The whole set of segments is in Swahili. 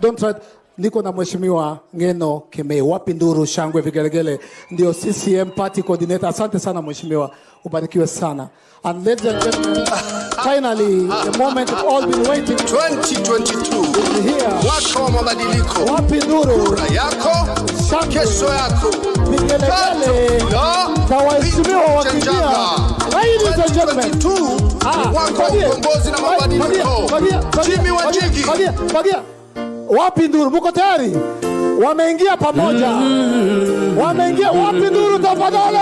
Don't try. Niko na mheshimiwa Ngeno Keme. Wapi nduru shangwe vigelegele. Ndio CCM party coordinator. Asante sana mheshimiwa. Ubarikiwe sana. And ladies and gentlemen, finally, the moment we've all been waiting. 2022. Mwaka wa mabadiliko. Wapi nduru? Kura yako, kesho yako. Vigelegele. Kwa waheshimiwa wakimbia. Ladies and gentlemen. Mwaka wa ukombozi na mabadiliko. Jimi Wanjigi. Fagia. Wapi nduru? Muko tayari? Wameingia pamoja. Wameingia. Wapi nduru tafadhali?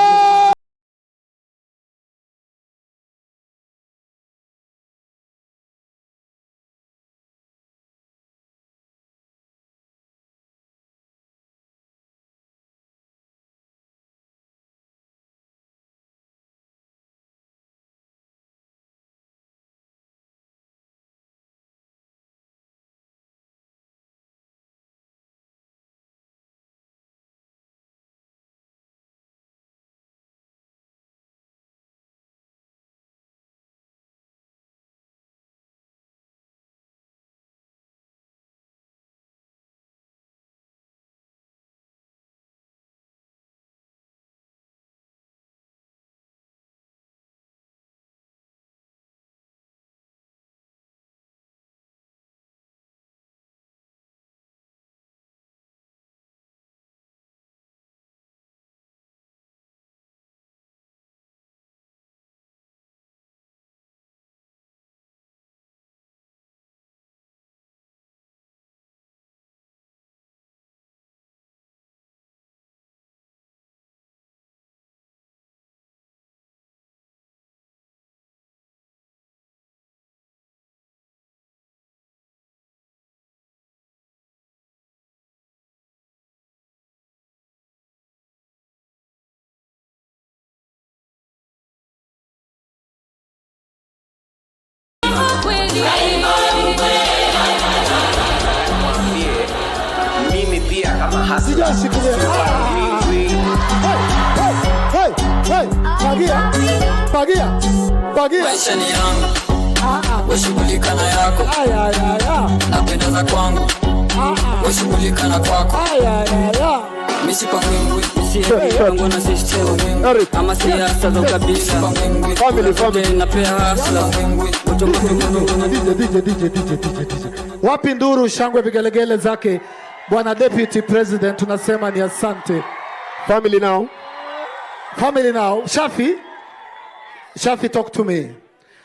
Mimi pia kama hasija shikilia. Fagia. Maisha ni yangu. Washughulika na yako. Napendeza kwangu. Washughulika na kwako. Misi kwa mwingwi. Misipango na system. Ama siasa za kabisa. Family. Napea hasla. DJ. Wapi nduru shangwe vigelegele zake. Bwana Deputy President tunasema ni asante. Family now. Shafi, talk to me.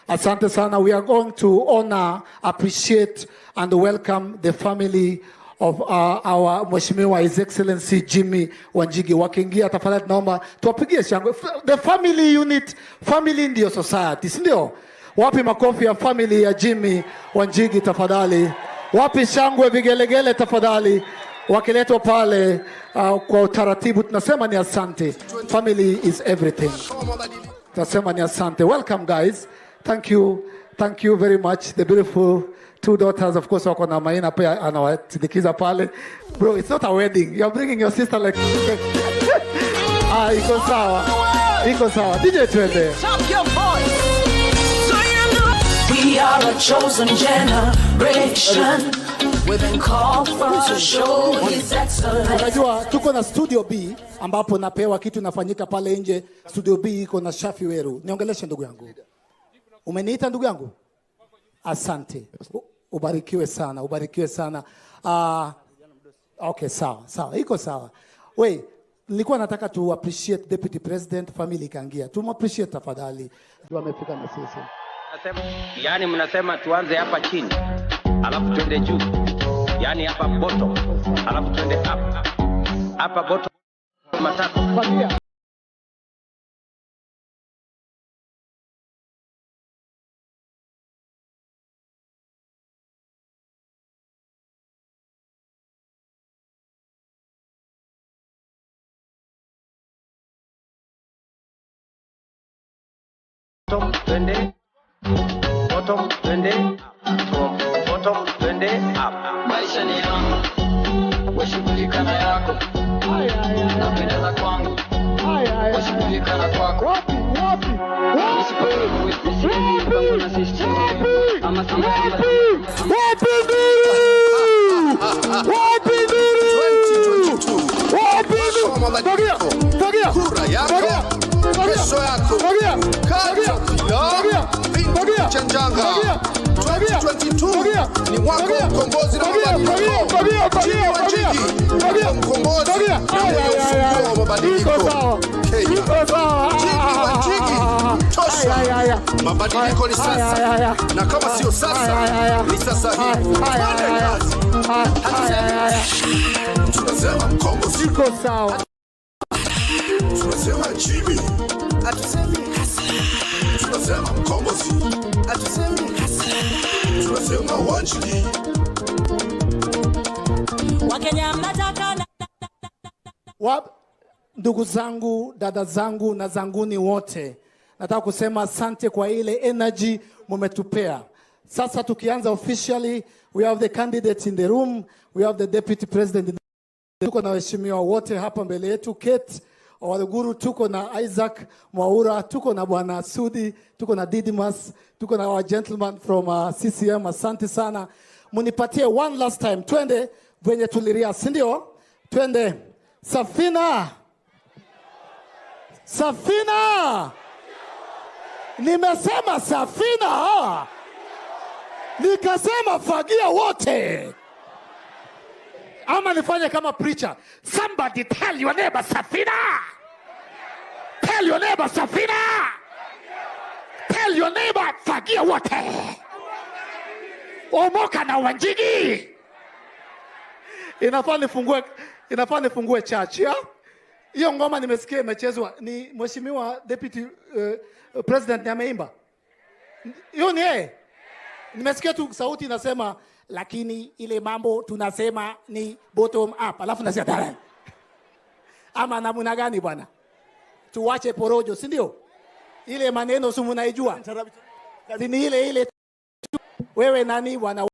Asante sana. We are going to honor, appreciate, and welcome the family of our Mheshimiwa His Excellency Jimi Wanjigi. Wakiingia tafadhali naomba tuwapigie shangwe. The family unit, family ndio society, si ndio? Wapi makofi ya family ya Jimi Wanjigi tafadhali? Wapi shangwe vigelegele tafadhali? Wakiletwa pale kwa utaratibu tunasema ni asante. Family is everything. Tunasema ni asante. Welcome guys. Thank you very much. The beautiful two daughters, of course, wako na maina pia anawasindikiza pale. Bro, it's not a wedding. You're bringing your sister like iko sawa. DJ twende. We are a chosen generation. We've been called for to show His excellence. Unajua tuko na Studio B ambapo napewa kitu nafanyika pale nje. Studio B iko na Shafi Weru. Niongeleshe ndugu yangu. Umeniita ndugu yangu? Asante. Ubarikiwe sana. Okay, sawa. Iko sawa. Wait, nilikuwa nataka tu appreciate Deputy President, family kaingia. Tu appreciate tafadhali. Ndio amefika na sisi. Yani mnasema tuanze hapa chini, alafu twende juu. Yani hapa bottom, alafu twende up. Hapa bottom matatu. Twende bottom, twende bottom, twende up. Maisha ni yangu. Washughulika na yako. Napendeza kwangu. Washughulika na kwako. Wapi? Misipango na system. Ama siasa. Wapi? mabadiliko. Kura yako, kesho yako. Kata bila chanjanga. 2022 ni mwaka wa ukombozi na mabadiliko. Jimi Wanjigi, mkombozi na ufunguo wa mabadiliko. Kenya. Jimi Wanjigi, tosha. Mabadiliko ni sasa. Na kama sio sasa, ni sasa hivi. Tunasema mkombozi. Iko sawa. Tunasema Jimi. Tunasema mkombozi. Tunasema Wanjigi. Wakenya mnataka Ndugu zangu, dada zangu na zanguni wote, nataka kusema asante kwa ile energy mumetupea. Sasa tukianza officially, we have the candidate in the room, we have the deputy president in the room. Tuko na waheshimiwa wote hapa mbele yetu, Kate Waduguru, tuko na Isaac Mwaura, tuko na Bwana Sudi, tuko na Didimas, tuko na our gentleman from CCM. Asante sana. Munipatie one last time. Twende venye tuliria, si ndio? Twende. Safina. Safina. Nimesema Safina. Nikasema fagia wote. Ama nifanye kama preacher. Somebody tell your neighbor Safina. Tell your neighbor Safina. Tell your neighbor fagia wote. Omoka na Wanjigi. Inafaa nifungue church, ya? Hiyo ngoma nimesikia imechezwa ni Mheshimiwa Deputy President ni ameimba. Hiyo ni yeye. Nimesikia tu sauti inasema lakini ile mambo tunasema ni bottom up. Alafu nasema dada. Ama namna gani bwana? Tuwache porojo, si ndio? Ile maneno sumu naijua. Ni ile wewe nani bwana?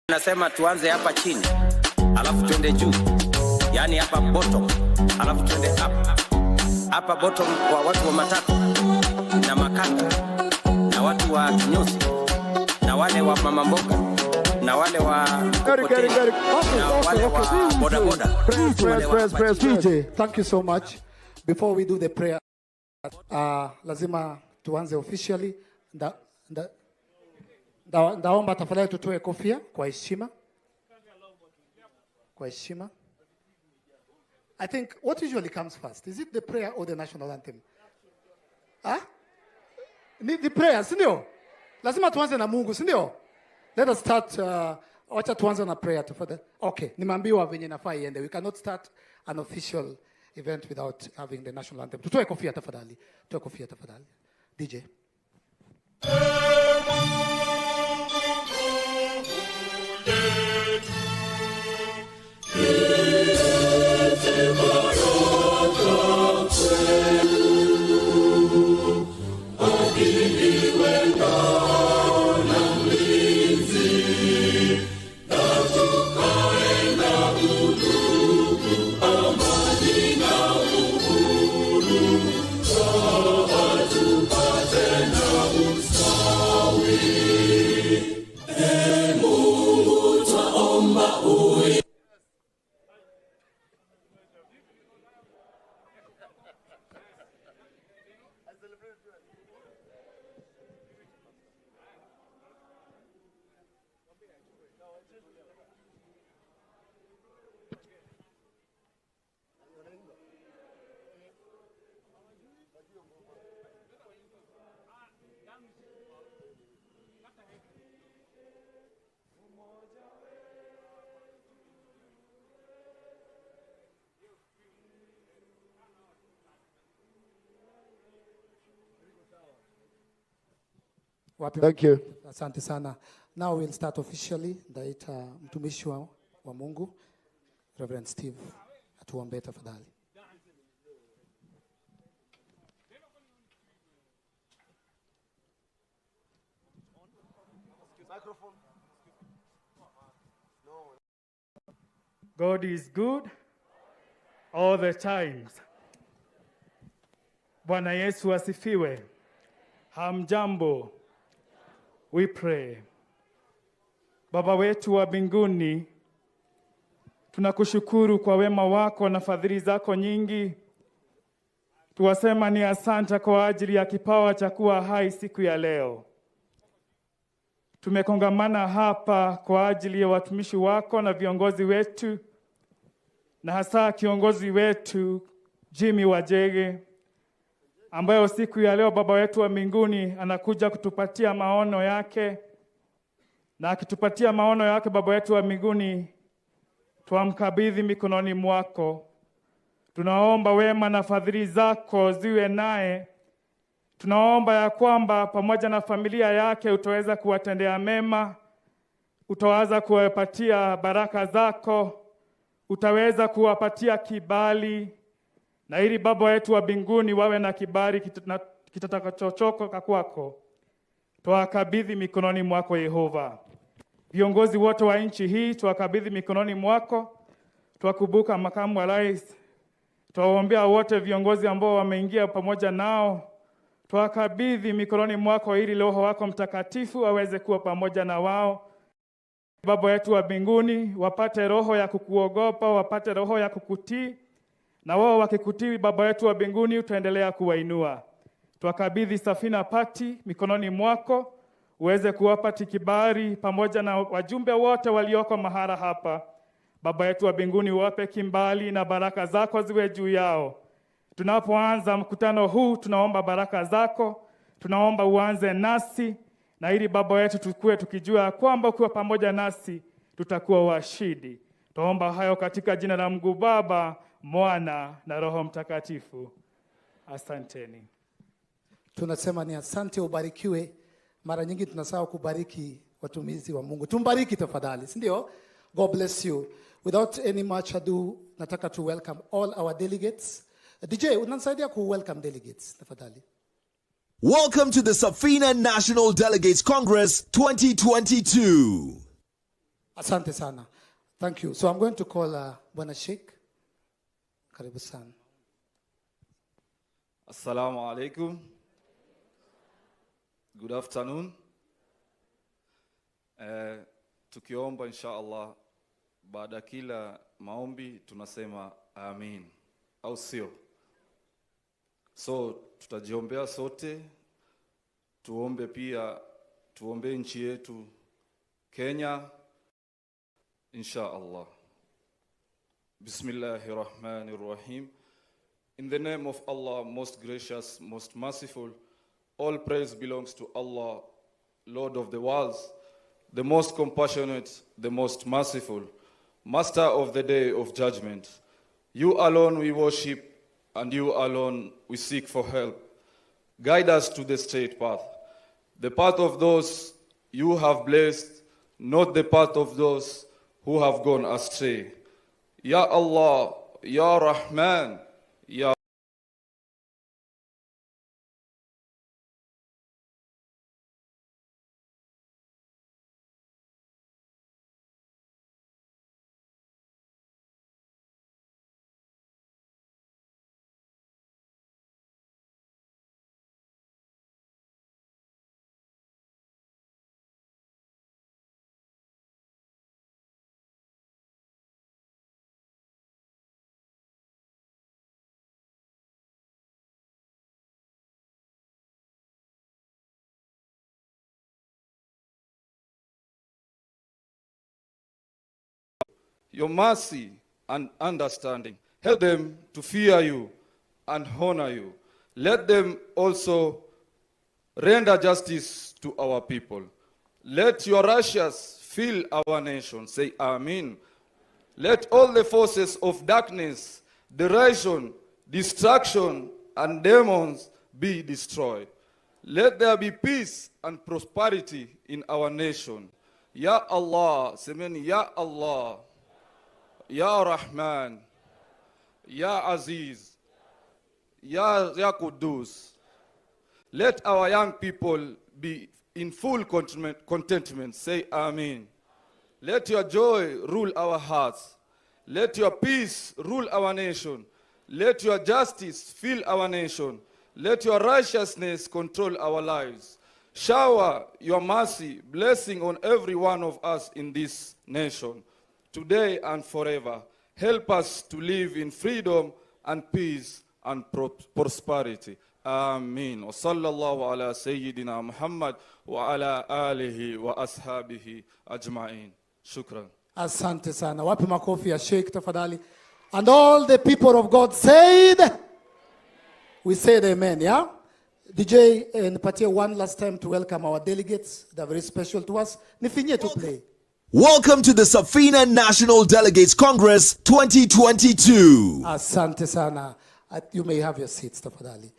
Nasema tuanze hapa chini, alafu twende juu. Yaani hapa bottom, alafu twende up. Hapa bottom kwa watu wa matatu na makanga na watu wa kinyozi na wale wa mama mboga na wale wa boda boda. Press. DJ, thank you so much. Before we do the prayer, lazima tuanze officially. Ndaomba tafadhali tutoe kofia kwa heshima. Kwa heshima. I think what usually comes first? Is it the prayer or the national anthem? The prayer, si ndio? Lazima tuanze na Mungu, si ndio? Let us start, wacha tuanze na prayer tafadhali. Okay, nimeambiwa venye nafaa iende. We cannot start an official event without having the national anthem. Tutoe kofia tafadhali. Tutoe kofia tafadhali. DJ. Thank you. Asante sana. Now we'll start officially. Ndaita mtumishi wa Mungu, Reverend Steve, atuombe tafadhali. God is good all the time. Bwana Yesu asifiwe. Hamjambo. We pray. Baba wetu wa mbinguni, tunakushukuru kwa wema wako na fadhili zako nyingi. Tuwasema ni asante kwa ajili ya kipawa cha kuwa hai siku ya leo. Tumekongamana hapa kwa ajili ya watumishi wako na viongozi wetu, na hasa kiongozi wetu Jimi Wanjigi, ambayo siku ya leo Baba wetu wa mbinguni anakuja kutupatia maono yake, na akitupatia maono yake Baba wetu wa mbinguni, tuamkabidhi mikononi mwako. Tunaomba wema na fadhili zako ziwe naye. Tunaomba ya kwamba pamoja na familia yake utaweza kuwatendea mema, utaweza kuwapatia baraka zako, utaweza kuwapatia kibali, na ili Baba wetu wa mbinguni wawe na kibali kitakachochoka kwako. Tuwakabidhi mikononi mwako Yehova. Viongozi wote wa nchi hii tuwakabidhi mikononi mwako. Tuwakumbuka makamu wa rais. Tuwaombea wote viongozi ambao wameingia pamoja nao. Tuwakabidhi mikononi mwako ili Roho wako Mtakatifu aweze kuwa pamoja na wao. Baba wetu wa mbinguni, wapate roho ya kukuogopa, wapate roho ya kukutii, na wao wakikutii Baba wetu wa mbinguni utaendelea kuwainua. Tuwakabidhi Safina Party mikononi mwako, uweze kuwapati kibali pamoja na wajumbe wote walioko mahara hapa. Baba yetu wa mbinguni, uwape kimbali na baraka zako ziwe juu yao. Tunapoanza mkutano huu, tunaomba baraka zako, tunaomba uanze nasi, na ili Baba wetu tukue tukijua kwamba ukiwa pamoja nasi tutakuwa washindi. Tuomba hayo katika jina la Mungu Baba, Mwana na Roho Mtakatifu. Asanteni. Tunasema ni asante, ubarikiwe. Mara nyingi tunasahau kubariki watumishi wa Mungu. Tumbariki tafadhali, si ndio? God bless you. Without any much ado, nataka to welcome all our delegates. DJ, unanisaidia ku welcome delegates tafadhali. Welcome to the Safina National Delegates Congress 2022. Asante sana. Thank you. So I'm going to call Bwana Sheikh. Karibu sana. Assalamu alaikum. Good afternoon. Tukiomba inshallah baada kila maombi tunasema amin, au sio? So tutajiombea sote, tuombe pia, tuombe nchi yetu Kenya inshallah. Bismillahirrahmanirrahim. In the name of Allah, most gracious, most merciful, all praise belongs to Allah, Lord of the worlds, the most compassionate, the most merciful, Master of the day of judgment. You alone we worship, and you alone we seek for help. Guide us to the straight path, the path of those you have blessed, not the path of those who have gone astray. Ya Allah, Ya Rahman, Ya your mercy and understanding. Help them to fear you and honor you. Let them also render justice to our people. Let your righteousness fill our nation. Say amen. Let all the forces of darkness, derision, destruction, and demons be destroyed. Let there be peace and prosperity in our nation. Ya Allah, semeni Ya Allah. Ya Rahman, Ya Aziz, Ya Qudus. Let our young people be in full contentment. Say amen. Let your joy rule our hearts. Let your peace rule our nation. Let your justice fill our nation. Let your righteousness control our lives. Shower your mercy, blessing on every one of us in this nation, today and forever. Help us to live in freedom and peace and prosperity. Amin. Wa sallallahu ala Sayyidina Muhammad wa ala alihi wa ashabihi ajma'in. Shukran. Asante sana. Wapi makofi ya Sheikh tafadhali. And all the people of God said, we said amen, yeah? DJ, nipatie one last time to welcome our delegates. They're very special to us. Nifinye to play. Welcome to the Safina National Delegates Congress 2022. Asante sana. You may have your seats tafadhali.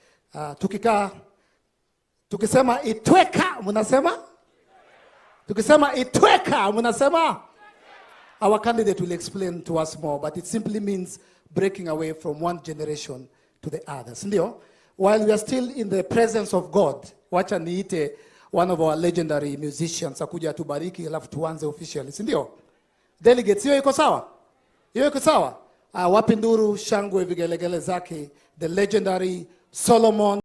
Tukisema itweka, munasema? Tukisema itweka, munasema? Our candidate will explain to us more, but it simply means breaking away from one generation to the others. Ndio? While we are still in the presence of God, wacha niite one of our legendary musicians akuja tubariki alafu tuanze officially. Ndio? Delegates, hiyo iko sawa? Hiyo iko sawa? Wapi nduru shangwe vigelegele zake, the legendary Solomon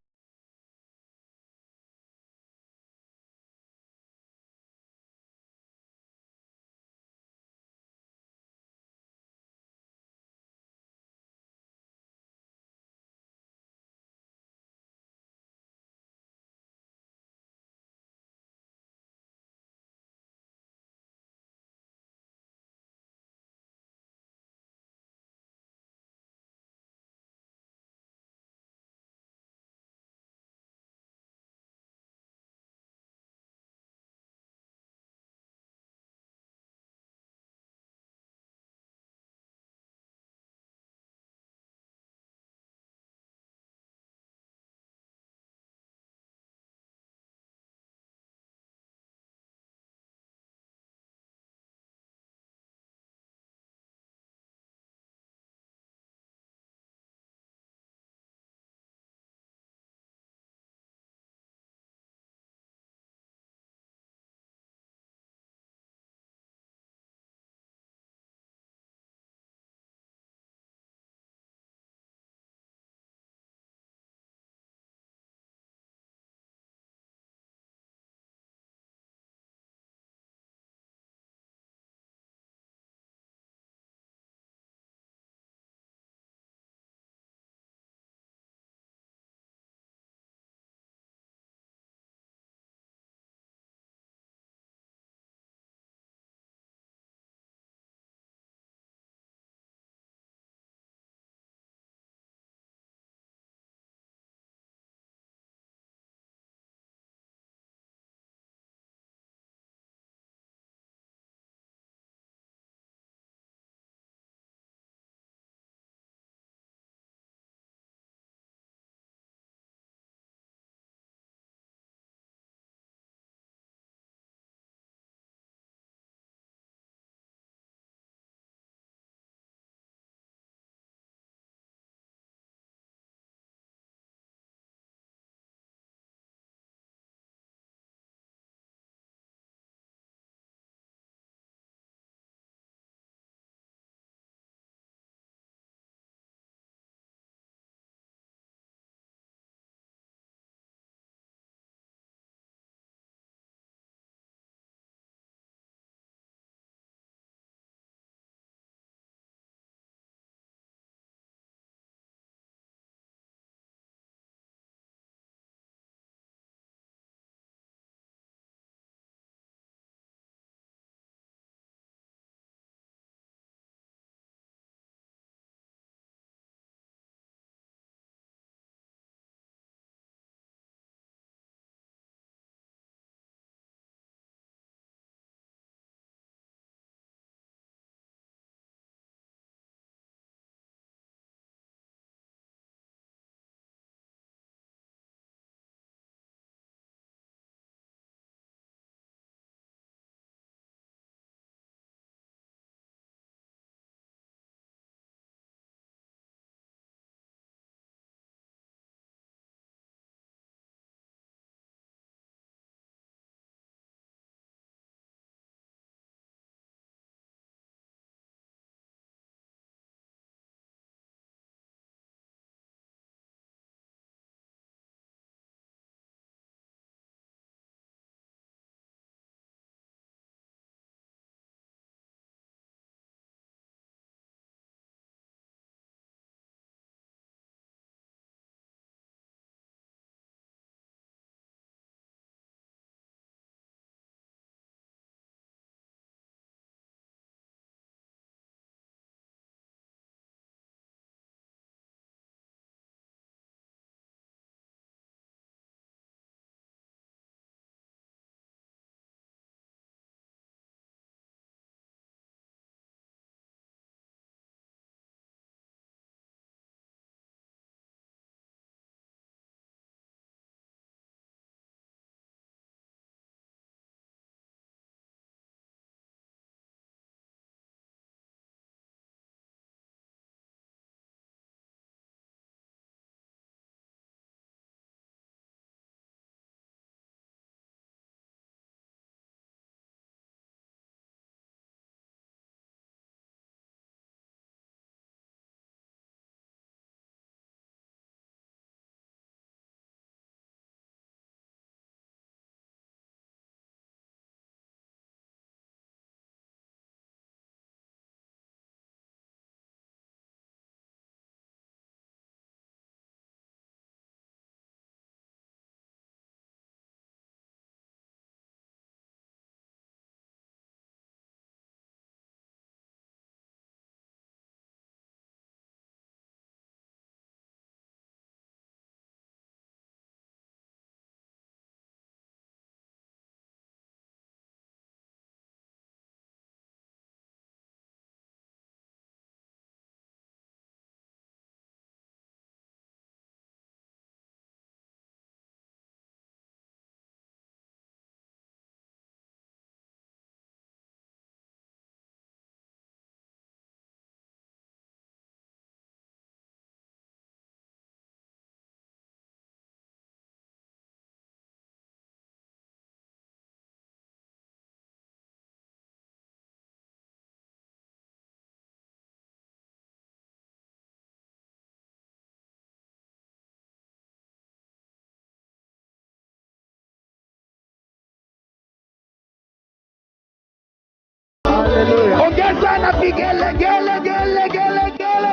sana vigele gele gele gele gele.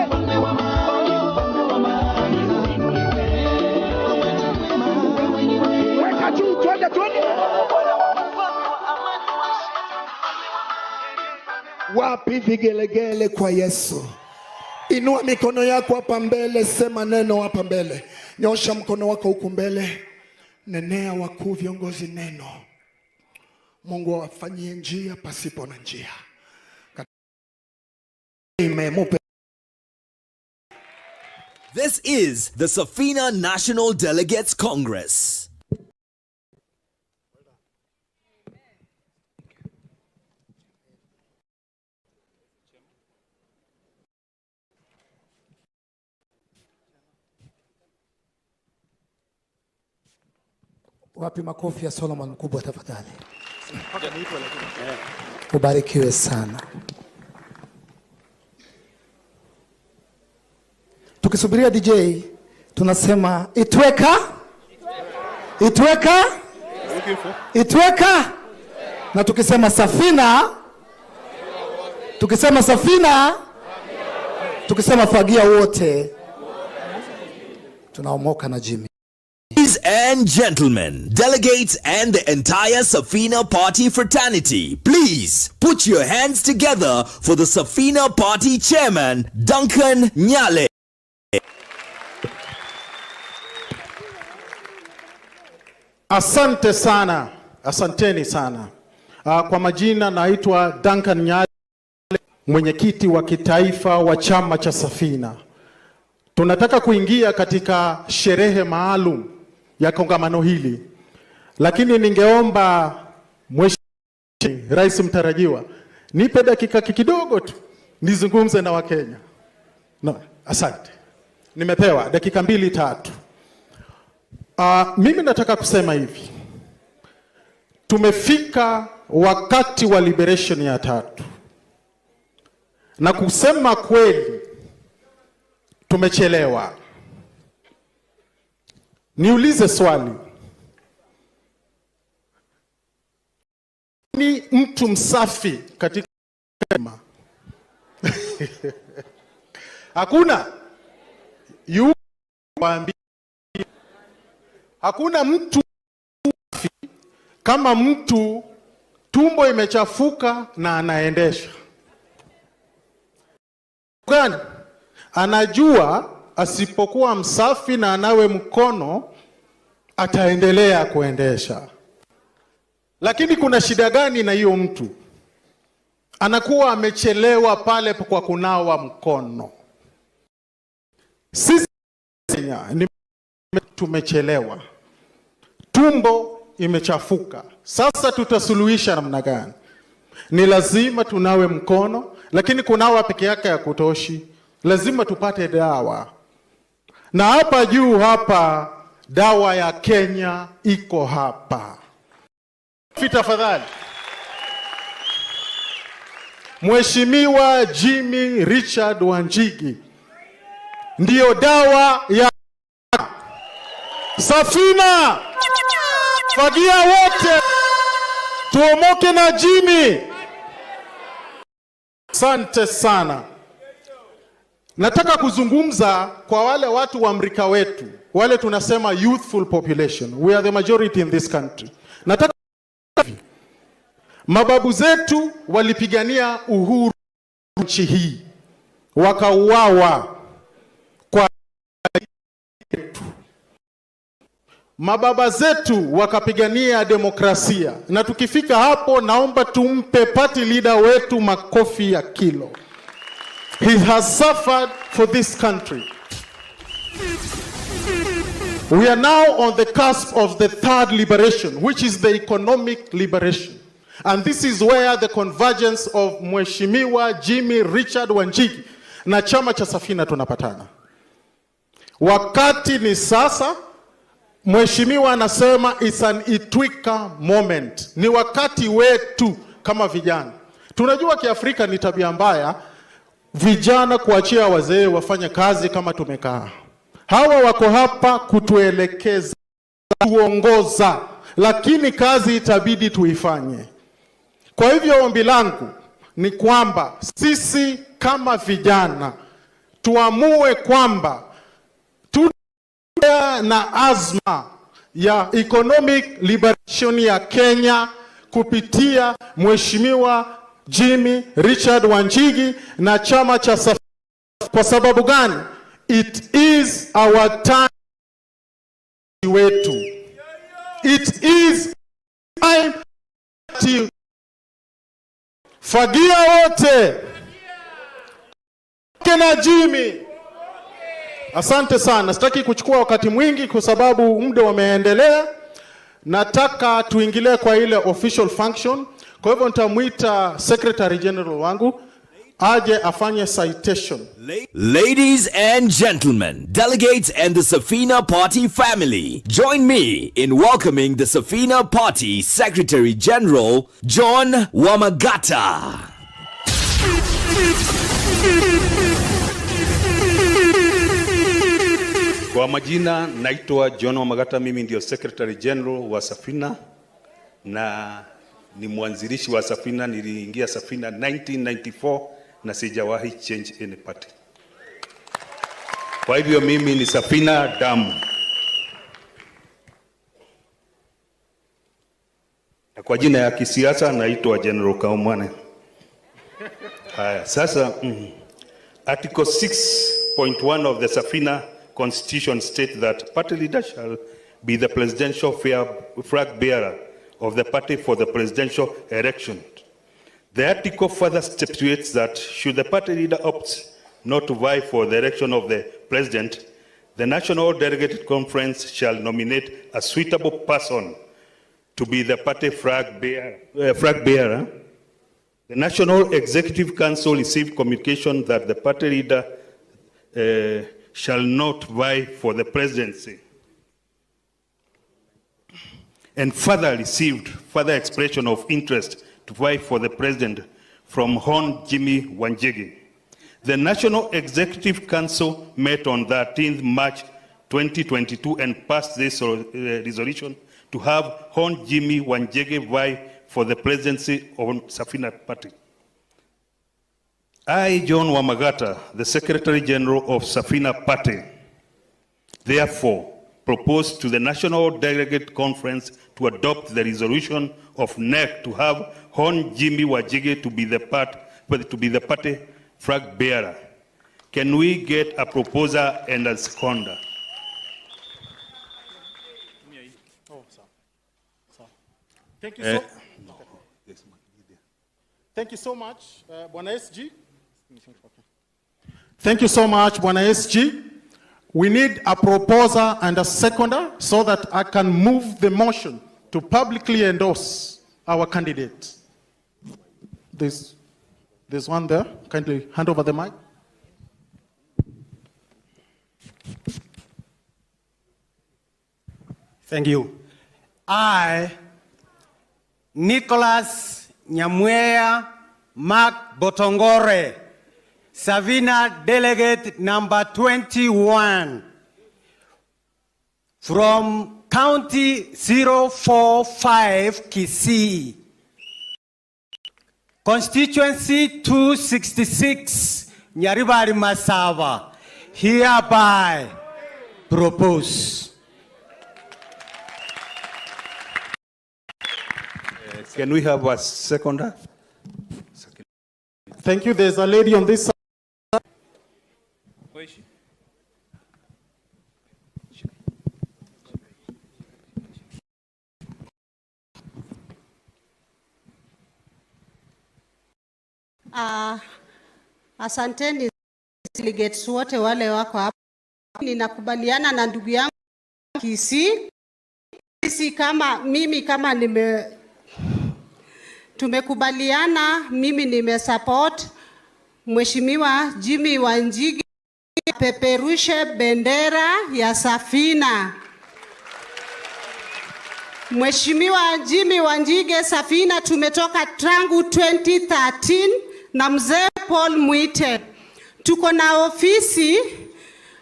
Weka juu twende twende. Wapi vigelegele kwa Yesu? Inua mikono yako hapa mbele, sema neno hapa mbele. Nyosha mkono wako huku mbele. Nenea wakuu viongozi neno. Mungu awafanyie njia pasipo na njia. This is the Safina National Delegates Congress. Wapi makofi ya Solomon mkubwa tafadhali. Ubarikiwe sana. Tukisubiria DJ tunasema itweka, itweka, itweka. Na tukisema Safina, tukisema Safina, tukisema fagia wote, tunaomoka na Jimi. Ladies and gentlemen, delegates and the entire Safina Party fraternity, please put your hands together for the Safina Party chairman, Duncan Nyale. Asante sana, asanteni sana. Kwa majina naitwa Duncan Nyale, mwenyekiti wa kitaifa wa chama cha Safina. Tunataka kuingia katika sherehe maalum ya kongamano hili, lakini ningeomba Mheshimiwa Rais mtarajiwa nipe dakika kidogo tu nizungumze na Wakenya. No, asante. Nimepewa dakika 2-3. Mimi nataka kusema hivi. Tumefika wakati wa liberation ya 3. Na kusema kweli tumechelewa. Niulize swali. Ni mtu msafi katika kama? Hakuna. Hakuna mtu msafi kama mtu tumbo imechafuka na anaendesha. Gani? Anajua asipokuwa msafi na anawe mkono ataendelea kuendesha. Lakini kuna shida gani na hiyo mtu? Anakuwa amechelewa pale kwa kunawa mkono. Sisi ni tumechelewa. Tumbo imechafuka. Sasa tutasuluhisha namna gani? Ni lazima tunawe mkono, lakini kunawa peke yake ya kutoshi. Lazima tupate dawa. Na hapa juu hapa dawa ya Kenya iko hapa. Tafadhali. Mheshimiwa Jimi Richard Wanjigi ndio dawa ya Safina. Fagia wote tuomoke na Jimi. Asante sana. Nataka kuzungumza kwa wale watu wa mrika wetu, wale tunasema youthful population. We are the majority in this country. Nataka mababu zetu walipigania uhuru nchi hii, wakauawa kwa mababa zetu wakapigania demokrasia. Na tukifika hapo, naomba tumpe party leader wetu makofi ya kilo. He has suffered for this country. We are now on the cusp of the third liberation, which is the economic liberation. And this is where the convergence of Mheshimiwa Jimi Richard Wanjigi na chama cha Safina tunapatana. Wakati ni sasa. Mheshimiwa anasema it's an itwika moment. Ni wakati wetu kama vijana. Tunajua kiafrika ni tabia mbaya vijana kuachia wazee wafanye kazi kama tumekaa. Hawa wako hapa kutuelekeza, kuongoza, lakini kazi itabidi tuifanye. Kwa hivyo ombi langu, ni kwamba sisi kama vijana tuamue kwamba tuna na azma ya economic liberation ya Kenya kupitia Mheshimiwa Jimi Richard Wanjigi na chama cha Safina. Kwa sababu gani? It is our time wetu. It is time to fagia wote kena Jimi. Asante sana. Sitaki kuchukua wakati mwingi kwa sababu muda umeendelea. Nataka tuingilie kwa ile official function. Kwa hivyo nitamuita Secretary General wangu aje afanye citation. Ladies and gentlemen, delegates and the Safina Party family, join me in welcoming the Safina Party Secretary General, John Wamagata. Kwa majina naitwa John Wamagata, mimi ndio Secretary General wa Safina na ni mwanzilishi wa Safina. Niliingia Safina 1994 na sijawahi change any party. Kwa hivyo mimi ni Safina damu. Na kwa jina ya kisiasa naitwa General Kaumane. Haya, sasa Article 6.1 of the Safina Constitution states that party leader shall be the presidential flag bearer of the party for the presidential election. The article further stipulates that should the party leader opt not to vie for the election of the president, the National Delegated Conference shall nominate a suitable person to be the party flag bearer. The National Executive Council received communication that the party leader shall not vie for the presidency, and further received further expression of interest to vie for the president from Hon Jimi Wanjigi. The National Executive Council met on 13th March 2022 and passed this resolution to have Hon Jimi Wanjigi vie for the presidency of Safina Party. I, John Wamagata, the Secretary General of Safina Party, therefore propose to the National Delegate Conference to adopt the resolution of NEC to have Hon Jimi Wanjigi to be the party flag bearer. Can we get a proposer and a seconder? Thank you so Thank you so much, Bwana SG. Thank you so much, Bwana SG. We need a proposer and a seconder so that I can move the motion to publicly endorse our candidate. There's one there. Kindly hand over the mic. Thank you. I, Nicholas Nyamwea Mark Botongore, Safina Delegate number 21, from County 045 Kisii, Constituency 266, Nyaribari Masava, hereby propose. Can we have a seconder? Thank you. There's a lady on this side. Where is she? Asanteni delegates wote wale wako hapa. Ninakubaliana na ndugu yangu Kisii. Sisi kama tumekubaliana, mimi nimesupport Mheshimiwa Jimi Wanjigi peperushe bendera ya Safina. Mheshimiwa Jimi Wanjigi, Safina tumetoka tangu 2013 na mzee Paul Mwite. Tuko na ofisi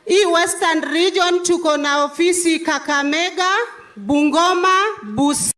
hii Western Region, tuko na ofisi Kakamega, Bungoma, Busia.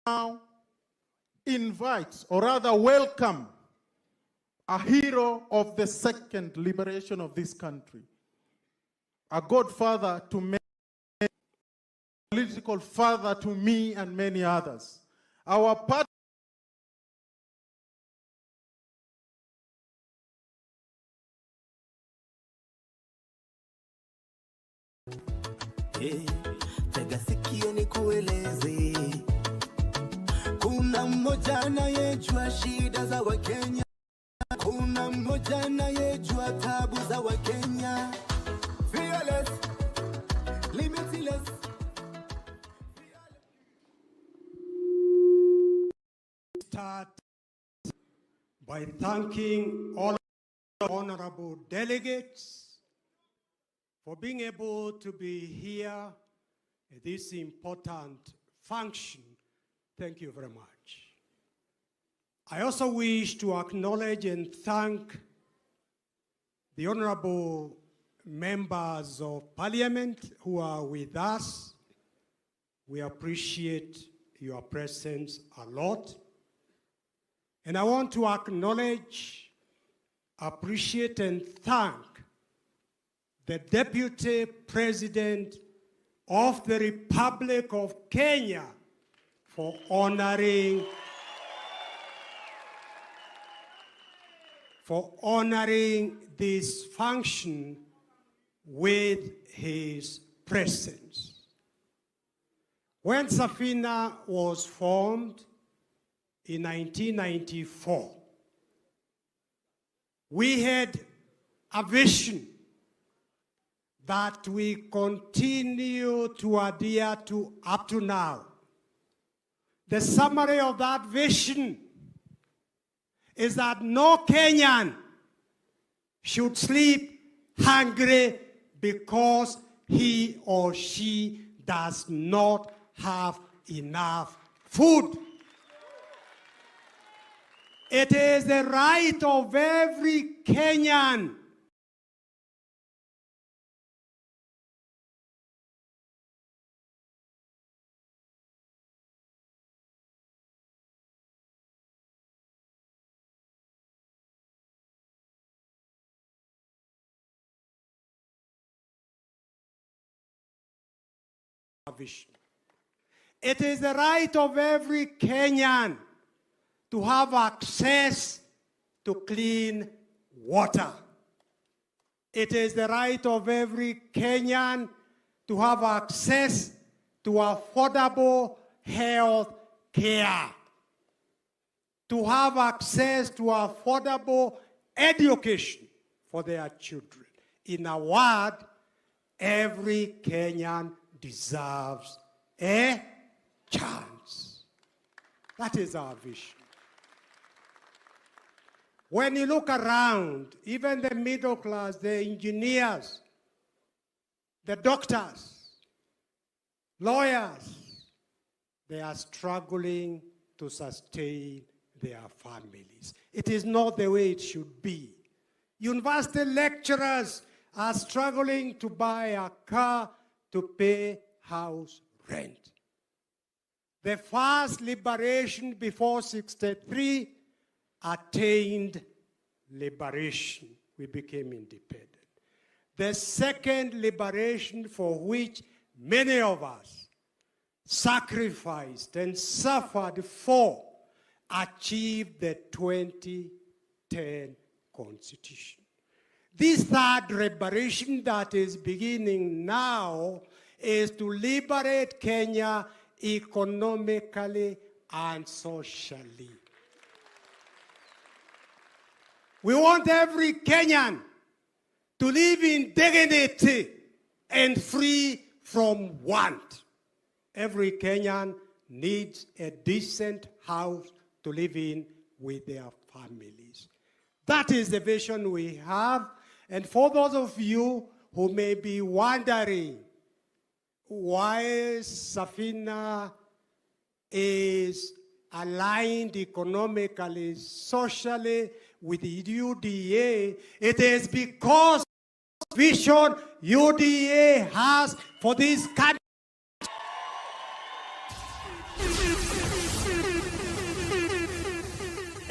now invite, or rather welcome, a hero of the second liberation of this country, a godfather to many, political father to me and many others. Our party tega sikio nikueleze, kuna mmoja anayejua shida za Wakenya, kuna mmoja anayejua tabu za Wakenya. Fearless, limitless. Start by thanking all honorable delegates for being able to be here at this important function. Thank you very much. I also wish to acknowledge and thank the honorable members of parliament who are with us. We appreciate your presence a lot. And I want to acknowledge, appreciate, and thank the Deputy President of the Republic of Kenya for honoring this function with his presence. When Safina was formed in 1994, we had a vision that we continue to adhere to up to now. The summary of that vision is that no Kenyan should sleep hungry because he or she does not have enough food. It is the right of every Kenyan vision. It is the right of every Kenyan to have access to clean water. It is the right of every Kenyan to have access to affordable health care, to have access to affordable education for their children. In a word, every Kenyan deserves a chance. That is our vision. When you look around, even the middle class, the engineers, the doctors, lawyers, they are struggling to sustain their families. It is not the way it should be. University lecturers are struggling to buy a car to pay house rent. The first liberation before 63 attained liberation. We became independent. The second liberation, for which many of us sacrificed and suffered for, achieved the 2010 Constitution. This third liberation that is beginning now is to liberate Kenya economically and socially. We want every Kenyan to live in dignity and free from want. Every Kenyan needs a decent house to live in with their families. That is the vision we have. And for those of you who may be wondering why Safina is aligned economically, socially with the UDA, it is because the vision UDA has for this country.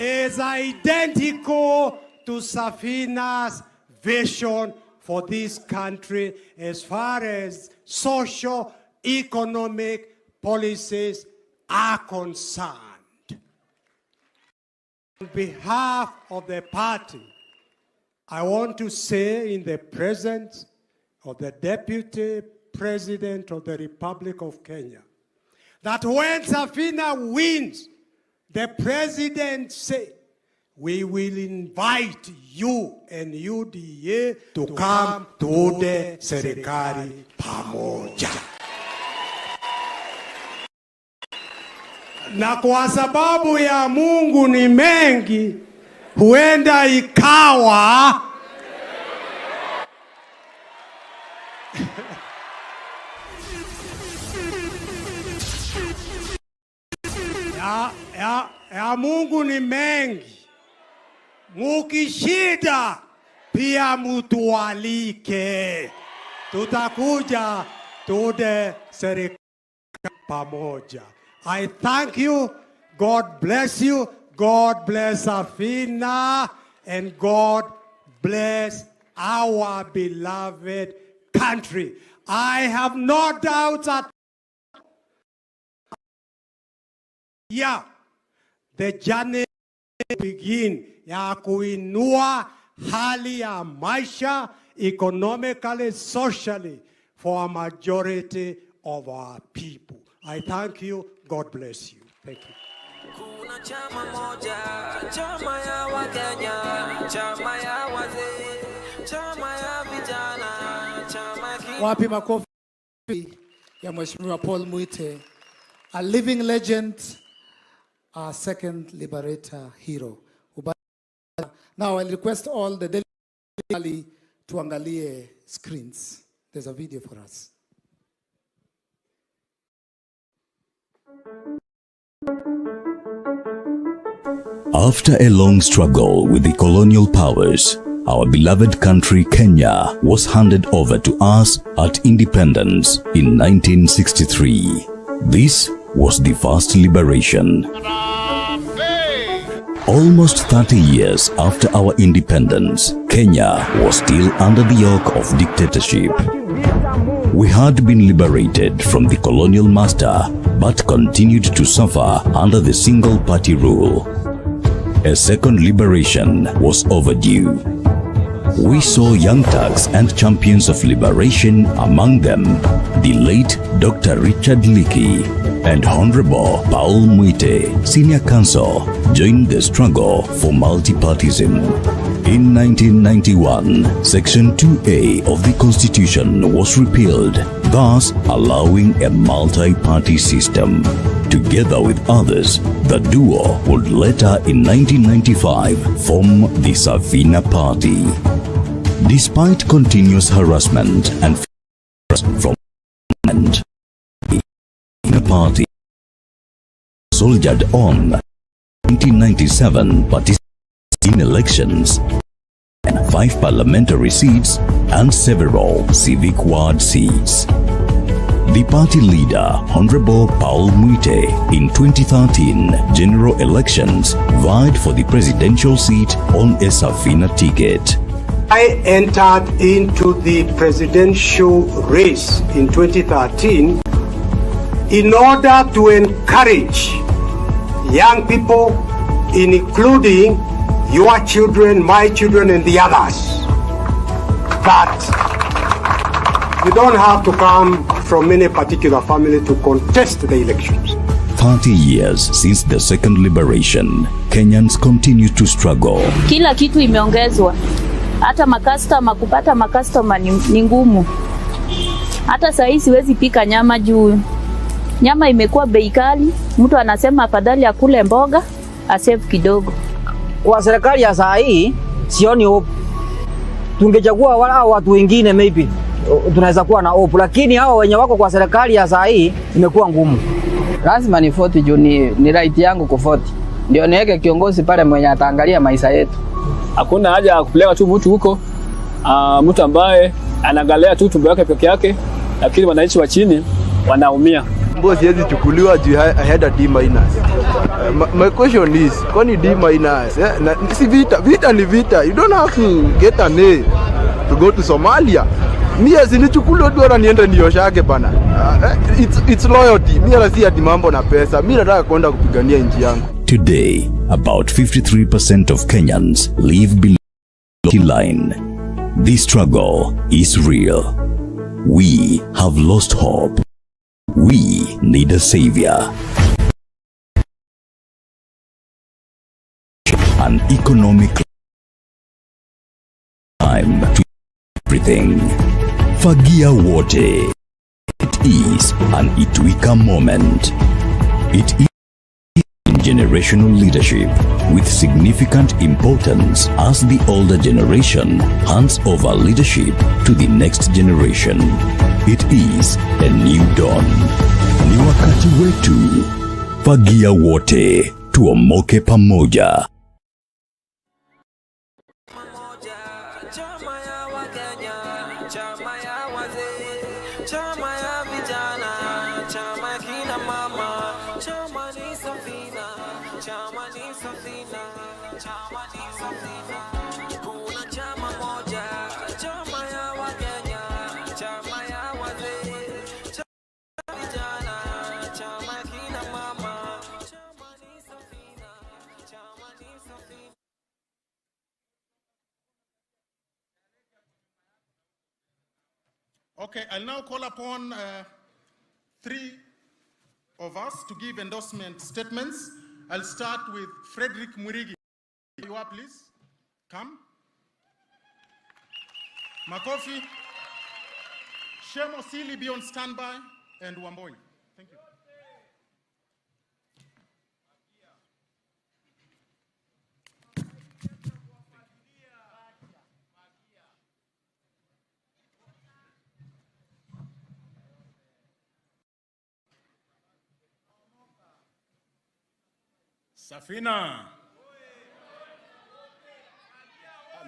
is identical to Safina's vision for this country as far as socio-economic policies are concerned. On behalf of the party, I want to say in the presence of the Deputy President of the Republic of Kenya, that when Safina wins, the President said, we will invite you and UDA to come tuunde serikali pamoja. Na kwa sababu ya Mungu ni mengi, huenda ikawa ya Mungu ni mengi. Mukishida pia mutualike. Tutakuja tuunde serikali pamoja. I thank you. God bless you. God bless Safina. And God bless our beloved country. I have no doubt that the journey begin ya kuinua hali ya maisha economically, socially for a majority of our people. I thank you. God bless you. Thank you. Kuna chama moja, chama ya Wakenya, chama ya wazee, chama ya vijana, chama Wapi makofi ya Mheshimiwa Paul Mwite, a living legend, our second liberator hero. Now I'll request all the delegates to angalie screens. There's a video for us. After a long struggle with the colonial powers, our beloved country Kenya was handed over to us at independence in 1963. This was the first liberation. Almost 30 years after our independence, Kenya was still under the yoke of dictatorship. We had been liberated from the colonial master, but continued to suffer under the single-party rule. A second liberation was overdue. We saw young Turks and champions of liberation, among them the late Dr. Richard Leakey and Honorable Paul Mwite, Senior Counsel, joined the struggle for multipartyism. In 1991, Section 2A of the Constitution was repealed, thus allowing a multi-party system. Together with others, the duo would later in 1995 form the Safina Party. Despite continuous harassment and from the party soldiered on 1997 participated in elections and 5 parliamentary seats and several civic ward seats. The party leader, Honorable Paul Mwite, in 2013 general elections vied for the presidential seat on a Safina ticket. I entered into the presidential race in 2013 in order to encourage young people, including your children, my children, and the others, that you don't have to come from any particular family to contest the elections. 30 years since the second liberation, Kenyans continue to struggle. Kila kitu imeongezwa. Hata makastoma, kupata makastoma ni ngumu. Hata saa hii siwezi pika nyama juu nyama imekuwa bei kali. Mtu anasema afadhali akule mboga asave kidogo. Kwa serikali ya saa hii sioni hope. Tungechagua wala watu wengine maybe tunaweza kuwa na hope, lakini hao wenye wako kwa serikali ya saa hii imekuwa ngumu. Lazima ni 40 juu ni right yangu kwa 40. Ndio niweke kiongozi pale mwenye ataangalia maisha yetu. Hakuna haja ya kupeleka tu mtu huko, mtu ambaye anaangalia tu tumbo yake peke yake, lakini wananchi wa chini wanaumia. Mbozi hizi chukuliwa juu I had a D-. My question is, kwani D minus? Si vita ni vita. You don't have to get an A to go to Somalia. Mie sinichukuliwe tu na niende nioshage bana. It's loyalty. Mie la si ati mambo na pesa. Mie nataka kwenda kupigania nchi yangu. Today, about 53% of Kenyans live below the line. This struggle is real. We have lost hope. We need a savior. An economic time to everything. Fagia wote. It is an Itwika moment. It is generational leadership with significant importance as the older generation hands over leadership to the next generation. It is a new dawn. Ni wakati wetu. Fagia wote. Tuomoke pamoja. Okay, I'll now call upon three of us to give endorsement statements. I'll start with Frederick Mwirigi. You are, please. Come. Makofi. Shemo Sili, be on standby. And Wamboi. Thank you. Safina.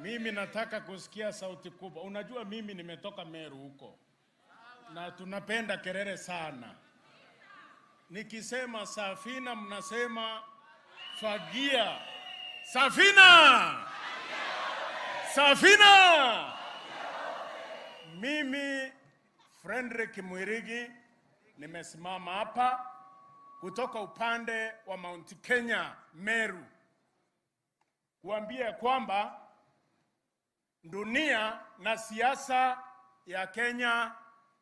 Mimi nataka kusikia sauti kubwa. Unajua mimi nimetoka Meru huko. Na tunapenda kelele sana. Nikisema Safina mnasema fagia. Safina! Safina! Mimi Frederick Mwirigi nimesimama hapa kutoka upande wa Mount Kenya, Meru, kuambia kwamba dunia na siasa ya Kenya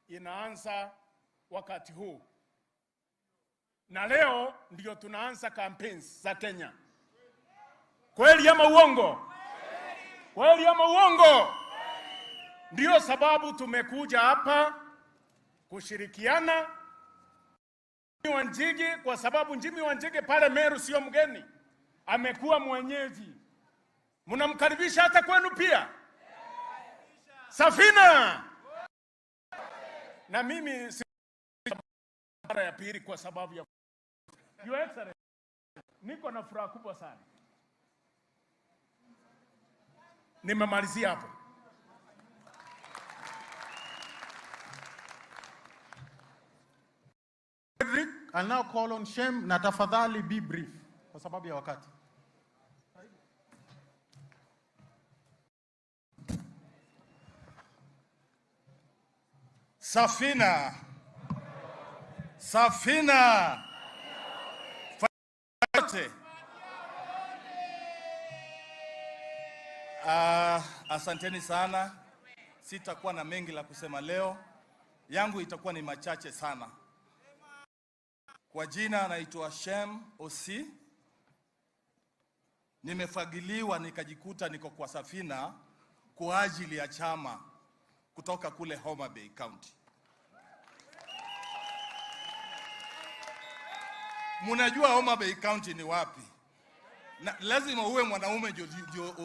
inaanza wakati huu. Na leo ndio tunaanza campaigns za Kenya. Kweli ama uongo? Kweli ama uongo? Ndio sababu tumekuja hapa kushirikiana Jimi Wanjigi, kwa sababu Jimi Wanjigi pale Meru sio mgeni. Amekuwa mwenyeji. Mnamkaribisha hata kwenu pia. Safina! Na mimi mara ya pili kwa sababu ya Your Excellency, niko na furaha kubwa sana. Nimemalizia hapo. I'll now call on Shem na tafadhali be brief kwa sababu ya wakati. Safina. Safina. Asanteni sana. Sitakuwa na mengi la kusema leo. Yangu itakuwa ni machache sana. Kwa jina naitwa Shem Osi. Nimefagiliwa nikajikuta niko kwa Safina kwa ajili ya chama kutoka kule Homa Bay County. Munajua Homa Bay County ni wapi? Na lazima uwe mwanaume ndio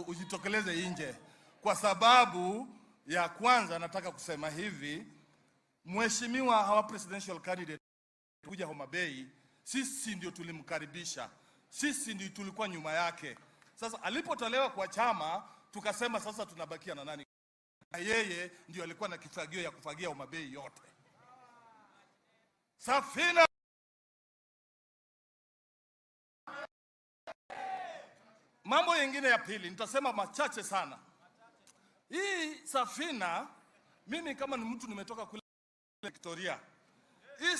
ujitokeleze nje. Kwa sababu ya kwanza nataka kusema hivi, Mheshimiwa hawa presidential candidate kuja Homa Bay, sisi ndio tulimkaribisha. Sisi ndio tulikuwa nyuma yake. Sasa alipotolewa kwa chama, tukasema sasa tunabakia na nani? Na yeye ndio alikuwa na kifagio ya kufagia Homa Bay yote. Safina Mambo yengine ya pili, nitasema machache sana. Hii Safina, mimi kama ni mtu nimetoka kule Victoria. Hii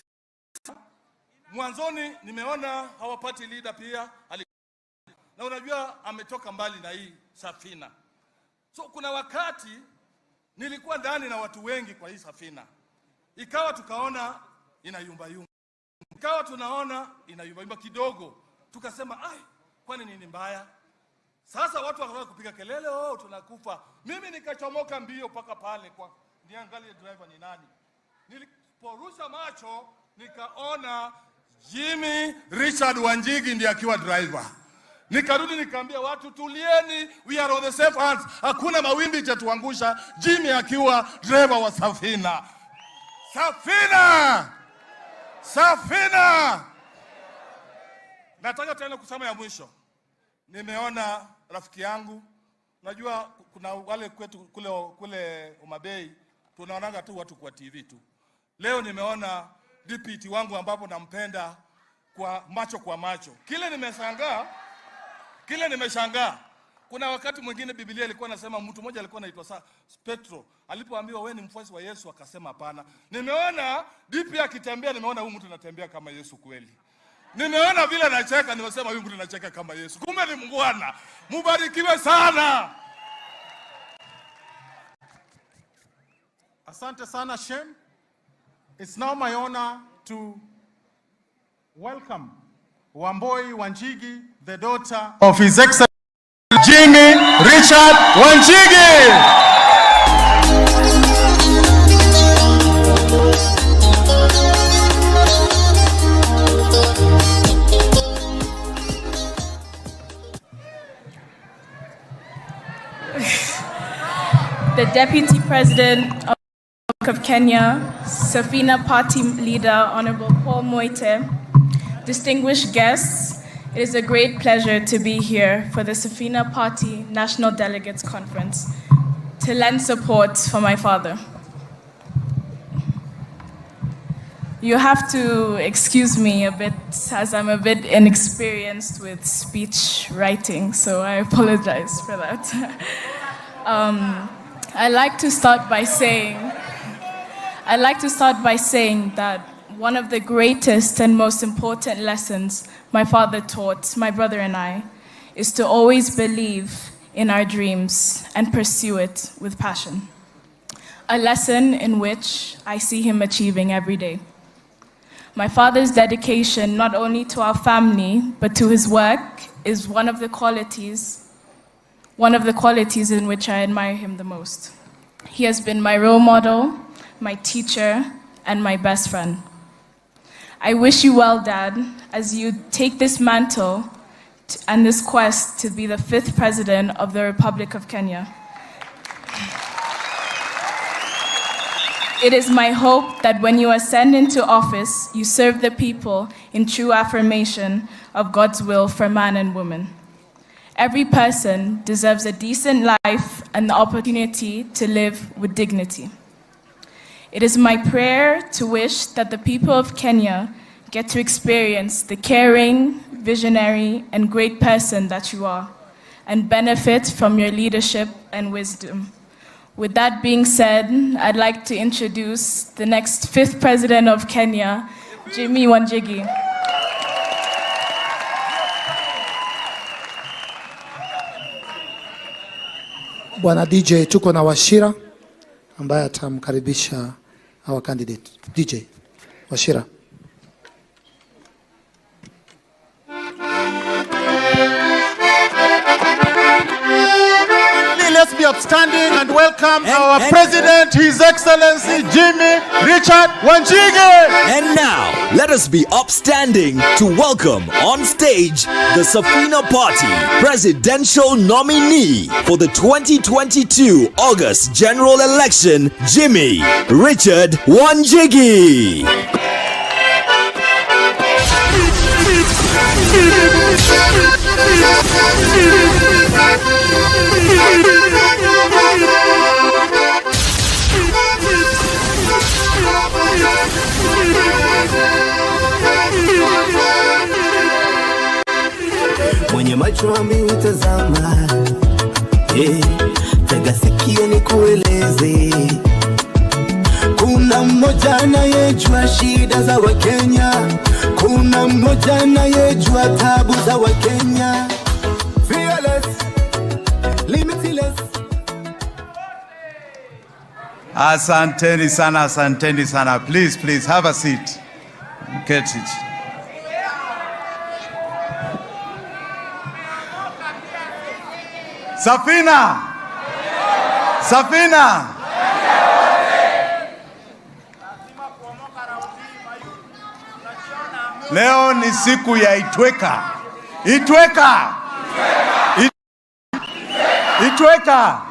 mwanzoni nimeona hawapati leader pia. Na unajua ametoka mbali na hii Safina. So kuna wakati nilikuwa ndani na watu wengi kwa hii Safina. Ikawa tukaona inayumba yumba. Ikawa tunaona inayumba yumba kidogo. Tukasema, kwani nini mbaya? Sasa watu wakaanza kupiga kelele, tunakufa. Mimi nikachomoka mbio paka pale kwa niangalie driver ni nani. Niliporusha macho nikaona Jimi Wanjigi ndiye akiwa driver. Nikarudi nikaambia watu tulieni, we are on the safe hands. Hakuna mawimbi itatuangusha. Jimi akiwa driver wa Safina. Safina! Nataka tena kusema ya mwisho. Nimeona rafiki yangu, najua kuna wale kwetu kule Umabei, tunaonanga tu watu kwa TV tu. Leo nimeona deputy wangu ambapo nampenda kwa macho. Kile nimeshangaa. Kuna wakati mwingine Biblia ilikuwa nasema mtu mmoja alikuwa anaitwa Petro. Alipoambiwa wewe ni mfuasi wa Yesu akasema hapana. Nimeona DP akitembea, nimeona huyu mtu anatembea kama Yesu kweli. Nimeona vile anacheka, nimesema huyu mtu anacheka kama Yesu. Kumbe ni mungwana. Mubarikiwe sana. Asante sana Shem. It's now my honor to welcome Wamboi Wanjigi, the daughter of His Excellency Jimi Wanjigi. The Deputy President of Kenya, Safina Party Leader, Honorable Paul Moite, distinguished guests, it is a great pleasure to be here for the Safina Party National Delegates Conference to lend support for my father. You have to excuse me a bit as I'm a bit inexperienced with speech writing, so I apologize for that. I'd like to start by saying that one of the greatest and most important lessons my father taught my brother and I is to always believe in our dreams and pursue it with passion. A lesson in which I see him achieving every day. My father's dedication not only to our family but to his work is one of the qualities in which I admire him the most. He has been my role model, my teacher, and my best friend. I wish you well, Dad, as you take this mantle and this quest to be the 5th President of the Republic of Kenya. It is my hope that when you ascend into office, you serve the people in true affirmation of God's will for man and woman. Every person deserves a decent life and the opportunity to live with dignity. It is my prayer to wish that the people of Kenya get to experience the caring, visionary, and great person that you are, and benefit from your leadership and wisdom. With that being said, I'd like to introduce the next 5th President of Kenya, Jimi Wanjigi. Bwana DJ, tuko na Washira ambaye atamkaribisha our candidate. DJ Washira. Let's be upstanding and welcome our President, His Excellency Jimi Wanjigi. And now, let us be upstanding to welcome on stage the Safina Party presidential nominee for the 2022 August general election, Jimi Wanjigi. Mwenye macho ambi utazama tega sikio nikueleze. Kuna mmoja anayejua shida za Wakenya, kuna mmoja anayejua tabu za Wakenya. Fearless, limitless. Asanteni sana, asanteni sana. Please, please have a seat. Keti. Safina! Safina! Leo ni siku ya Itweka. Itweka! Itweka!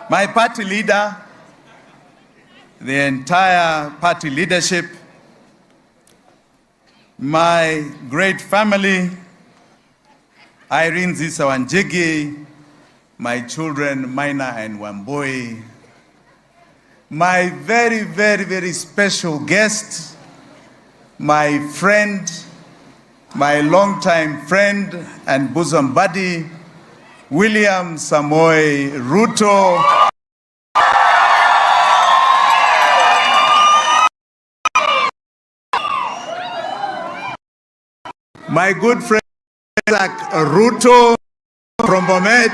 My party leader, the entire party leadership, my great family, Irene Zisa Wanjigi, my children, Maina and Wamboi, my very, very, very special guest, my friend, my longtime friend and bosom buddy, William Samoei Ruto. My good friend Ruto from Bomas.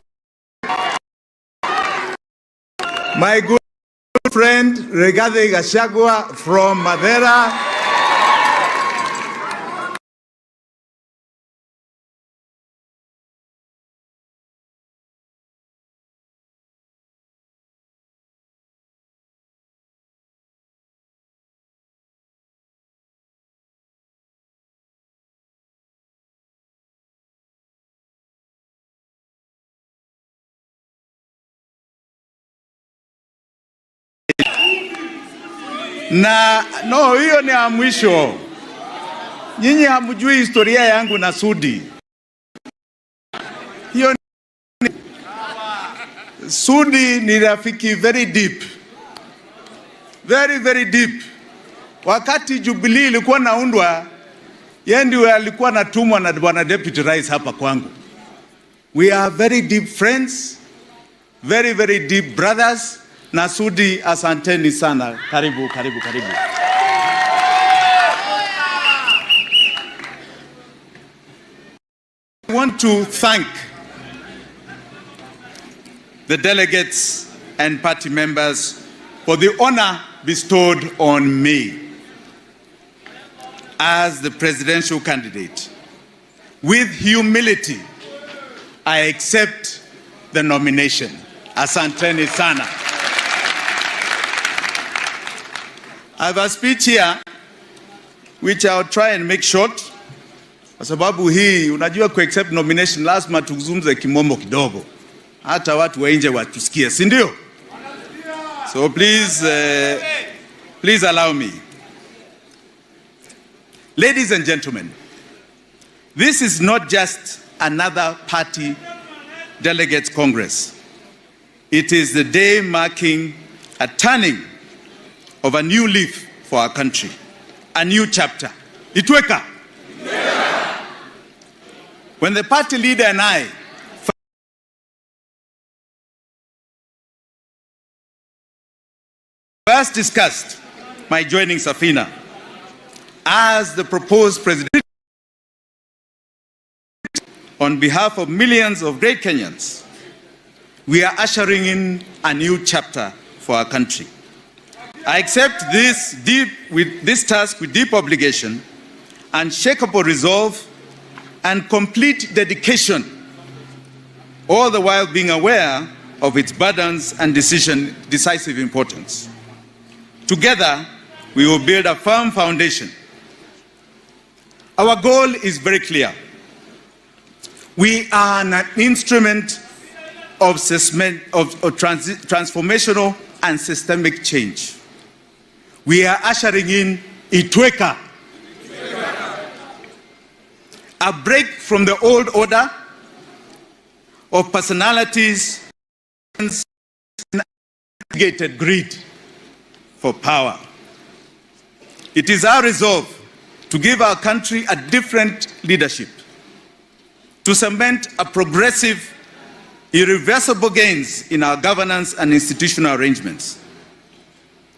My good friend Rigathi Gachagua from Madera. No, hiyo ni ya mwisho. Nyinyi hamjui historia yangu na Sudi. Hiyo ni... Sudi ni rafiki very deep. Very, very deep. Wakati Jubilee ilikuwa naundwa, yeye ndiye alikuwa anatumwa na bwana deputy rais hapa kwangu. We are very deep friends. Very, very deep brothers. Na Sudi, asanteni sana. Karibu, karibu, karibu. I want to thank the delegates and party members for the honor bestowed on me as the presidential candidate. With humility, I accept the nomination. Asanteni sana. I have a speech here which I'll try and make short. Kwa sababu hii unajua ku accept nomination lazima tuzungumze kimombo kidogo. Hata watu wa nje watusikie, si ndio? So please allow me. Ladies and gentlemen, this is not just another party delegates congress. It is the day marking a turning of a new leaf for our country, a new chapter. Itweka. Yeah. When the party leader and I first discussed my joining Safina as the proposed president on behalf of millions of great Kenyans, we are ushering in a new chapter for our country. I accept this task with deep obligation, unshakable resolve, and complete dedication, all the while being aware of its burdens and decisive importance. Together, we will build a firm foundation. Our goal is very clear. We are an instrument of transformational and systemic change. We are ushering in Itweka, a break from the old order of personalities and greed for power. It is our resolve to give our country a different leadership, to cement a progressive, irreversible gains in our governance and institutional arrangements.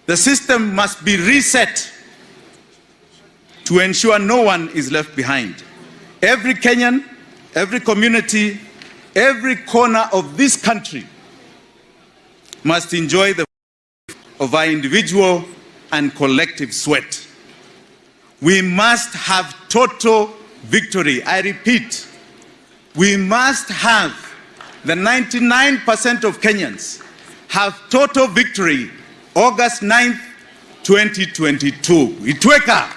The system must be reset to ensure no one is left behind. Every Kenyan, every community, every corner of this country must enjoy the of our individual and collective sweat. We must have total victory. I repeat, we must have the 99% of Kenyans have total victory August 9th, 2022. Itweka.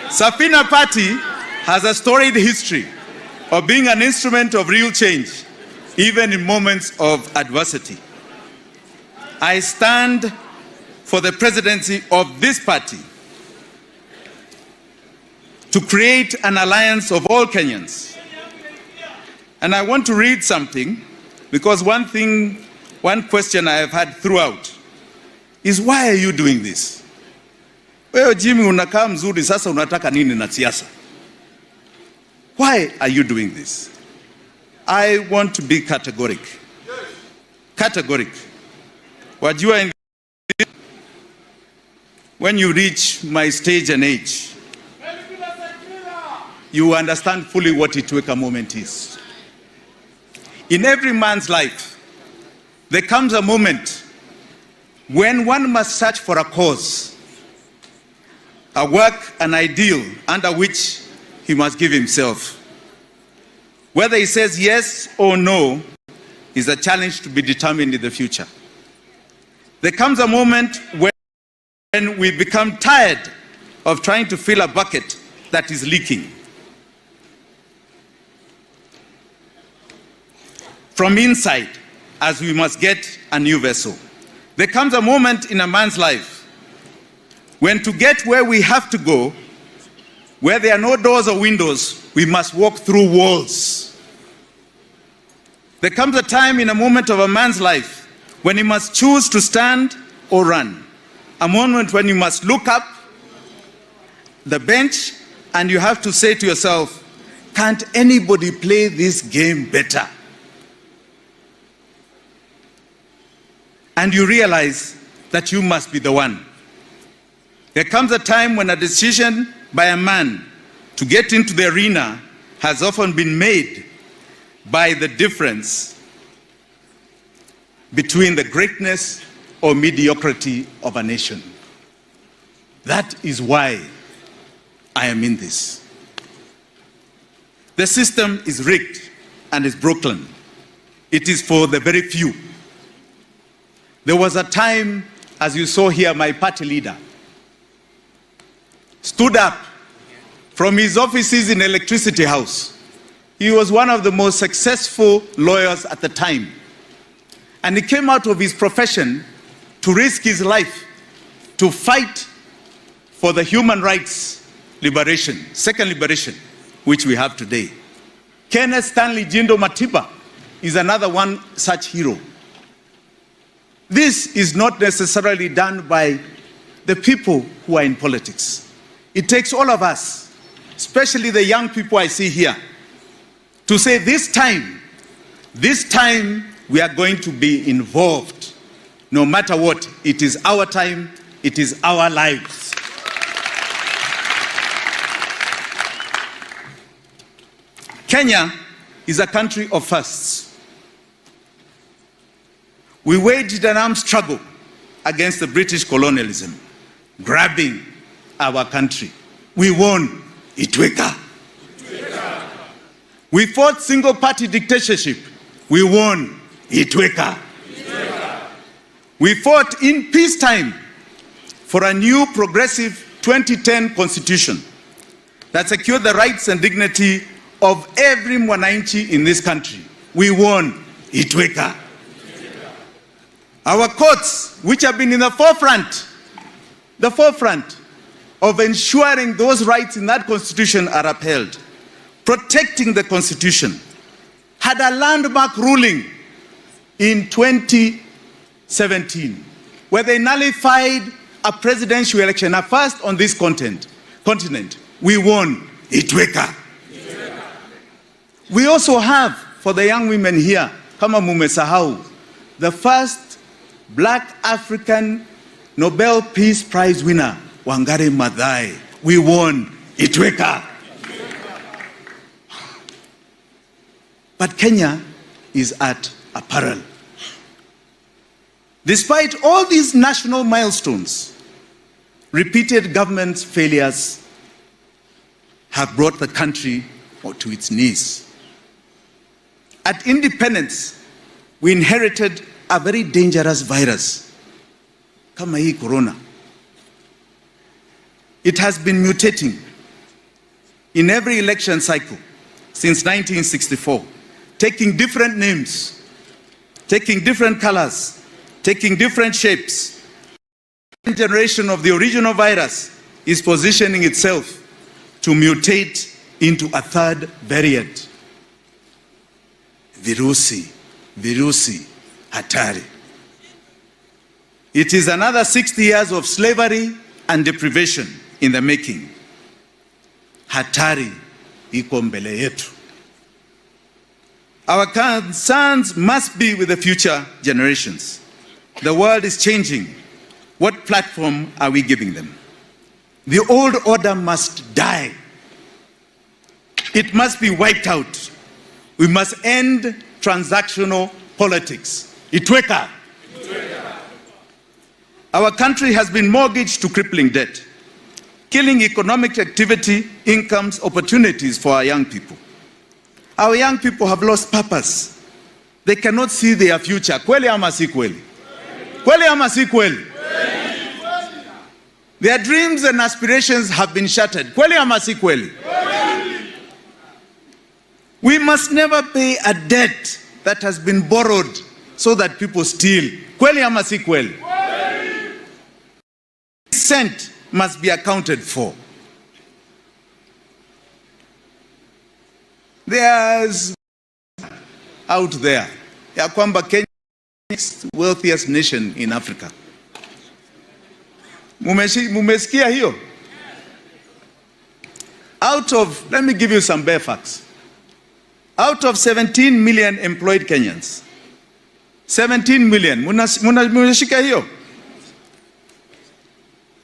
Safina Party has a storied history of being an instrument of real change, even in moments of adversity. I stand for the presidency of this party to create an alliance of all Kenyans. And I want to read something, because one question I have had throughout is, why are you doing this? Wewe Jimmy unakaa mzuri, sasa unataka nini na siasa? Why are you doing this? I want to be categoric. Categoric. Wajua, when you reach my stage and age, you understand fully what Itweka moment is. In every man's life, there comes a moment when one must search for a cause, a work, an ideal under which he must give himself. Whether he says yes or no is a challenge to be determined in the future. There comes a moment when we become tired of trying to fill a bucket that is leaking. From inside, as we must get a new vessel. There comes a moment in a man's life when, to get where we have to go, where there are no doors or windows, we must walk through walls. There comes a time in a moment of a man's life when he must choose to stand or run. A moment when you must look up the bench and you have to say to yourself, can't anybody play this game better? And you realize that you must be the one. There comes a time when a decision by a man to get into the arena has often been made by the difference between the greatness or mediocrity of a nation. That is why I am in this. The system is rigged and is broken. It is for the very few. There was a time, as you saw here, my party leader stood up from his offices in Electricity House. He was one of the most successful lawyers at the time. And he came out of his profession to risk his life to fight for the human rights liberation, second liberation, which we have today. Kenneth Stanley Jindo Matiba is another one such hero. This is not necessarily done by the people who are in politics. It takes all of us, especially the young people I see here, to say this time we are going to be involved. No matter what, it is our time, it is our lives. Kenya is a country of firsts. We waged an armed struggle against the British colonialism, grabbing our country. We won. Itweka. We fought single-party dictatorship. We won. Itweka. We fought in peacetime for a new progressive 2010 constitution that secured the rights and dignity of every mwananchi in this country. We won. Itweka. Our courts, which have been in the forefront of ensuring those rights in that constitution are upheld, protecting the constitution, had a landmark ruling in 2017, where they nullified a presidential election, a first on this continent. We won Itweka. We also have, for the young women here, kama mumesahau, the first Black African Nobel Peace Prize winner, Wangari Maathai. We won Itweka. But Kenya is at a peril. Despite all these national milestones, repeated government failures have brought the country to its knees. At independence, we inherited a very dangerous virus, kama hii corona. It has been mutating in every election cycle since 1964, taking different names, taking different colors, taking different shapes. The generation of the original virus is positioning itself to mutate into a third variant. Virusi, hatari. It is another 60 years of slavery and deprivation in the making. Hatari iko mbele yetu. Our concerns must be with the future generations. The world is changing. What platform are we giving them? The old order must die. It must be wiped out. We must end transactional politics. Itweka. Our country has been mortgaged to crippling debt, killing economic activity, incomes, opportunities for our young people. Our young people have lost purpose. They cannot see their future. Kweli ama si kweli? Kweli ama si kweli? Their dreams and aspirations have been shattered. Kweli ama si kweli? We must never pay a debt that has been borrowed so that people steal. Kweli ama si kweli? Cent must be accounted for. There's out there ya kwamba Kenya is the wealthiest nation in Africa. Mumesikia hiyo? Let me give you some bare facts. Out of 17 million employed Kenyans, 17 million, munashika hiyo?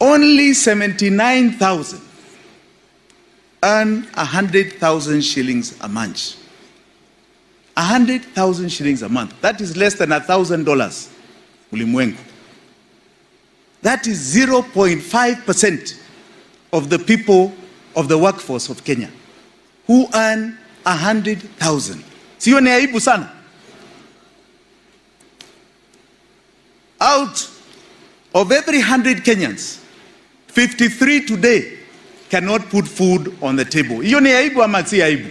Only 79,000 earn 100,000 shillings a month. 100,000 shillings a month. That is less than $1,000 ulimwengu. That is 0.5% of the people of the workforce of Kenya who earn 100,000. Sio ni aibu sana? Out of every 100 Kenyans, 53 today cannot put food on the table. Hiyo ni aibu ama si aibu?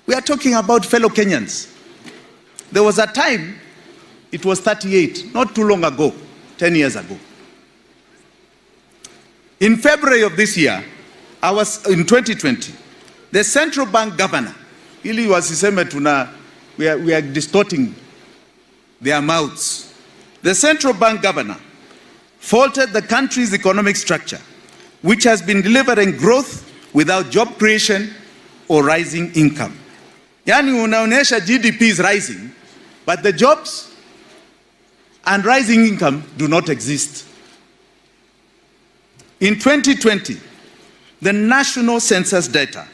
We are talking about fellow Kenyans. There was a time, it was 38, not too long ago, 10 years ago. In February of this year, in 2020, the central bank governor, ili wasiseme we are distorting their mouths. The central bank governor faulted the country's economic structure, which has been delivering growth without job creation or rising income. Yani unaonesha GDP is rising, but the jobs and rising income do not exist. In 2020, the national census data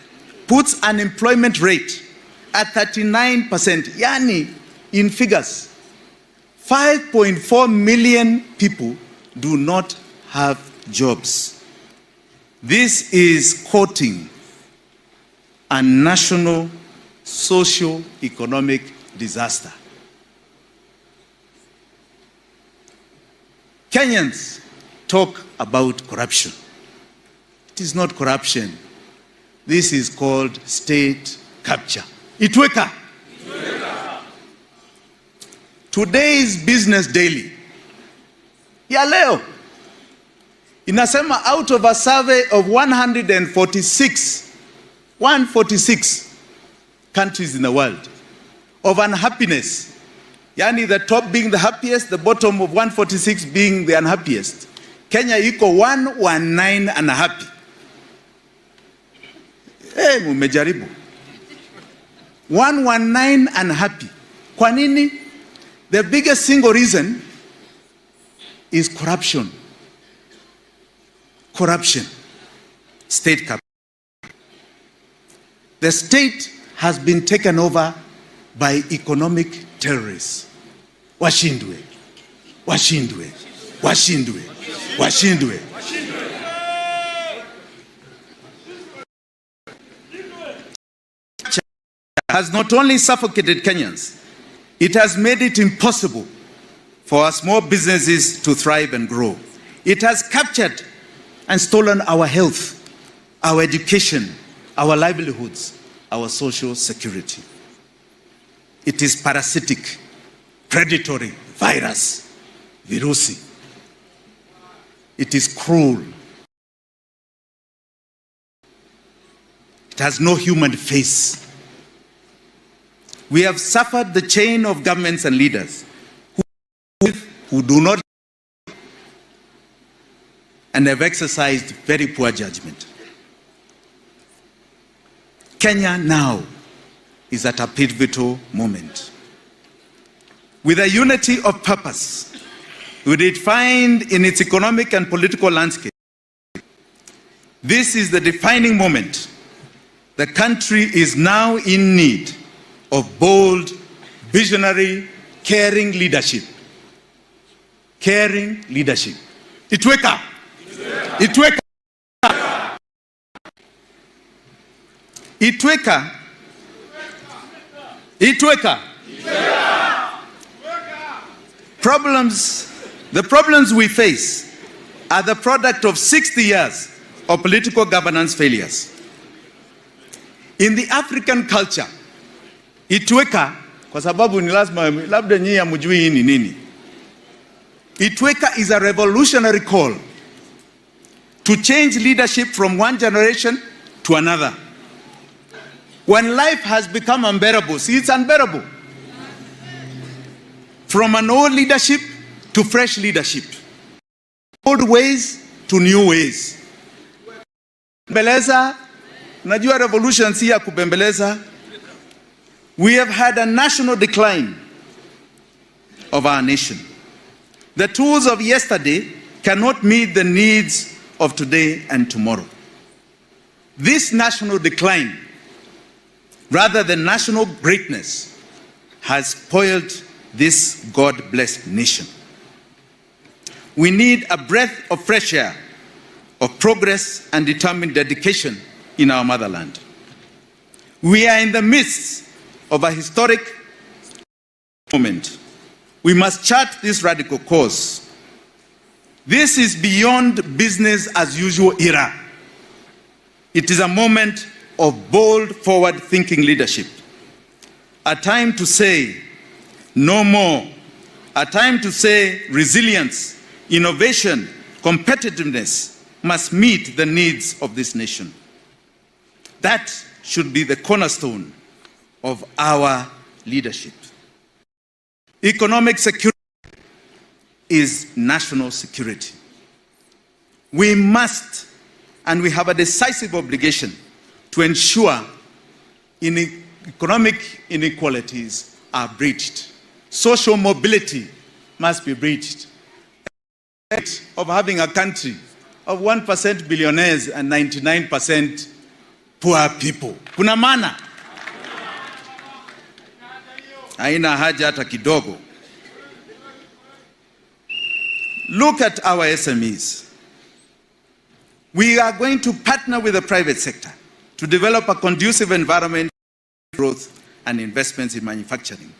puts unemployment rate at 39%. Yani, in figures, 5.4 million people do not have jobs. This is courting a national socio-economic disaster. Kenyans talk about corruption. It is not corruption. This is called state capture. Itweka. Today's Business Daily ya leo inasema out of a survey of 146 countries in the world, of unhappiness. Yani the top being the happiest, the bottom of 146 being the unhappiest. Kenya iko 119 unhappy. Mumejaribu. 119 unhappy. Kwa nini? The biggest single reason is corruption. Corruption. State capital. The state has been taken over by economic terrorists. Washindwe. Washindwe. Washindwe. Washindwe. Has not only suffocated Kenyans, it has made it impossible for our small businesses to thrive and grow. It has captured and stolen our health, our education, our livelihoods, our social security. It is parasitic, predatory, virus, virusi. It is cruel. It has no human face. We have suffered the chain of governments and leaders who do not and have exercised very poor judgment. Kenya now is at a pivotal moment. With a unity of purpose, with it defined in its economic and political landscape, this is the defining moment. The country is now in need of bold, visionary, caring leadership. Caring leadership. Itweka. Itweka. Itweka. Itweka. The problems we face are the product of 60 years of political governance failures. In the African culture, Itweka, kwa sababu ni lazima labda nyinyi hamjui hii ni nini. Itweka is a revolutionary call to change leadership from one generation to another. When life has become unbearable, see, it's unbearable. From an old leadership to fresh leadership. Old ways to new ways. Kubembeleza, najua revolution si ya kubembeleza. We have had a national decline of our nation. The tools of yesterday cannot meet the needs of today and tomorrow. This national decline, rather than national greatness, has spoiled this God-blessed nation. We need a breath of fresh air, of progress and determined dedication in our motherland. We are in the midst of a historic moment. We must chart this radical course. This is beyond business as usual era. It is a moment of bold, forward-thinking leadership. A time to say no more. A time to say resilience, innovation, competitiveness must meet the needs of this nation. That should be the cornerstone of our leadership. Economic security is national security. We must, and we have a decisive obligation to ensure economic inequalities are breached. Social mobility must be breached. Of having a country of 1% billionaires and 99% poor people. Kuna maana? Haina haja hata kidogo. Look at our SMEs. We are going to partner with the private sector to develop a conducive environment for growth and investments in manufacturing.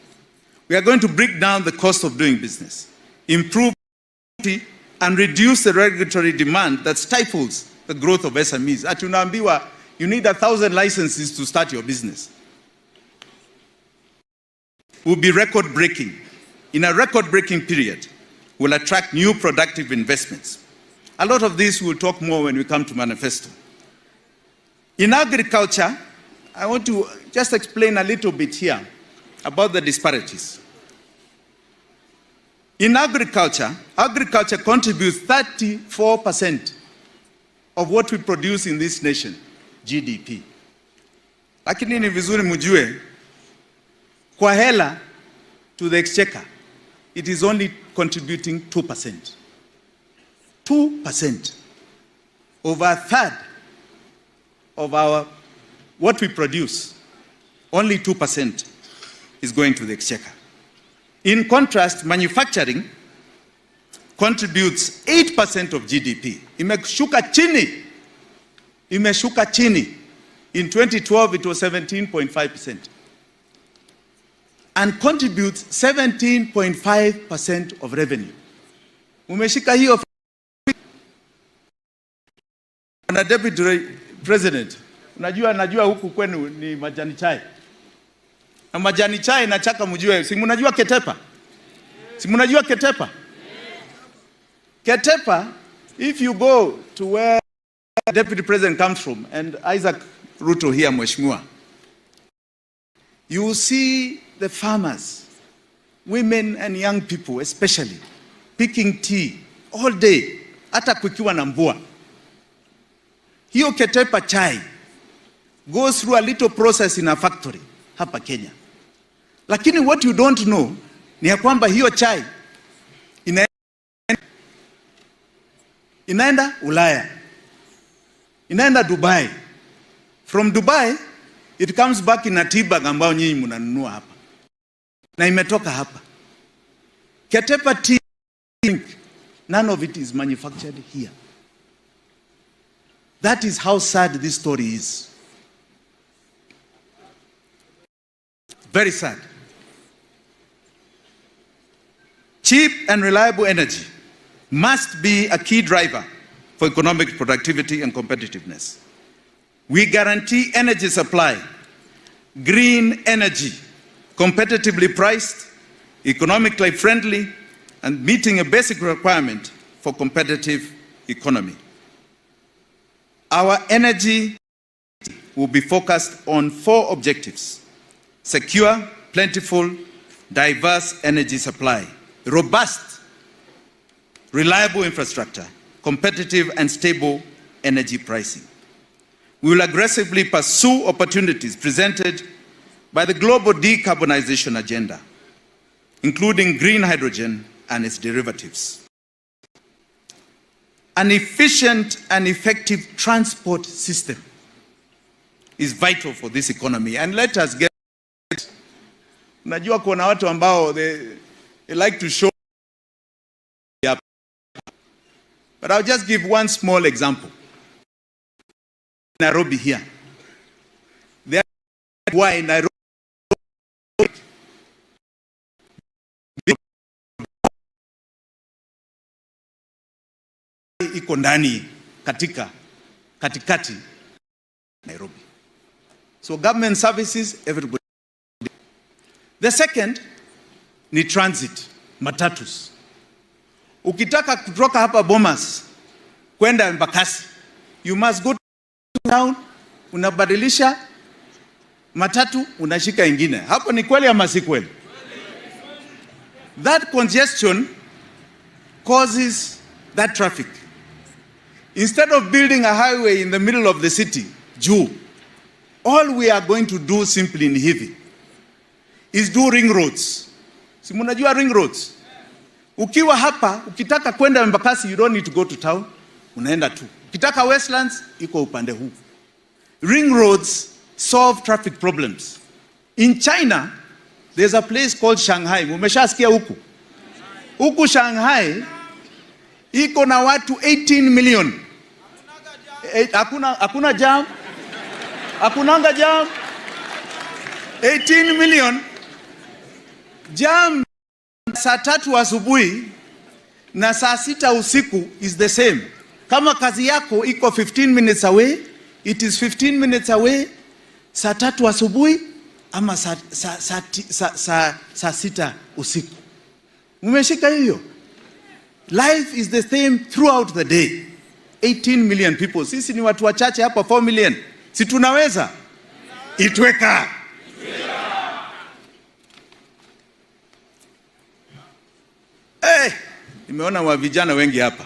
We are going to break down the cost of doing business, improve and reduce the regulatory demand that stifles the growth of SMEs. Ati unaambiwa you need 1,000 licenses to start your business. Will be record-breaking. In a record-breaking period, will attract new productive investments. A lot of this we'll talk more when we come to manifesto. In agriculture, I want to just explain a little bit here. about the disparities. In agriculture, agriculture contributes 34% of what we produce in this nation, GDP. Lakini ni vizuri mjue, kwa hela to the exchequer, it is only contributing 2%. 2%. Over a third of what we produce, only 2% is going to the exchequer. In contrast, manufacturing contributes 8% of GDP. Imeshuka chini. In 2012, it was 17.5%. And contributes 17.5% of revenue. Umeshika hiyo. Na Deputy President, najua huku kwenu ni majani chai. Na majani chai nachaka mjue, si mnajua ketepa? Si mnajua ketepa? Ketepa, if you go to where Deputy President comes from, and Isaac Ruto here, Mheshimiwa, you will see the farmers, women and young people especially, picking tea all day, hata kukiwa na mvua. Hiyo ketepa chai goes through a little process in a factory hapa Kenya. Lakini what you don't know ni ya kwamba hiyo chai inaenda Ulaya, inaenda Dubai. From Dubai, it comes back in a tea bag ambayo nyinyi mnanunua hapa. Na imetoka hapa. Ketepa tea, none of it is manufactured here. That is how sad this story is. Very sad. Cheap and reliable energy must be a key driver for economic productivity and competitiveness. We guarantee energy supply, green energy, competitively priced, economically friendly, and meeting a basic requirement for competitive economy. Our energy will be focused on 4 objectives: secure, plentiful, diverse energy supply, robust, reliable infrastructure, competitive and stable energy pricing. We will aggressively pursue opportunities presented by the global decarbonization agenda, including green hydrogen and its derivatives. An efficient and effective transport system is vital for this economy. And let us get it. Najua kuna watu ambao they like to show up. But I'll just give one small example. Nairobi here. There why Nairobi iko ndani katikati Nairobi. So government services, everybody. The second ni transit, matatus. Ukitaka kutoka hapa Bomas kwenda Embakasi, you must go to town, unabadilisha matatu, unashika ingine. Hapo ni kweli ama si kweli? That congestion causes that traffic. Instead of building a highway in the middle of the city, all we are going to do simply in hivi is do ring roads. Si mnajua ring roads? Ukiwa hapa, ukitaka kwenda Embakasi, you don't need to go to town, unaenda tu. Ukitaka Westlands, iko upande huu. Ring roads solve traffic problems. In China, there's a place called Shanghai. Umeshasikia huku? Huku Shanghai, iko na watu 18 million. Hakuna jam. Hakunanga jam. 18 million. Jam saa 3 asubuhi na saa 6 usiku is the same. Kama kazi yako iko 15 minutes away, it is 15 minutes away saa 3 asubuhi ama saa 6 usiku. Umeshika hiyo? Life is the same throughout the day. 18 million people. Sisi ni watu wachache hapa, 4 million. Si tunaweza? Itweka. Nimeona wa vijana wengi hapa.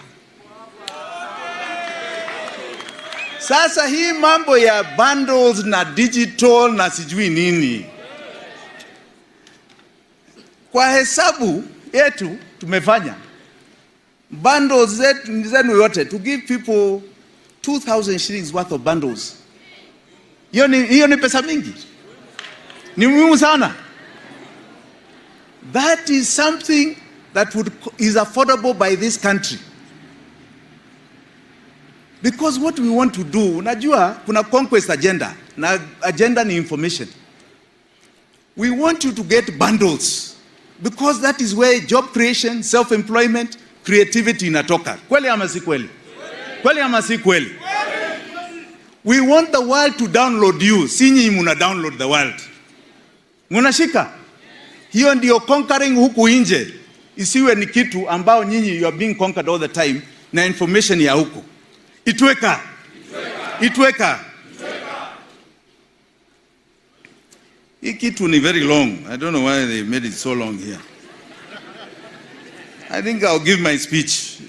Sasa hii mambo ya bundles na digital na sijui nini, kwa hesabu yetu tumefanya bundles zenu yote to give people 2,000 shillings worth of bundles. Hiyo ni pesa mingi, ni muhimu sana. That is something that is affordable by this country. Because what we want to do, unajua kuna conquest agenda, na agenda ni information. We want you to get bundles because that is where job creation, self-employment, creativity inatoka. Kweli ama si kweli? Kweli ama si kweli? We want the world to download you. Si nyinyi muna download the world. Munashika? Hiyo ndio conquering huku nje. Isiwe ni kitu ambao nyinyi you are being conquered all the time na information ya huku. Itweka. Hii kitu ni very long. I don't know why they made it so long here. I think I'll give my speech.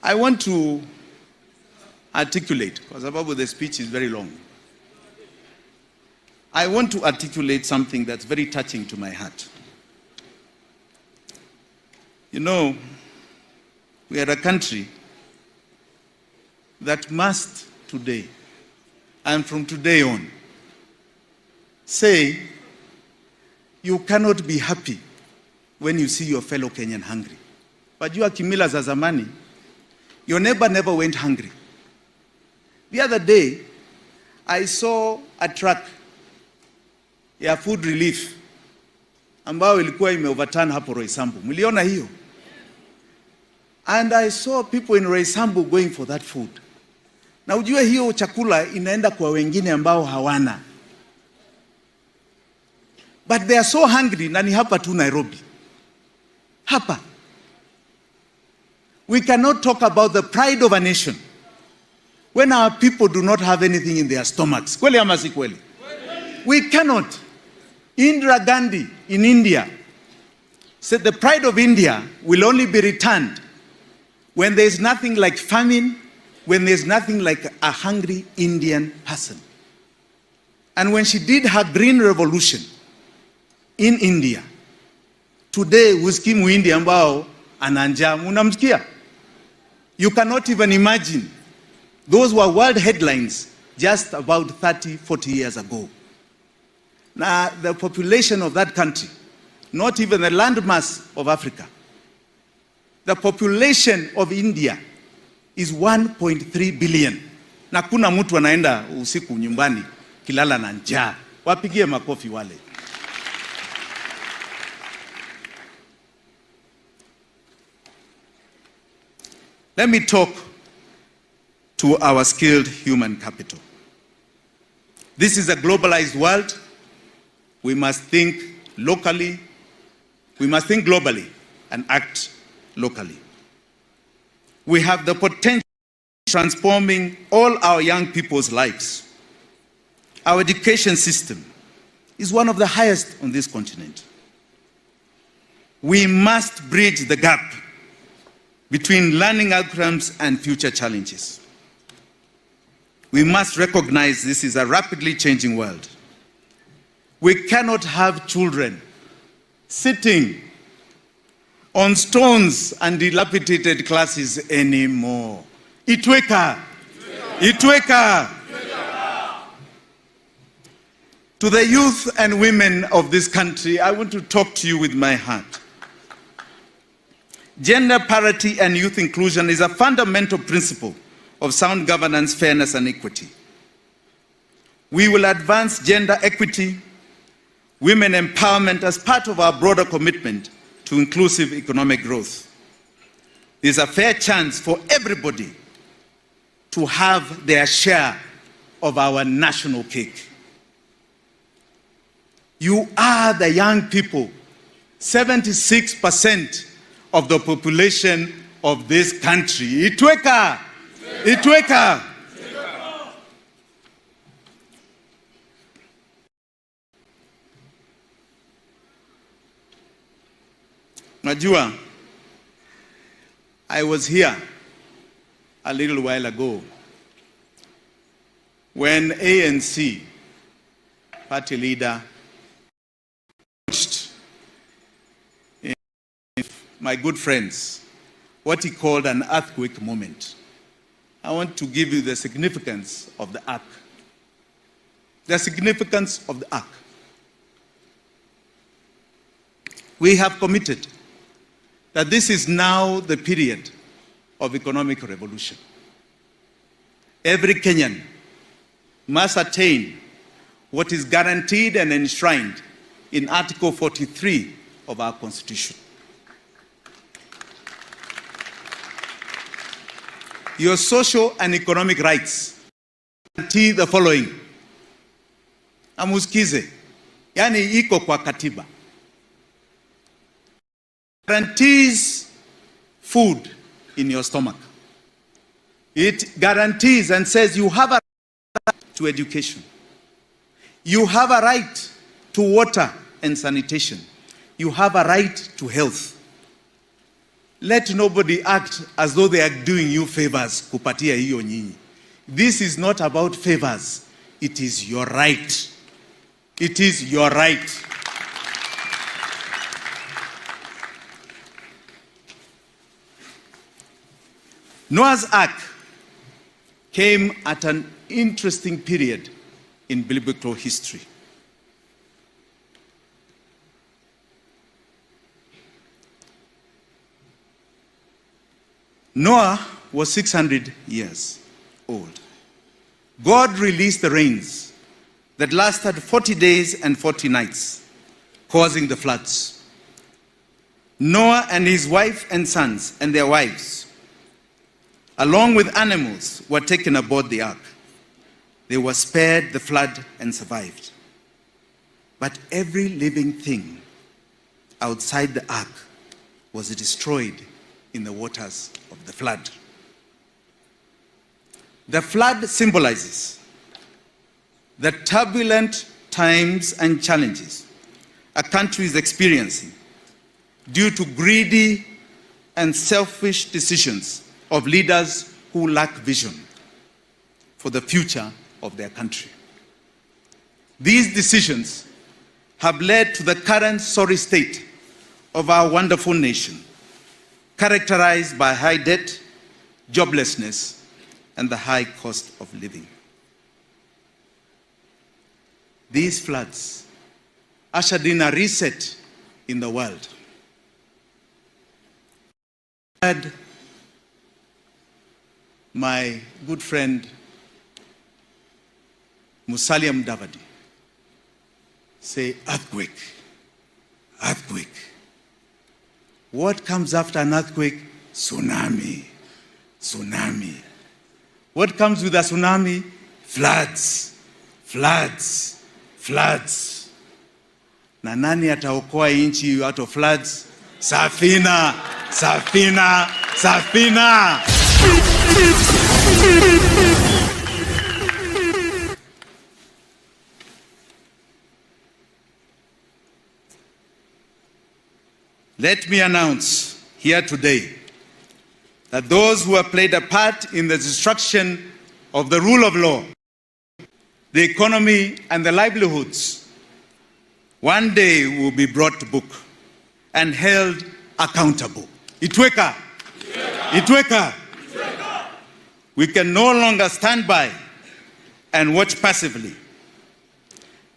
I want to articulate, kwa sababu the speech is very long. I want to articulate something that's very touching to my heart. You know, we are a country that must today, and from today on, say, you cannot be happy when you see your fellow Kenyan hungry. Wajua kimila za zamani, your neighbor never went hungry. The other day, I saw a truck ya food relief ambao ilikuwa imeoverturn hapo Roysambu. Mliona hiyo? And I saw people in Roysambu going for that food. Na ujue hiyo chakula inaenda kwa wengine ambao hawana. But they are so hungry, na ni hapa tu Nairobi. Hapa. We cannot talk about the pride of a nation when our people do not have anything in their stomachs. Kweli ama si kweli? We cannot. Indira Gandhi in India said the pride of India will only be returned when there is nothing like famine, when there is nothing like a hungry Indian person. And when she did her green revolution in India, today usikii muhindi ambao ana njaa, unamsikia? You cannot even imagine. Those were world headlines just about 30, 40 years ago. Now, the population of that country, not even the landmass of Africa, the population of India is 1.3 billion. Na kuna mtu anaenda usiku nyumbani kilala na njaa. Wapigie makofi wale. Let me talk to our skilled human capital. This is a globalized world. We must think locally. We must think globally and act locally. We have the potential of transforming all our young people's lives. Our education system is one of the highest on this continent. We must bridge the gap between learning outcomes and future challenges. We must recognize this is a rapidly changing world. We cannot have children sitting on stones and dilapidated classes anymore. Itweka. To the youth and women of this country, I want to talk to you with my heart. Gender parity and youth inclusion is a fundamental principle of sound governance, fairness, and equity. We will advance gender equity, women empowerment as part of our broader commitment to inclusive economic growth. There's a fair chance for everybody to have their share of our national cake. You are the young people, 76% of the population of this country. Itweka. Najua, I was here a little while ago when ANC party leader launched in my good friends what he called an earthquake moment. I want to give you the significance of the ark. The significance of the ark. We have committed that this is now the period of economic revolution. Every Kenyan must attain what is guaranteed and enshrined in Article 43 of our Constitution. Your social and economic rights guarantee the following. Amuskize, yani iko kwa katiba. Guarantees food in your stomach. It guarantees and says you have a right to education. You have a right to water and sanitation. You have a right to health. Let nobody act as though they are doing you favors kupatia hiyo nyinyi. This is not about favors. It is your right. It is your right. Noah's Ark came at an interesting period in biblical history. Noah was 600 years old. God released the rains that lasted 40 days and 40 nights, causing the floods. Noah and his wife and sons and their wives, along with animals, were taken aboard the ark. They were spared the flood and survived. But every living thing outside the ark was destroyed in the waters of the flood. The flood symbolizes the turbulent times and challenges a country is experiencing due to greedy and selfish decisions of leaders who lack vision for the future of their country. These decisions have led to the current sorry state of our wonderful nation, characterized by high debt, joblessness, and the high cost of living. These floods ushered in a reset in the world. I had my good friend Musalia Mudavadi say, earthquake, earthquake. What comes after an earthquake? Tsunami, tsunami. What comes with a tsunami? Floods, floods, floods. Na nani ataokoa inchi out of floods? Safina, Safina, Safina. Let me announce here today that those who have played a part in the destruction of the rule of law, the economy, and the livelihoods, one day will be brought to book and held accountable. Itweka, Itweka. We can no longer stand by and watch passively.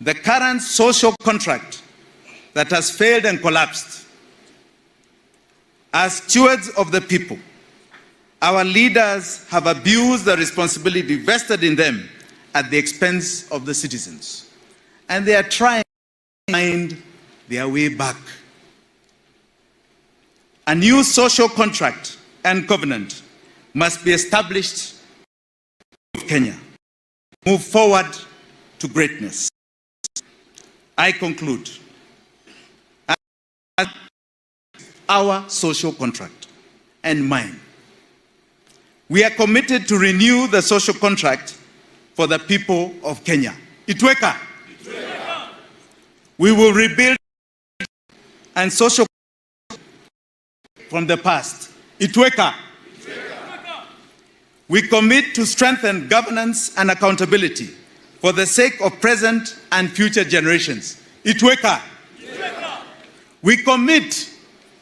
The current social contract that has failed and collapsed. As stewards of the people, our leaders have abused the responsibility vested in them at the expense of the citizens. And they are trying to find their way back. A new social contract and covenant must be established in Kenya. Move forward to greatness. I conclude. Our social contract and mine. We are committed to renew the social contract for the people of Kenya. Itweka. We will rebuild and social from the past. Itweka. We commit to strengthen governance and accountability for the sake of present and future generations. Itweka. We commit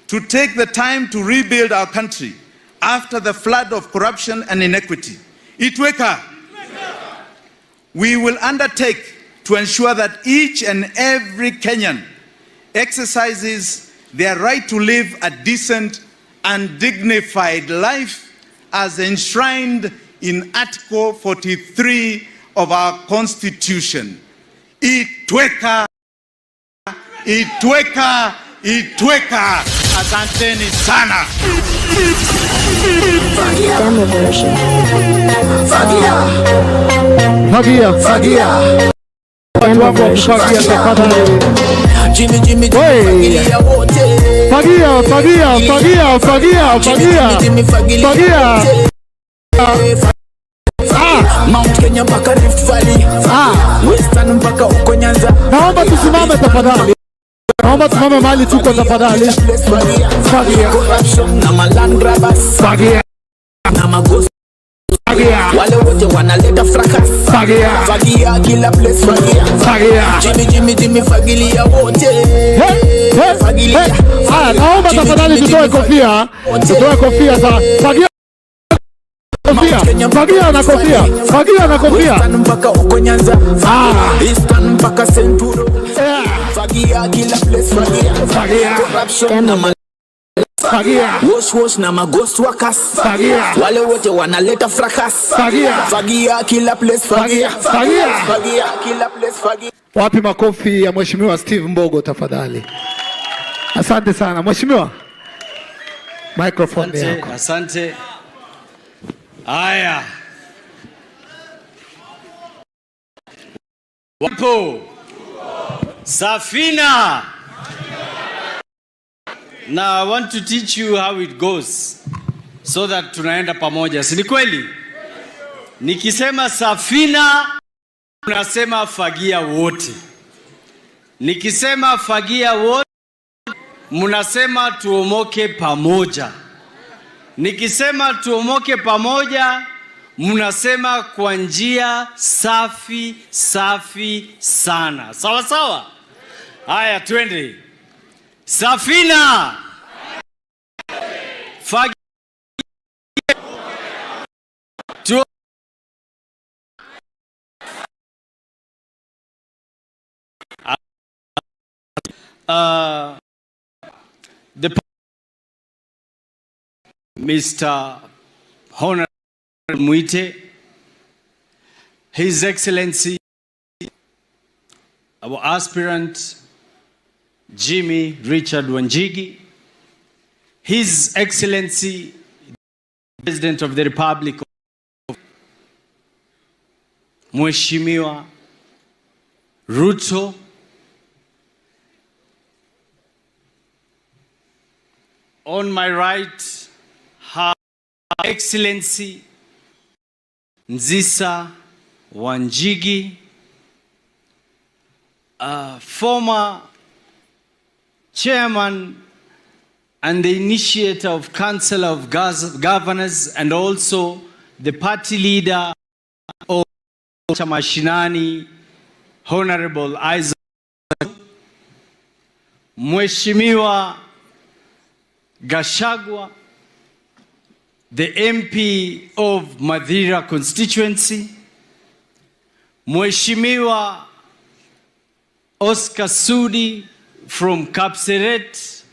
to take the time to rebuild our country after the flood of corruption and inequity. Itweka. We will undertake to ensure that each and every Kenyan exercises their right to live a decent and dignified life as enshrined in Article 43 of our Constitution. Itweka, Itweka, Itweka. Asanteni sana. Demo version. Fagia. Demo version. Jimmy, fagilia wote. Fagia. Mount Kenya mpaka Rift Valley. Western mpaka uko Nyanza. Naomba tusimame tafadhali. Naomba tusimame mahali tuko tafadhali. Fagia. Na maland grabbers. Fagia. Na magos. Fagia. Wale wote wanaleta fracas. Fagia. Fagia kila place fagia. Fagia. Jimmy fagilia wote. Fagilia. Naomba tafadhali tutoe kofia. Tutoe kofia za fagia. Fagia na kofia. Fagia na kofia. Mpaka uko Nyanza. Eastern mpaka Senturo. Fagia kila place fagia. Fagia. Corruption na fagia. Wash na maghost workers. Fagia. Wale wote wanaleta fracas. Fagia. Fagia kila place fagia. Fagia kila place fagia. Wapi makofi ya Mheshimiwa Steve Mbogo tafadhali. Asante sana Mheshimiwa. Microphone yako. Asante. Haya. Wapo. Safina. Now I want to teach you how it goes so that tunaenda pamoja. Si ni kweli? Nikisema Safina, unasema fagia wote. Nikisema fagia wote, mnasema tuomoke pamoja. Nikisema tuomoke pamoja, mnasema kwa njia safi sana. Sawa sawa? Haya, twende. Safina. Fagia. The Mr. Honorable Mwite, His Excellency, our aspirant, Jimi Richard Wanjigi, His Excellency, President of the Republic of Mheshimiwa Ruto, on my right, Her Excellency Nzisa Wanjigi, former chairman and the initiator of Council of Governors and also the party leader of Chamashinani, Honorable Isaac Mheshimiwa Gashagwa, the MP of Madhira constituency, Mheshimiwa Oscar Sudi from Kapseret,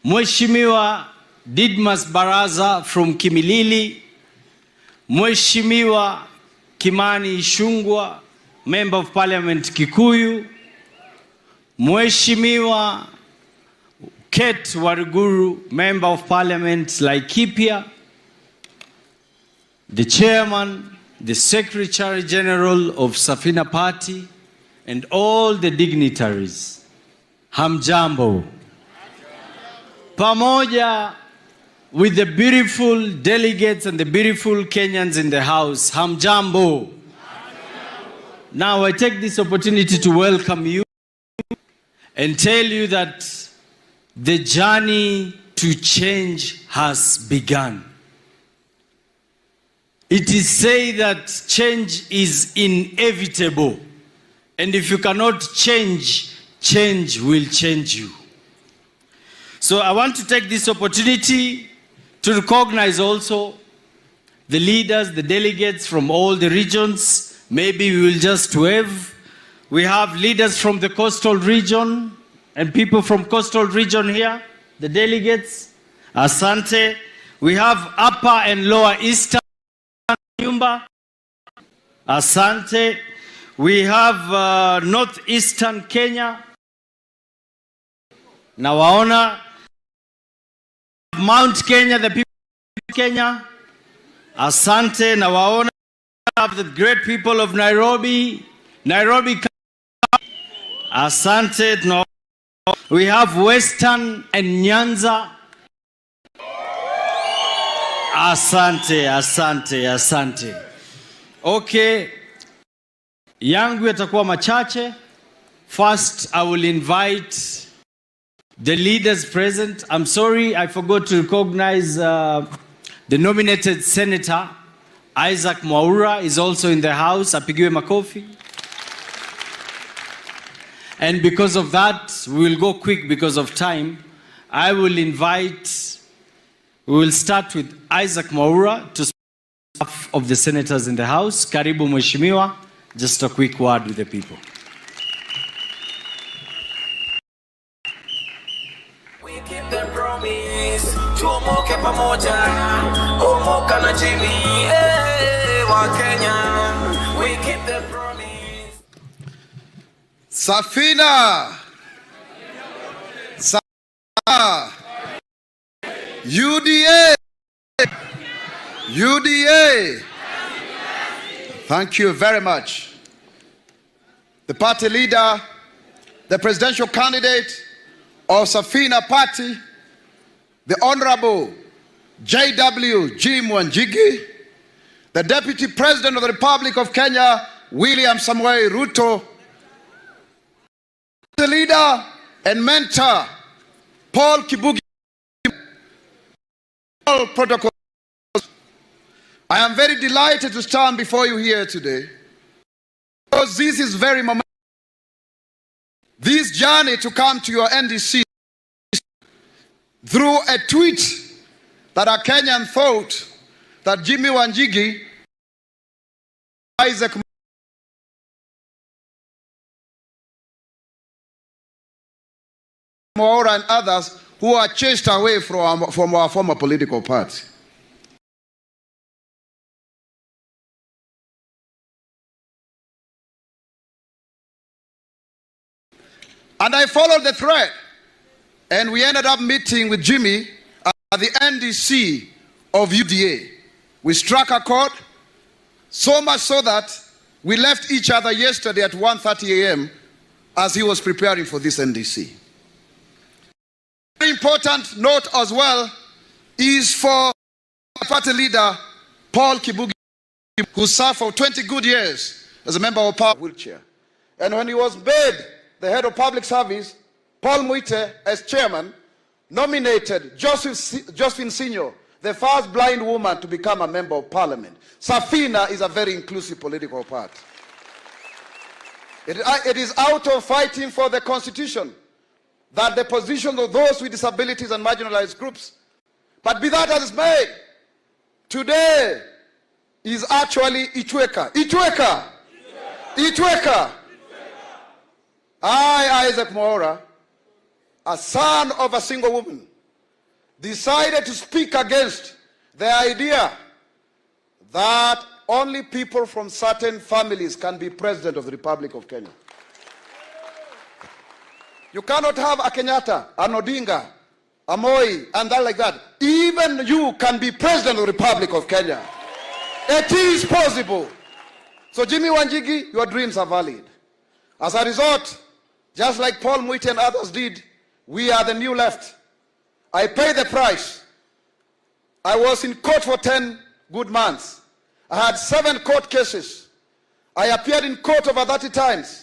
Mheshimiwa Didmas Baraza from Kimilili, Mheshimiwa Kimani Ichung'wah, Member of Parliament Kikuyu, Mheshimiwa Kate Waruguru, Member of Parliament Laikipia, the Chairman, the Secretary General of Safina Party, and all the dignitaries. Hamjambo. Pamoja with the beautiful delegates and the beautiful Kenyans in the house. Hamjambo. Now I take this opportunity to welcome you and tell you that the journey to change has begun. It is said that change is inevitable. And if you cannot change, change will change you. So I want to take this opportunity to recognize also the leaders, the delegates from all the regions. Maybe we will just wave. We have leaders from the coastal region and people from coastal region here, the delegates. Asante. We have upper and lower eastern Nyumba. Asante. We have northeastern Kenya. Nawaona. Mount Kenya, the people of Kenya. Asante. Nawaona. The great people of Nairobi. Nairobi. Asante. No. We have Western and Nyanza. Asante, asante, asante. Okay. Yangu yatakuwa machache. First, I will invite the leaders present. I'm sorry, I forgot to recognize the nominated Senator, Isaac Mwaura, is also in the house. Apigiwe makofi. And because of that, we will go quick because of time. I will invite, we will start with Isaac Mwaura to speak on behalf of the senators in the house. Karibu Mheshimiwa, just a quick word with the people. We keep the promise, tuomoke pamoja, omoka na Jimi, wa Kenya. We keep the promise. Safina, UDA, UDA. Thank you very much. The party leader, the presidential candidate of Safina Party, the Honorable J.W. Jimi Wanjigi, the Deputy President of the Republic of Kenya, William Samoei Ruto, the leader and mentor, Paul Kibugi, all protocols. I am very delighted to stand before you here today because this is very momentous. This journey to come to your NDC through a tweet that a Kenyan thought that Jimi Wanjigi, Isaac Mwaura and others who are chased away from our former political party. And I followed the thread, and we ended up meeting with Jimi at the NDC of UDA. We struck a chord, so much so that we left each other yesterday at 1:30 a.m. as he was preparing for this NDC. Very important note as well is for party leader Paul Kibugi, who served for 20 good years as a member of Parliament wheelchair. And when he was made the head of public service, Paul Mwite, as chairman, nominated Josephine Senior, the first blind woman to become a member of parliament. Safina is a very inclusive political party. It is out of fighting for the constitution that the position of those with disabilities and marginalized groups, but be that as it's made, today is actually Itweka. Itweka! Itweka! I, Isaac Mwaura, a son of a single woman, decided to speak against the idea that only people from certain families can be president of the Republic of Kenya. You cannot have a Kenyatta, an Odinga, a Moi, and that like that. Even you can be president of the Republic of Kenya. It is possible. So Jimi Wanjigi, your dreams are valid. As a result, just like Paul Mwite and others did, we are the new left. I pay the price. I was in court for 10 good months. I had 7 court cases. I appeared in court over 30 times.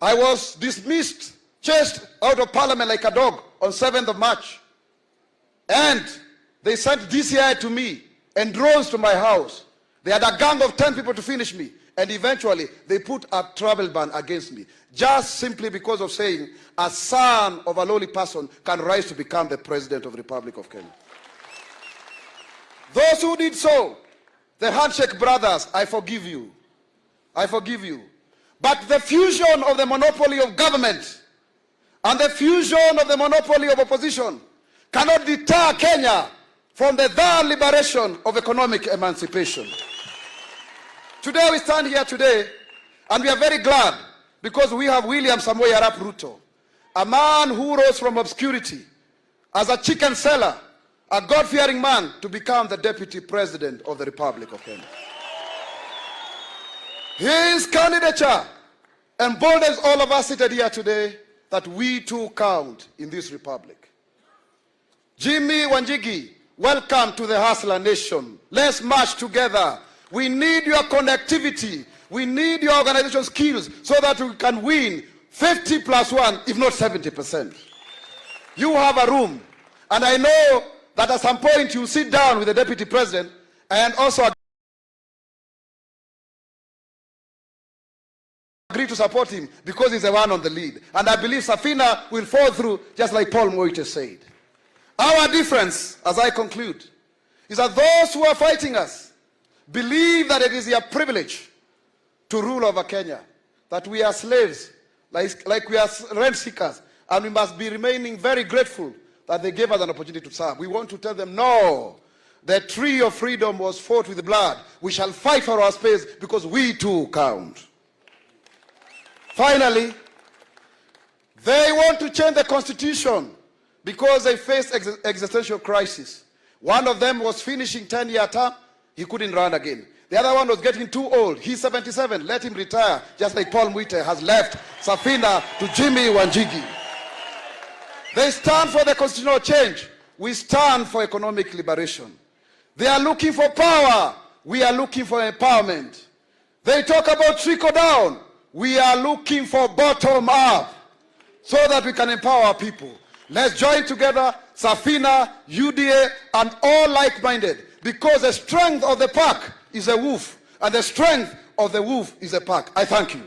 I was dismissed, chased out of parliament like a dog on 7th of March. And they sent DCI to me and drones to my house. They had a gang of 10 people to finish me. And eventually, they put a travel ban against me. Just simply because of saying a son of a lowly person can rise to become the president of the Republic of Kenya. Those who did so, the handshake brothers, I forgive you. I forgive you. But the fusion of the monopoly of government and the fusion of the monopoly of opposition cannot deter Kenya from the third liberation of economic emancipation. Today we stand here today and we are very glad because we have William Samoei Arap Ruto, a man who rose from obscurity as a chicken seller, a God-fearing man, to become the deputy president of the Republic of Kenya. His candidature emboldens all of us seated here today that we too count in this republic. Jimi Wanjigi, welcome to the Hustler Nation. Let's march together. We need your connectivity. We need your organization skills so that we can win 50 plus 1, if not 70%. You have a room. And I know that at some point you sit down with the deputy president and also agree to support him because he's the one on the lead. And I believe Safina will fall through just like Paul Moite said. Our difference, as I conclude, is that those who are fighting us believe that it is their privilege to rule over Kenya, that we are slaves, like we are rent seekers, and we must be remaining very grateful that they gave us an opportunity to serve. We want to tell them, no, the tree of freedom was fought with blood. We shall fight for our space because we too count. Finally, they want to change the constitution because they face existential crisis. One of them was finishing 10-year term. He couldn't run again. The other one was getting too old. He's 77. Let him retire, just like Paul Moite has left Safina to Jimi Wanjigi. They stand for the constitutional change. We stand for economic liberation. They are looking for power. We are looking for empowerment. They talk about trickle down. We are looking for bottom up so that we can empower our people. Let's join together, Safina, UDA, and all like-minded, because the strength of the pack is a wolf, and the strength of the wolf is a pack. I thank you.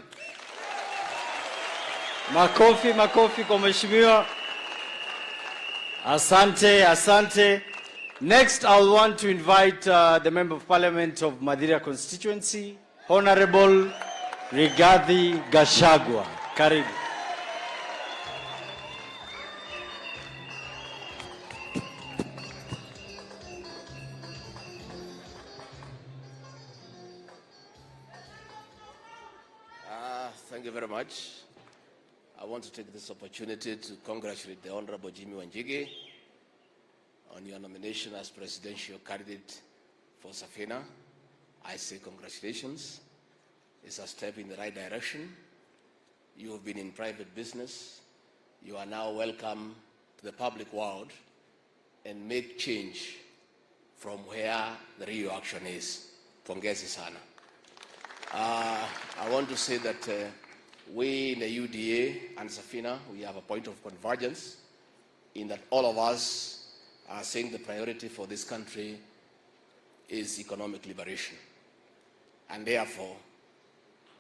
Makofi, makofi kwa mheshimiwa. Asante, asante. Next, I'll want to invite the Member of Parliament of Mathira constituency, Honorable Rigathi Gachagua. Karibu. Thank you very much. I want to take this opportunity to congratulate the Honorable Jimi Wanjigi on your nomination as presidential candidate for Safina. I say congratulations. It's a step in the right direction. You have been in private business. You are now welcome to the public world and make change from where the real action is. Pongezi sana. I want to say that we in the UDA and Safina, we have a point of convergence in that all of us are saying the priority for this country is economic liberation. And therefore,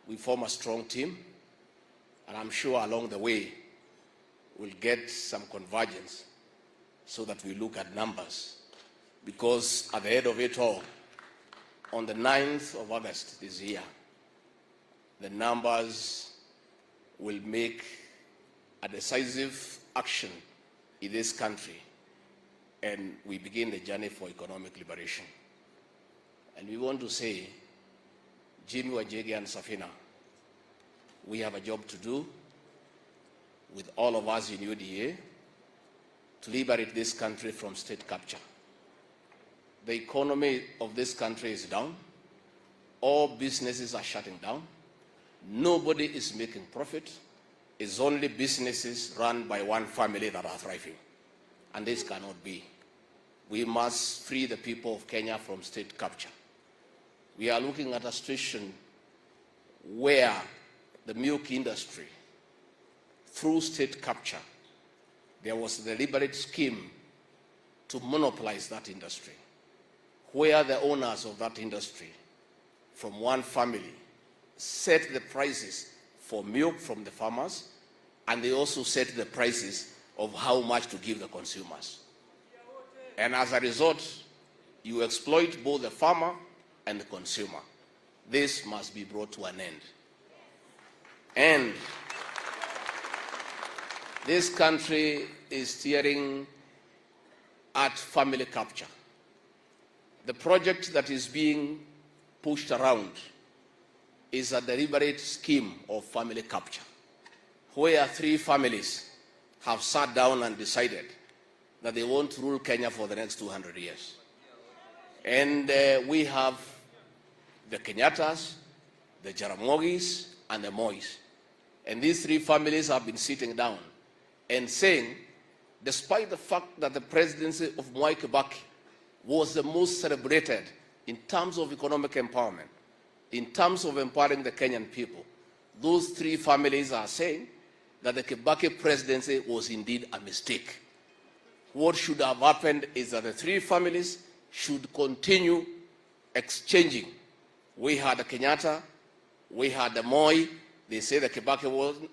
we form a strong team, and I'm sure along the way we'll get some convergence so that we look at numbers. Because at the head of it all, on the 9th of August this year, the numbers will make a decisive action in this country, and we begin the journey for economic liberation. And we want to say, Jimi Wanjigi and Safina, we have a job to do with all of us in UDA to liberate this country from state capture. The economy of this country is down. All businesses are shutting down. Nobody is making profit. It's only businesses run by one family that are thriving. And this cannot be. We must free the people of Kenya from state capture. We are looking at a situation where the milk industry, through state capture, there was a deliberate scheme to monopolize that industry, where the owners of that industry from one family set the prices for milk from the farmers, and they also set the prices of how much to give the consumers. And as a result, you exploit both the farmer and the consumer. This must be brought to an end. And this country is steering at family capture. The project that is being pushed around is a deliberate scheme of family capture, where 3 families have sat down and decided that they want to rule Kenya for the next 200 years. And we have the Kenyattas, the Jaramogis, and the Mois. And these 3 families have been sitting down and saying, despite the fact that the presidency of Mwai Kibaki was the most celebrated in terms of economic empowerment, in terms of empowering the Kenyan people, those 3 families are saying that the Kibaki presidency was indeed a mistake. What should have happened is that the 3 families should continue exchanging. We had the Kenyatta, we had the Moi. They say the Kibaki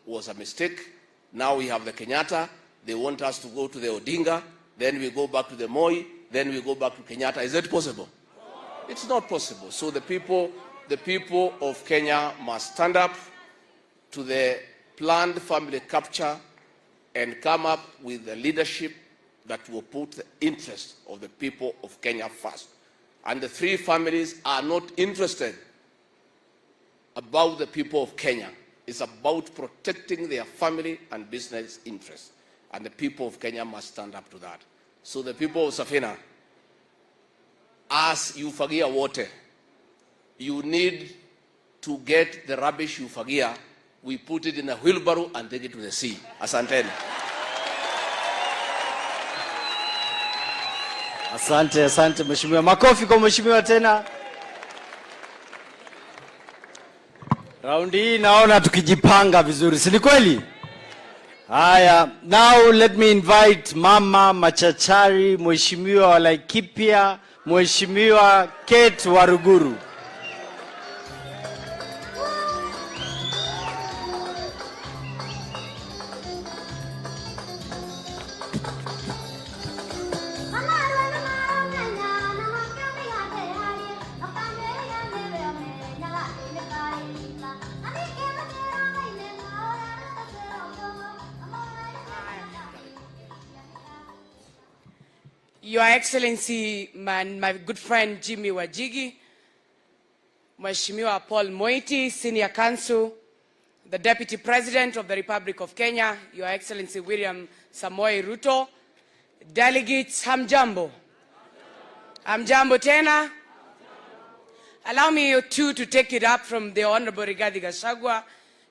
was a mistake. Now we have the Kenyatta. They want us to go to the Odinga. Then we go back to the Moi. Then we go back to Kenyatta. Is it possible? It's not possible. So the people of Kenya must stand up to the planned family capture and come up with the leadership that will put the interest of the people of Kenya first. And the 3 families are not interested about the people of Kenya. It's about protecting their family and business interests. And the people of Kenya must stand up to that. So the people of Safina, as you fagia water, you need to get the rubbish you fagia. We put it in a wheelbarrow and take it to the sea. Asanteni. Asante, asante mheshimiwa. Makofi kwa mheshimiwa tena. Raundi hii naona tukijipanga vizuri, si kweli? Haya, now let me invite Mama Machachari, mheshimiwa wa Laikipia, mheshimiwa Kate Waruguru. Your Excellency, my good friend Jimi Wanjigi, Mheshimiwa Paul Moiti, Senior Counsel, the Deputy President of the Republic of Kenya, Your Excellency William Samoei Ruto, delegates, hamjambo. Hamjambo tena. Allow me too to take it up from the Honorable Rigathi Gachagua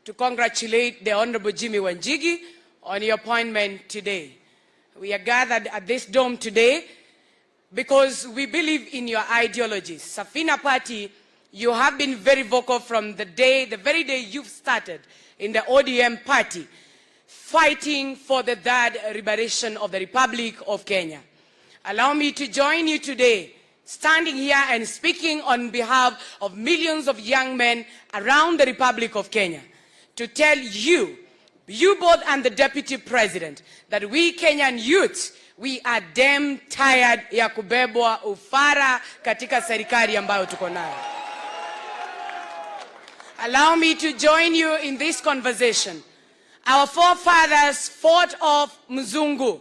to congratulate the Honorable Jimi Wanjigi on your appointment today. We are gathered at this dome today because we believe in your ideologies. Safina Party, you have been very vocal from the very day you've started in the ODM party, fighting for the 3rd liberation of the Republic of Kenya. Allow me to join you today, standing here and speaking on behalf of millions of young men around the Republic of Kenya, to tell you both and the Deputy President, that we Kenyan youth, we are damn tired ya kubebwa ufara katika serikali ambayo tuko nayo. Allow me to join you in this conversation. Our forefathers fought off Mzungu.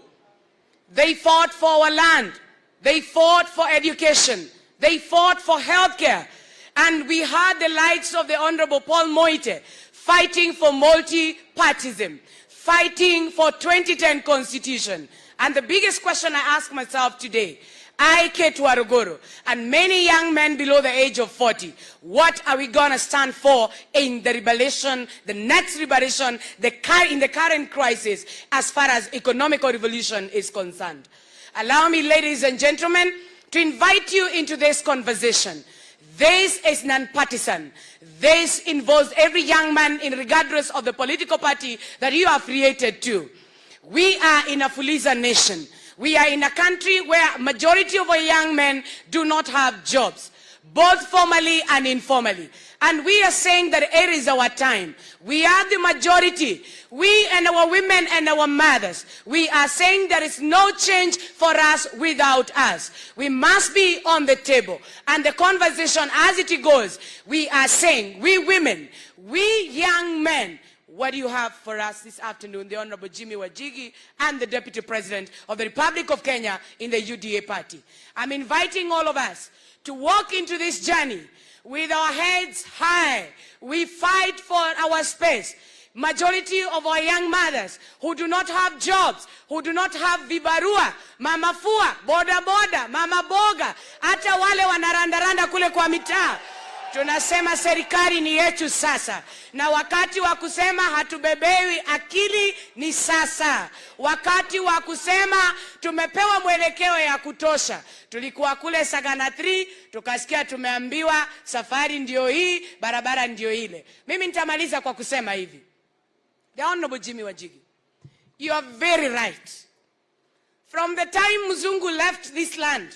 They fought for our land. They fought for education. They fought for healthcare. And we had the likes of the Honorable Paul Moite fighting for multi-partyism, fighting for 2010 Constitution. And the biggest question I ask myself today, I, Kate Waruguru, and many young men below the age of 40, what are we going to stand for in the liberation, the next liberation, in the current crisis, as far as economic revolution is concerned? Allow me, ladies and gentlemen, to invite you into this conversation. This is non-partisan. This involves every young man, regardless of the political party that you are affiliated to. We are in a Fuliza nation. We are in a country where majority of our young men do not have jobs, both formally and informally. And we are saying that it is our time. We are the majority. We and our women and our mothers, we are saying there is no change for us without us. We must be on the table. And the conversation as it goes, we are saying, we women, we young men, what do you have for us this afternoon? The Honorable Jimi Wanjigi and the Deputy President of the Republic of Kenya in the UDA party. I'm inviting all of us to walk into this journey with our heads high. We fight for our space. Majority of our young mothers who do not have jobs, who do not have vibarua, mama fua, boda boda, mama boga, hata wale wanarandaranda kule kwa mitaa. Tunasema serikali ni yetu sasa. Na wakati wa kusema hatubebewi akili ni sasa. Wakati wa kusema tumepewa mwelekeo ya kutosha. Tulikuwa kule Sagana 3, tukasikia tumeambiwa safari ndio hii, barabara ndio ile. Mimi nitamaliza kwa kusema hivi. The Honorable Jimi Wanjigi, you are very right. From the time Mzungu left this land,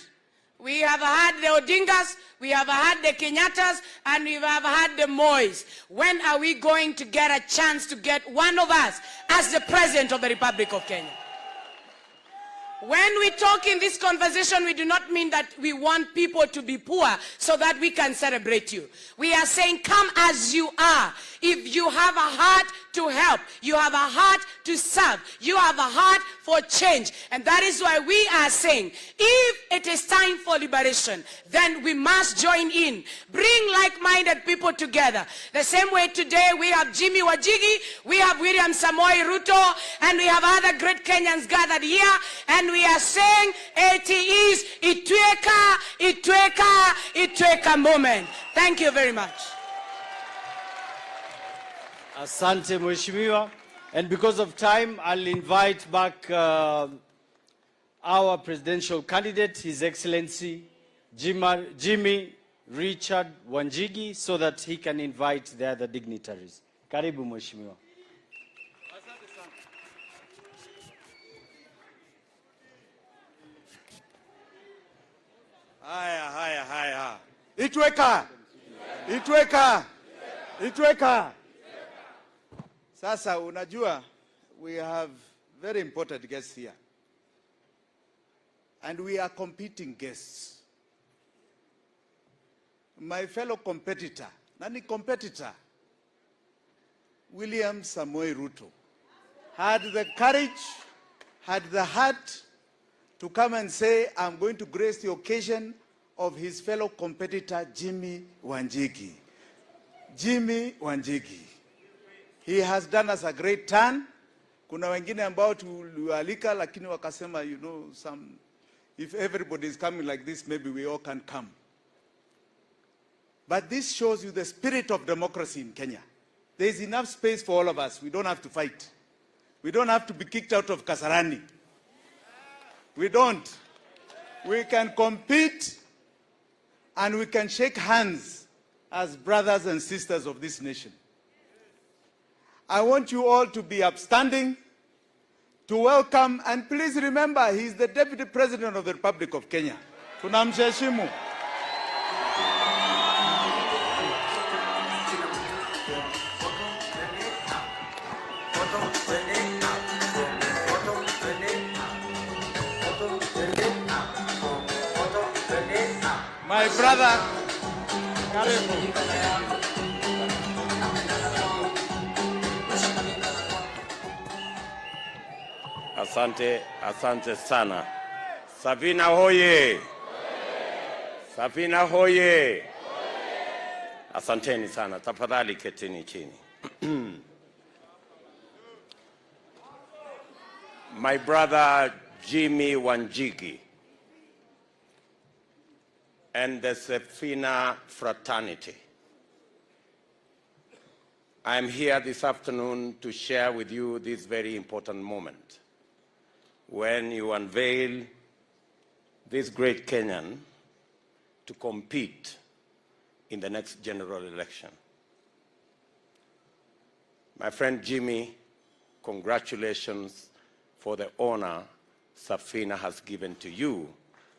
we have had the Odingas, we have had the Kenyattas, and we have had the Mois. When are we going to get a chance to get one of us as the President of the Republic of Kenya? When we talk in this conversation, we do not mean that we want people to be poor so that we can celebrate you. We are saying, come as you are. If you have a heart to help, you have a heart to serve, you have a heart for change. And that is why we are saying, if it is time for liberation, then we must join in. Bring like-minded people together. The same way today we have Jimi Wanjigi, we have William Samoei Ruto, and we have other great Kenyans gathered here. And we are saying, it is Itweka, Itweka, Itweka moment. Thank you very much. Asante Mheshimiwa. And because of time, I'll invite back our presidential candidate, His Excellency Jimi Richard Wanjigi, so that he can invite the other dignitaries. Karibu Mheshimiwa. Haya. Itweka. Sasa unajua, we have very important guests here. And we are competing guests. My fellow competitor, nani competitor? William Samoei Ruto had the courage, had the heart to come and say, I'm going to grace the occasion of his fellow competitor, Jimi Wanjigi. Jimi Wanjigi. He has done us a great turn. Kuna wengine ambao tulialika lakini wakasema, you know, if everybody is coming like this, maybe we all can come. But this shows you the spirit of democracy in Kenya. There is enough space for all of us. We don't have to fight. We don't have to be kicked out of Kasarani. We don't. We can compete and we can shake hands as brothers and sisters of this nation. I want you all to be upstanding, to welcome, and please remember, he is the Deputy President of the Republic of Kenya. Tunamheshimu. My brother, Asante sana. Safina hoye. Safina hoye. Asanteni sana. Tafadhali ketini chini. My brother Jimi Wanjigi and the Safina fraternity. I am here this afternoon to share with you this very important moment when you unveil this great Kenyan to compete in the next general election. My friend Jimi, congratulations for the honor Safina has given to you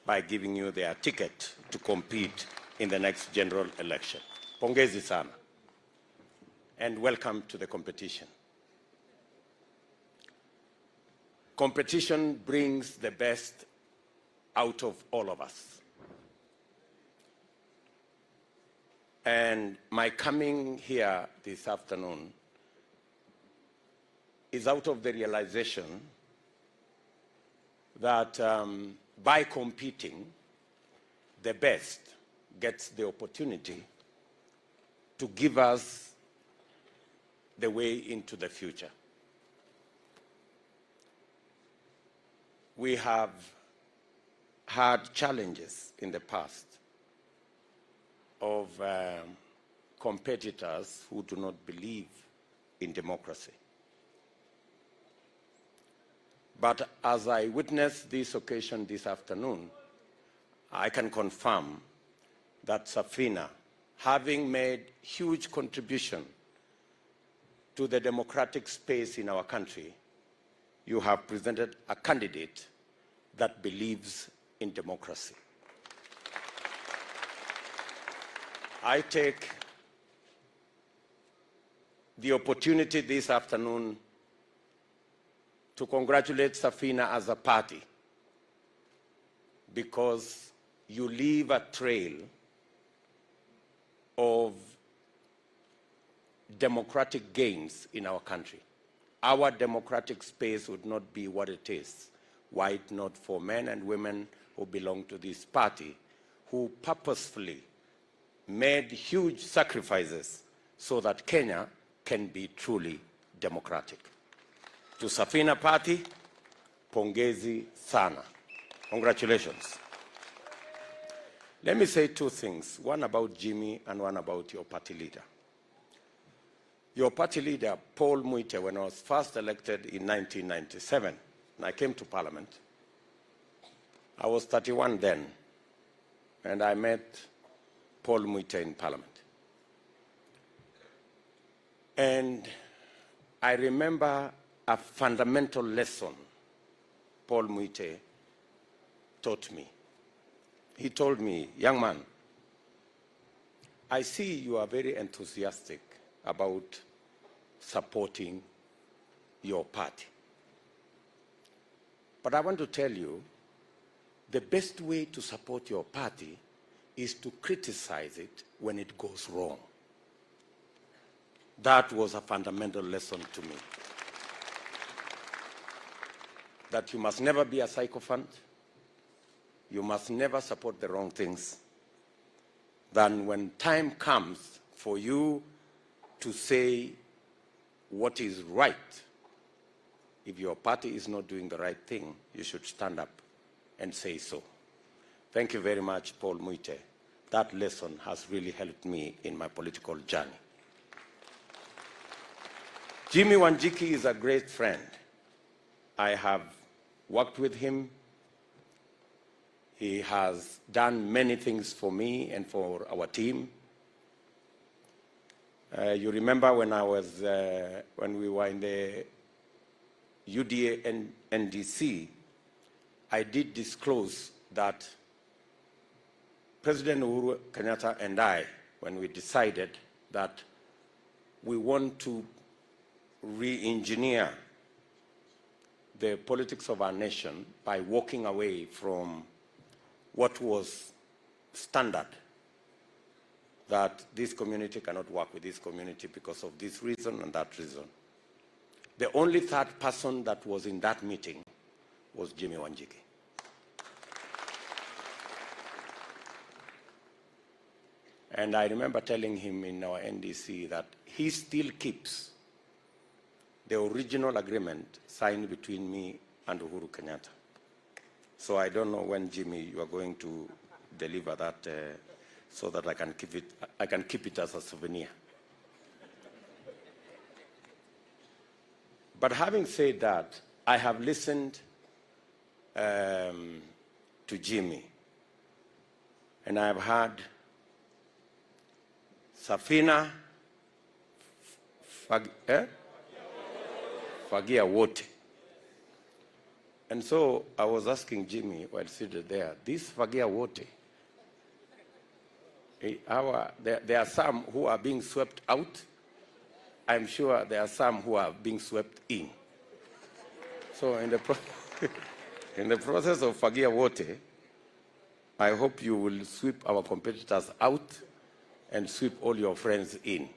by giving you their ticket to compete in the next general election. Pongezi sana. And welcome to the competition. Competition brings the best out of all of us. And my coming here this afternoon is out of the realization that by competing, the best gets the opportunity to give us the way into the future. We have had challenges in the past of competitors who do not believe in democracy. But as I witnessed this occasion this afternoon, I can confirm that Safina, having made huge contribution to the democratic space in our country, you have presented a candidate that believes in democracy. I take the opportunity this afternoon to congratulate Safina as a party, because you leave a trail of democratic gains in our country. Our democratic space would not be what it is were it not for men and women who belong to this party, who purposefully made huge sacrifices so that Kenya can be truly democratic. To Safina Party, pongezi sana. Congratulations. Let me say two things, one about Jimmy and one about your party leader. Your party leader, Paul Muite, when I was first elected in 1997, and I came to Parliament, I was 31 then, and I met Paul Muite in Parliament. And I remember a fundamental lesson Paul Muite taught me. He told me, young man, I see you are very enthusiastic about supporting your party. But I want to tell you, the best way to support your party is to criticize it when it goes wrong. That was a fundamental lesson to me. That you must never be a sycophant. You must never support the wrong things. Then when time comes for you to say what is right, if your party is not doing the right thing, you should stand up and say so. Thank you very much, Paul Muite. That lesson has really helped me in my political journey. Jimi Wanjigi is a great friend. I have worked with him. He has done many things for me and for our team. You remember when we were in the UDA and NDC, I did disclose that President Uhuru Kenyatta and I, when we decided that we want to re-engineer the politics of our nation by walking away from what was standard, that this community cannot work with this community because of this reason and that reason. The only third person that was in that meeting was Jimi Wanjigi. And I remember telling him in our NDC that he still keeps the original agreement signed between me and Uhuru Kenyatta. So I don't know when, Jimmy, you are going to deliver that so that I can keep it as a souvenir. But having said that, I have listened to Jimmy, and I have heard Safina, Fagia wote. And so I was asking Jimmy while seated there, this Fagia Wote, there are some who are being swept out. I'm sure there are some who are being swept in. So in the process of Fagia Wote, I hope you will sweep our competitors out and sweep all your friends in.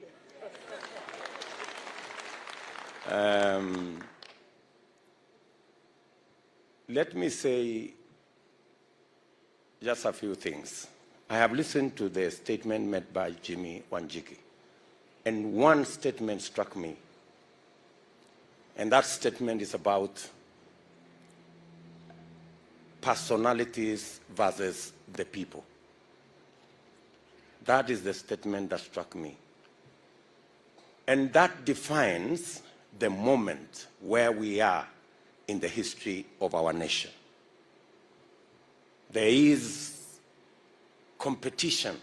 Let me say just a few things. I have listened to the statement made by Jimi Wanjigi, and one statement struck me, and that statement is about personalities versus the people. That is the statement that struck me. And that defines the moment where we are in the history of our nation. There is competition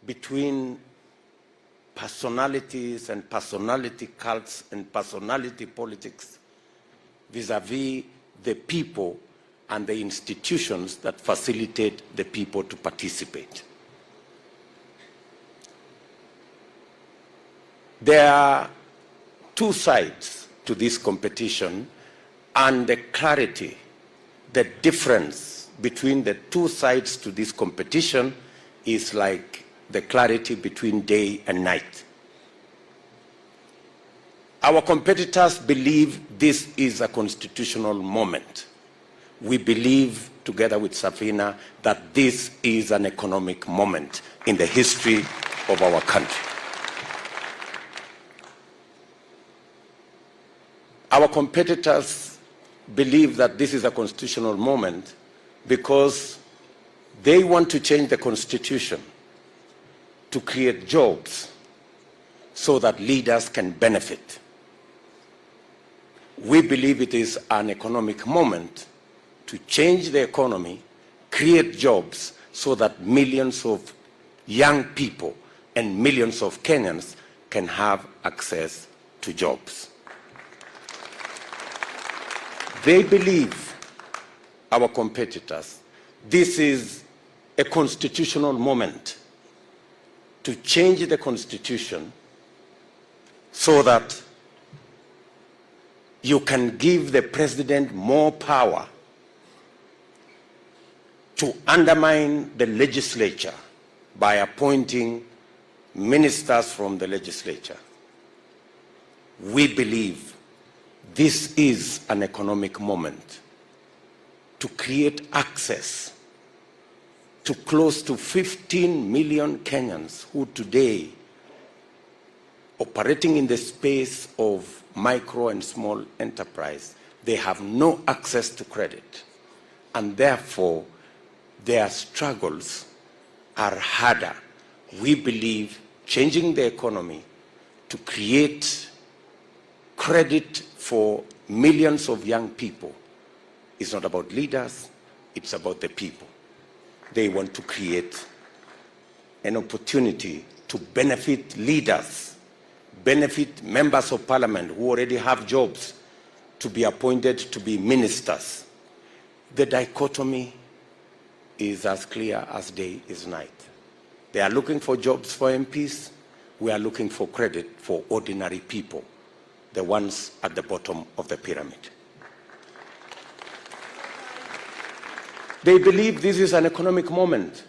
between personalities and personality cults and personality politics vis-à-vis the people and the institutions that facilitate the people to participate. There are two sides to this competition, and the clarity, the difference between the two sides to this competition is like the clarity between day and night. Our competitors believe this is a constitutional moment. We believe, together with Safina, that this is an economic moment in the history of our country. Our competitors believe that this is a constitutional moment because they want to change the constitution to create jobs so that leaders can benefit. We believe it is an economic moment to change the economy, create jobs so that millions of young people and millions of Kenyans can have access to jobs. They believe, our competitors, this is a constitutional moment to change the constitution so that you can give the president more power to undermine the legislature by appointing ministers from the legislature. We believe this is an economic moment to create access to close to 15 million Kenyans who today, operating in the space of micro and small enterprise, they have no access to credit, and therefore their struggles are harder. We believe changing the economy to create credit for millions of young people is not about leaders, it's about the people. They want to create an opportunity to benefit leaders, benefit members of parliament who already have jobs to be appointed to be ministers. The dichotomy is as clear as day is night. They are looking for jobs for MPs. We are looking for credit for ordinary people, the ones at the bottom of the pyramid. They believe this is an economic moment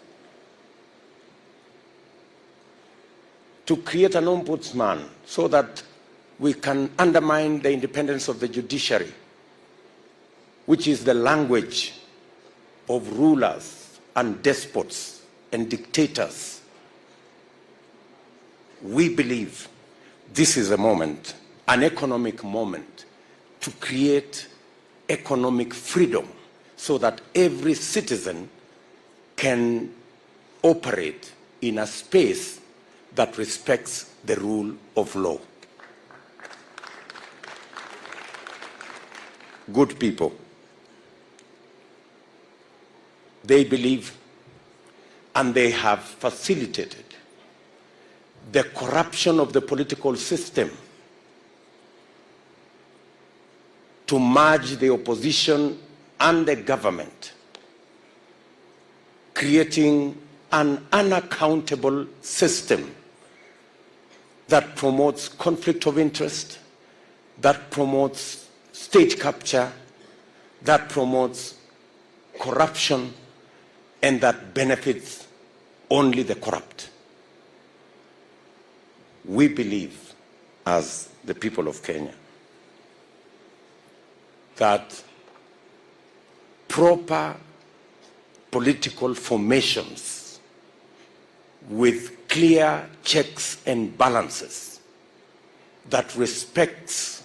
to create an ombudsman so that we can undermine the independence of the judiciary, which is the language of rulers and despots and dictators. We believe this is a moment, an economic moment, to create economic freedom so that every citizen can operate in a space that respects the rule of law. Good people, they believe and they have facilitated the corruption of the political system to merge the opposition and the government, creating an unaccountable system that promotes conflict of interest, that promotes state capture, that promotes corruption, and that benefits only the corrupt. We believe, as the people of Kenya, that proper political formations with clear checks and balances that respects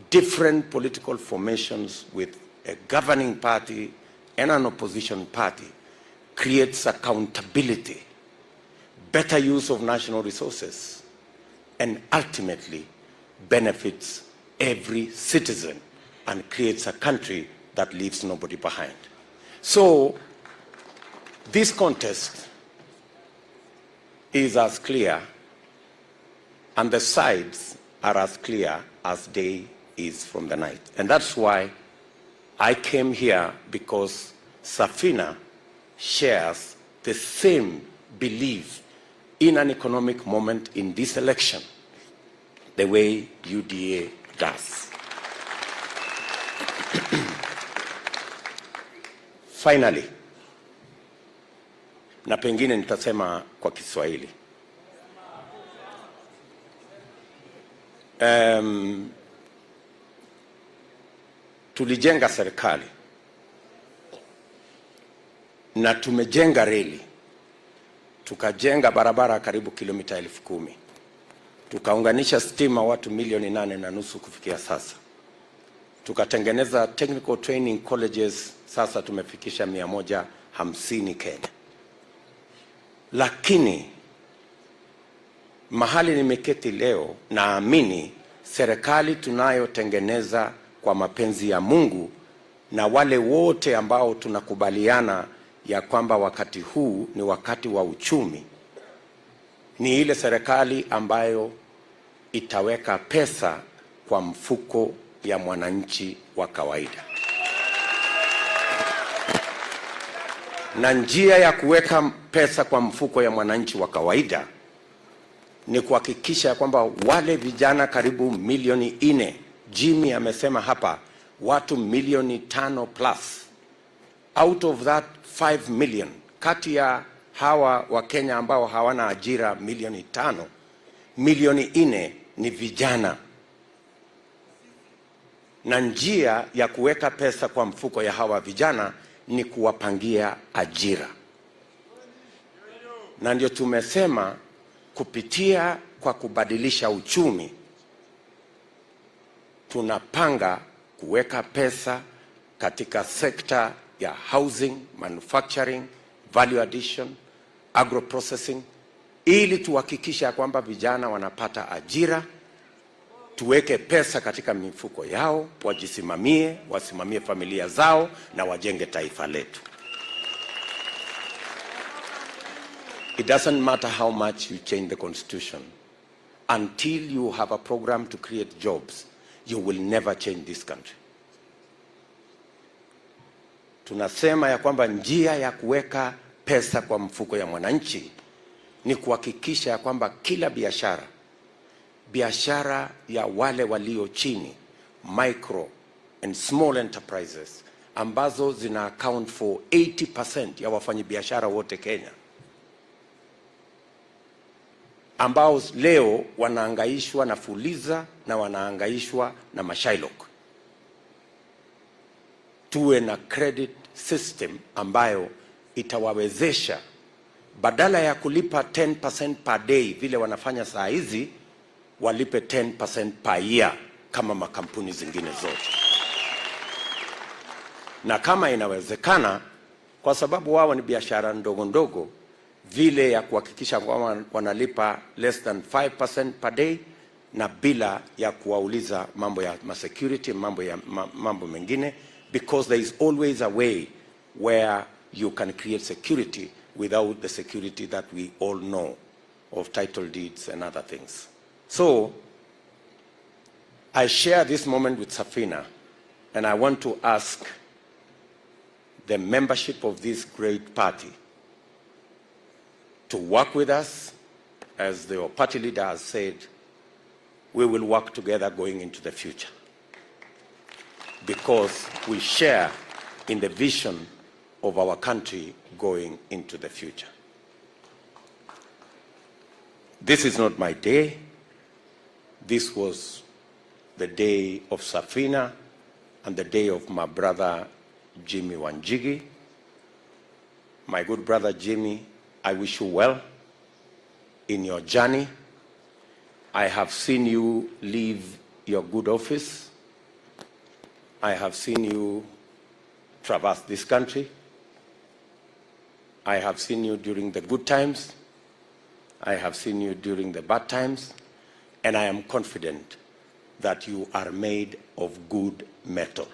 different political formations with a governing party and an opposition party creates accountability, better use of national resources, and ultimately benefits every citizen and creates a country that leaves nobody behind. So this contest is as clear, and the sides are as clear as day is from the night. And that's why I came here, because Safina shares the same belief in an economic moment in this election, the way UDA does. Finally, na pengine nitasema kwa Kiswahili. Tulijenga serikali na tumejenga reli, tukajenga barabara karibu kilomita 10,000, tukaunganisha stima watu 8.5 kufikia sasa, tukatengeneza technical training colleges, sasa tumefikisha 150 Kenya. Lakini mahali nimeketi leo, naamini serikali tunayotengeneza kwa mapenzi ya Mungu na wale wote ambao tunakubaliana ya kwamba wakati huu ni wakati wa uchumi, ni ile serikali ambayo itaweka pesa kwa mfuko ya mwananchi wa kawaida. Na njia ya kuweka pesa kwa mfuko ya mwananchi wa kawaida ni kuhakikisha kwamba wale vijana karibu 4 milioni, Jimi amesema hapa watu 5 milioni plus, out of that 5 million, kati ya hawa wa Kenya ambao hawana ajira 5 milioni, 4 milioni ni vijana. Na njia ya kuweka pesa kwa mfuko ya hawa vijana ni kuwapangia ajira. Na ndio tumesema kupitia kwa kubadilisha uchumi, tunapanga kuweka pesa katika sekta ya housing, manufacturing, value addition, agro processing, ili tuhakikisha kwamba vijana wanapata ajira, tuweke pesa katika mifuko yao, wajisimamie, wasimamie familia zao na wajenge taifa letu. It doesn't matter how much you change the constitution. Until you have a program to create jobs, you will never change this country. Tunasema ya kwamba njia ya kuweka pesa kwa mfuko ya mwananchi ni kuhakikisha ya kwamba kila biashara ya wale walio chini, micro and small enterprises, ambazo zina account for 80% ya wafanyabiashara wote Kenya, ambao leo wanaangaishwa na Fuliza na wanaangaishwa na Mashailok, tuwe na credit system ambayo itawawezesha badala ya kulipa 10% per day vile wanafanya saa hizi, walipe 10% per year kama makampuni zingine zote. Na kama inawezekana, kwa sababu wao ni biashara ndogo ndogo, vile ya kuhakikisha kwamba wanalipa less than 5% per day, na bila ya kuwauliza mambo ya security, mambo mengine, because there is always a way where you can create security without the security that we all know of title deeds and other things. So I share this moment with Safina, and I want to ask the membership of this great party to work with us. As the party leader has said, we will work together going into the future because we share in the vision of our country going into the future. This is not my day. This was the day of Safina and the day of my brother Jimi Wanjigi. My good brother Jimi, I wish you well in your journey. I have seen you leave your good office. I have seen you traverse this country. I have seen you during the good times. I have seen you during the bad times. And I am confident that you are made of good metal.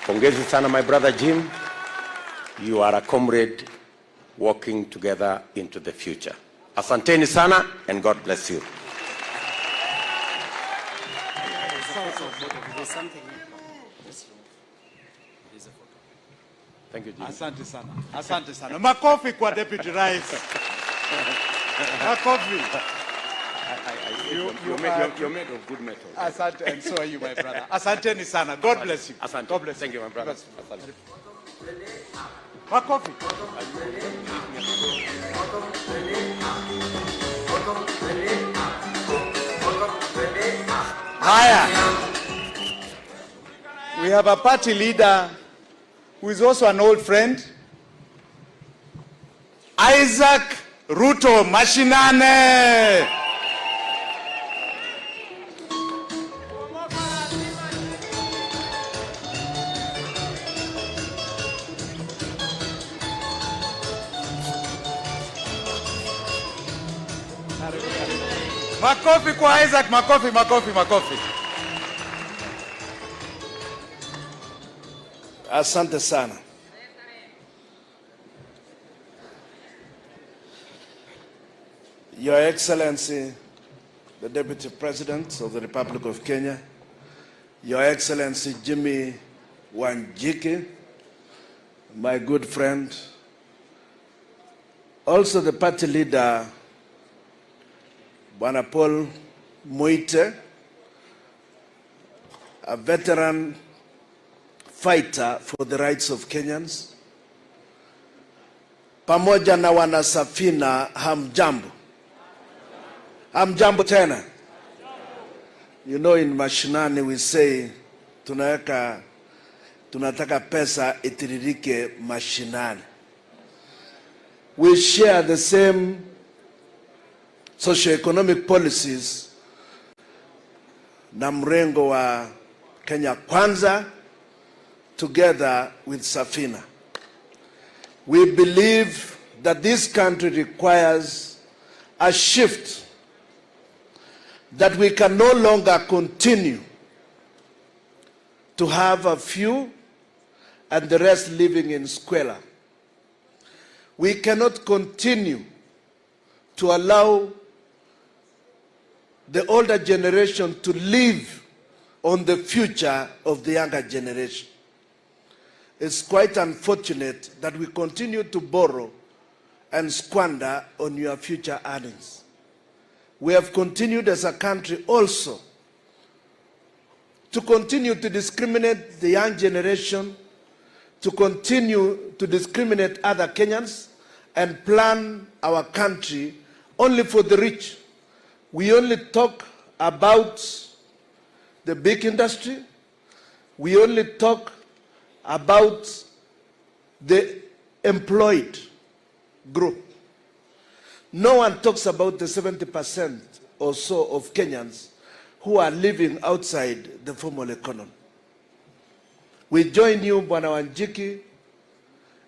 Pongezi sana, my brother Jim. You are a comrade walking together into the future. Asanteni sana, and God bless you. Thank you, Jim. Asante sana. Asante sana. Makofi kwa Deputy Rais. Makofi. You're made of good metal. Asante, and so are you, my brother. Asanteni sana. God bless you. Asante. God bless Thank you, my brother. Asante. Makofi. Haya. We have a party leader who is also an old friend, Isaac Ruto Mashinane. Makofi kwa Isaac, makofi, makofi, makofi. Asante sana. Your Excellency, the Deputy President of the Republic of Kenya, Your Excellency Jimi Wanjigi, my good friend, also the party leader, Bwana Paul Moite, a veteran fighter for the rights of Kenyans, pamoja na wana Safina, hamjambo. Hamjambo tena. You know, in mashinani we say tunataka pesa itiririke mashinani. We share the same socio-economic policies na mrengo wa Kenya Kwanza together with Safina. We believe that this country requires a shift, that we can no longer continue to have a few and the rest living in squalor. We cannot continue to allow the older generation to live on the future of the younger generation. It's quite unfortunate that we continue to borrow and squander on your future earnings. We have continued as a country also to continue to discriminate the young generation, to continue to discriminate other Kenyans, and plan our country only for the rich. We only talk about the big industry. We only talk about the employed group. No one talks about the 70% or so of Kenyans who are living outside the formal economy. We join you, Bwana Wanjigi,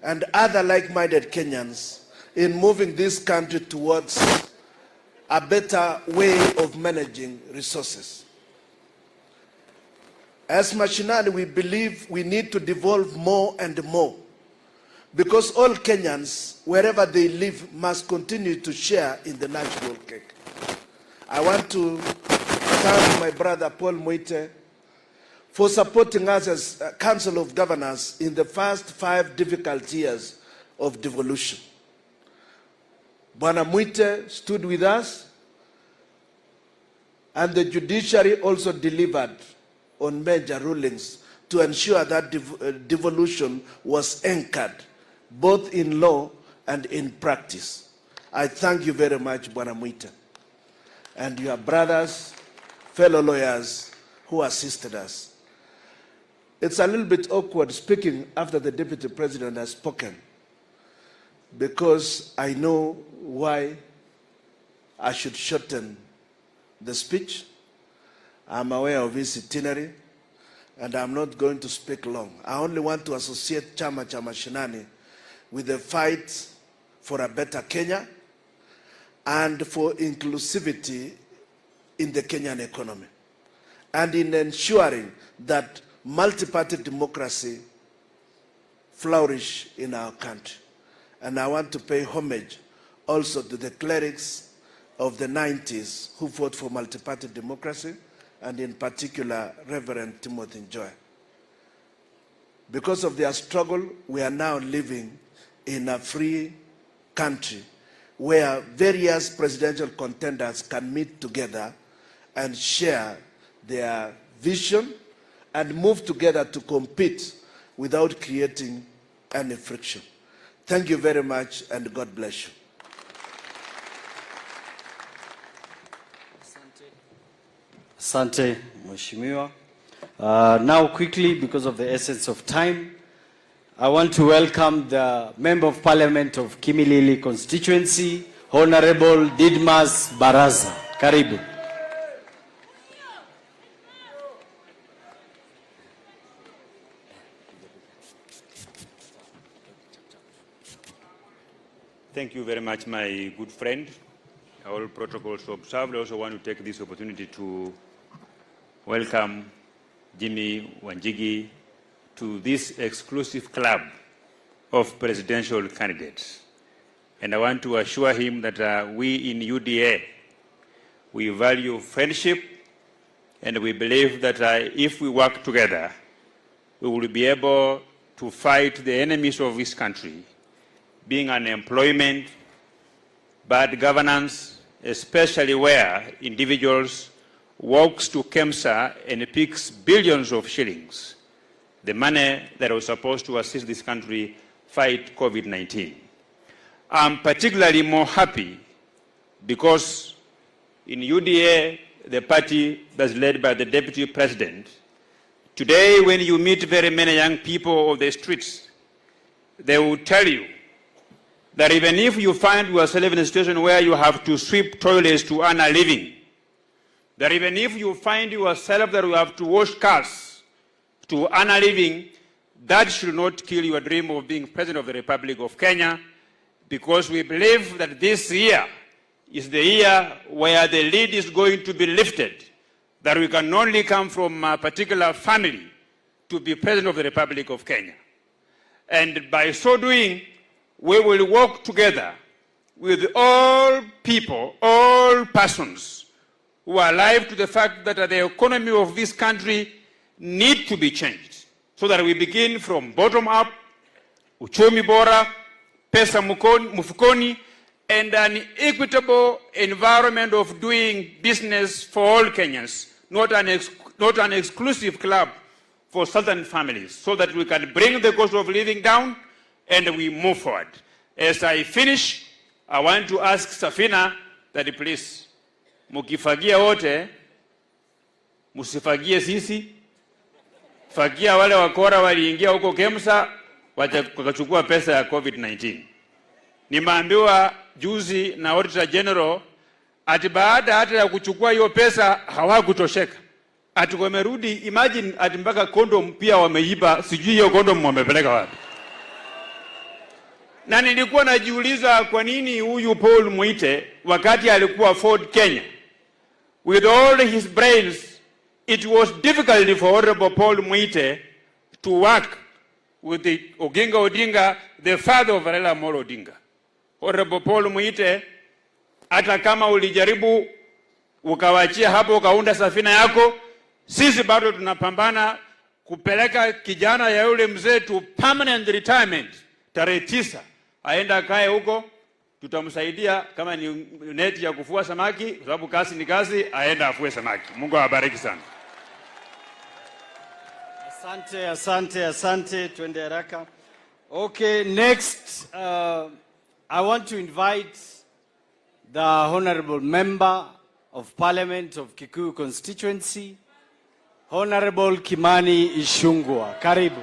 and other like-minded Kenyans in moving this country towards a better way of managing resources. As Mashinani, we believe we need to devolve more and more, because all Kenyans, wherever they live, must continue to share in the national cake. I want to thank my brother Paul Moite for supporting us as Council of Governors in the first 5 difficult years of devolution. Bwana Moite stood with us, and the judiciary also delivered on major rulings to ensure that devolution was anchored both in law and in practice. I thank you very much, Bwana Moite, and your brothers, fellow lawyers who assisted us. It's a little bit awkward speaking after the Deputy President has spoken, because I know why I should shorten the speech. I'm aware of his itinerary, and I'm not going to speak long. I only want to associate Chama cha Mashinani with the fight for a better Kenya and for inclusivity in the Kenyan economy, and in ensuring that multi-party democracy flourish in our country. And I want to pay homage also to the clerics of the 90s who fought for multi-party democracy, and in particular, Reverend Timothy Njoya. Because of their struggle, we are now living in a free country where various presidential contenders can meet together and share their vision and move together to compete without creating any friction. Thank you very much, and God bless you. Asante, Mheshimiwa. Now quickly, because of the essence of time, I want to welcome the Member of Parliament of Kimilili constituency, Honorable Didmas Baraza. Karibu. Thank you very much, my good friend. All protocols observed. I also want to take this opportunity to welcome Jimi Wanjigi to this exclusive club of presidential candidates. And I want to assure him that we in UDA, we value friendship, and we believe that if we work together, we will be able to fight the enemies of this country, being unemployment, bad governance, especially where individuals walks to KEMSA and picks billions of shillings, the money that was supposed to assist this country fight COVID-19. I'm particularly more happy because in UDA, the party that's led by the Deputy President, today when you meet very many young people on the streets, they will tell you that even if you find yourself in a situation where you have to sweep toilets to earn a living, that even if you find yourself that you have to wash cars to earn a living, that should not kill your dream of being President of the Republic of Kenya, because we believe that this year is the year where the lead is going to be lifted, that we can only come from a particular family to be President of the Republic of Kenya. And by so doing, we will work together with all people, all persons who are alive to the fact that the economy of this country need to be changed, so that we begin from bottom up, uchumi bora, pesa mufukoni, and an equitable environment of doing business for all Kenyans, not an exclusive club for certain families, so that we can bring the cost of living down and we move forward. As I finish, I want to ask Safina that please, mukifagia wote, musifagie sisi, fagia wale wakora waliingia huko KEMSA, wakachukua pesa ya COVID-19. Nimeambiwa juzi na Auditor General, ati baada hata ya kuchukua hiyo pesa hawakutosheka. Ati wamerudi, imagine ati mpaka kondom pia wameiba, sijui hiyo kondom wamepeleka wapi. Na nilikuwa najiuliza kwa nini huyu Paul Moite wakati alikuwa Ford Kenya, with all his brains, it was difficult for Honorable Paul Moite to work with the Oginga Odinga, the father of Raila Amolo Odinga. Honorable Paul Moite, hata kama ulijaribu ukawachia hapo, ukaunda Safina yako. Sisi bado tunapambana kupeleka kijana ya yule mzee to permanent retirement. Tarehe 9 aenda akae huko, tutamsaidia kama ni neti ya kufua samaki, kwa sababu kazi ni kazi, aenda afue samaki. Mungu awabariki sana. Asante, twende haraka. Okay, next I want to invite the Honorable Member of Parliament of Kikuyu constituency, Honorable Kimani Ishungwa. Karibu.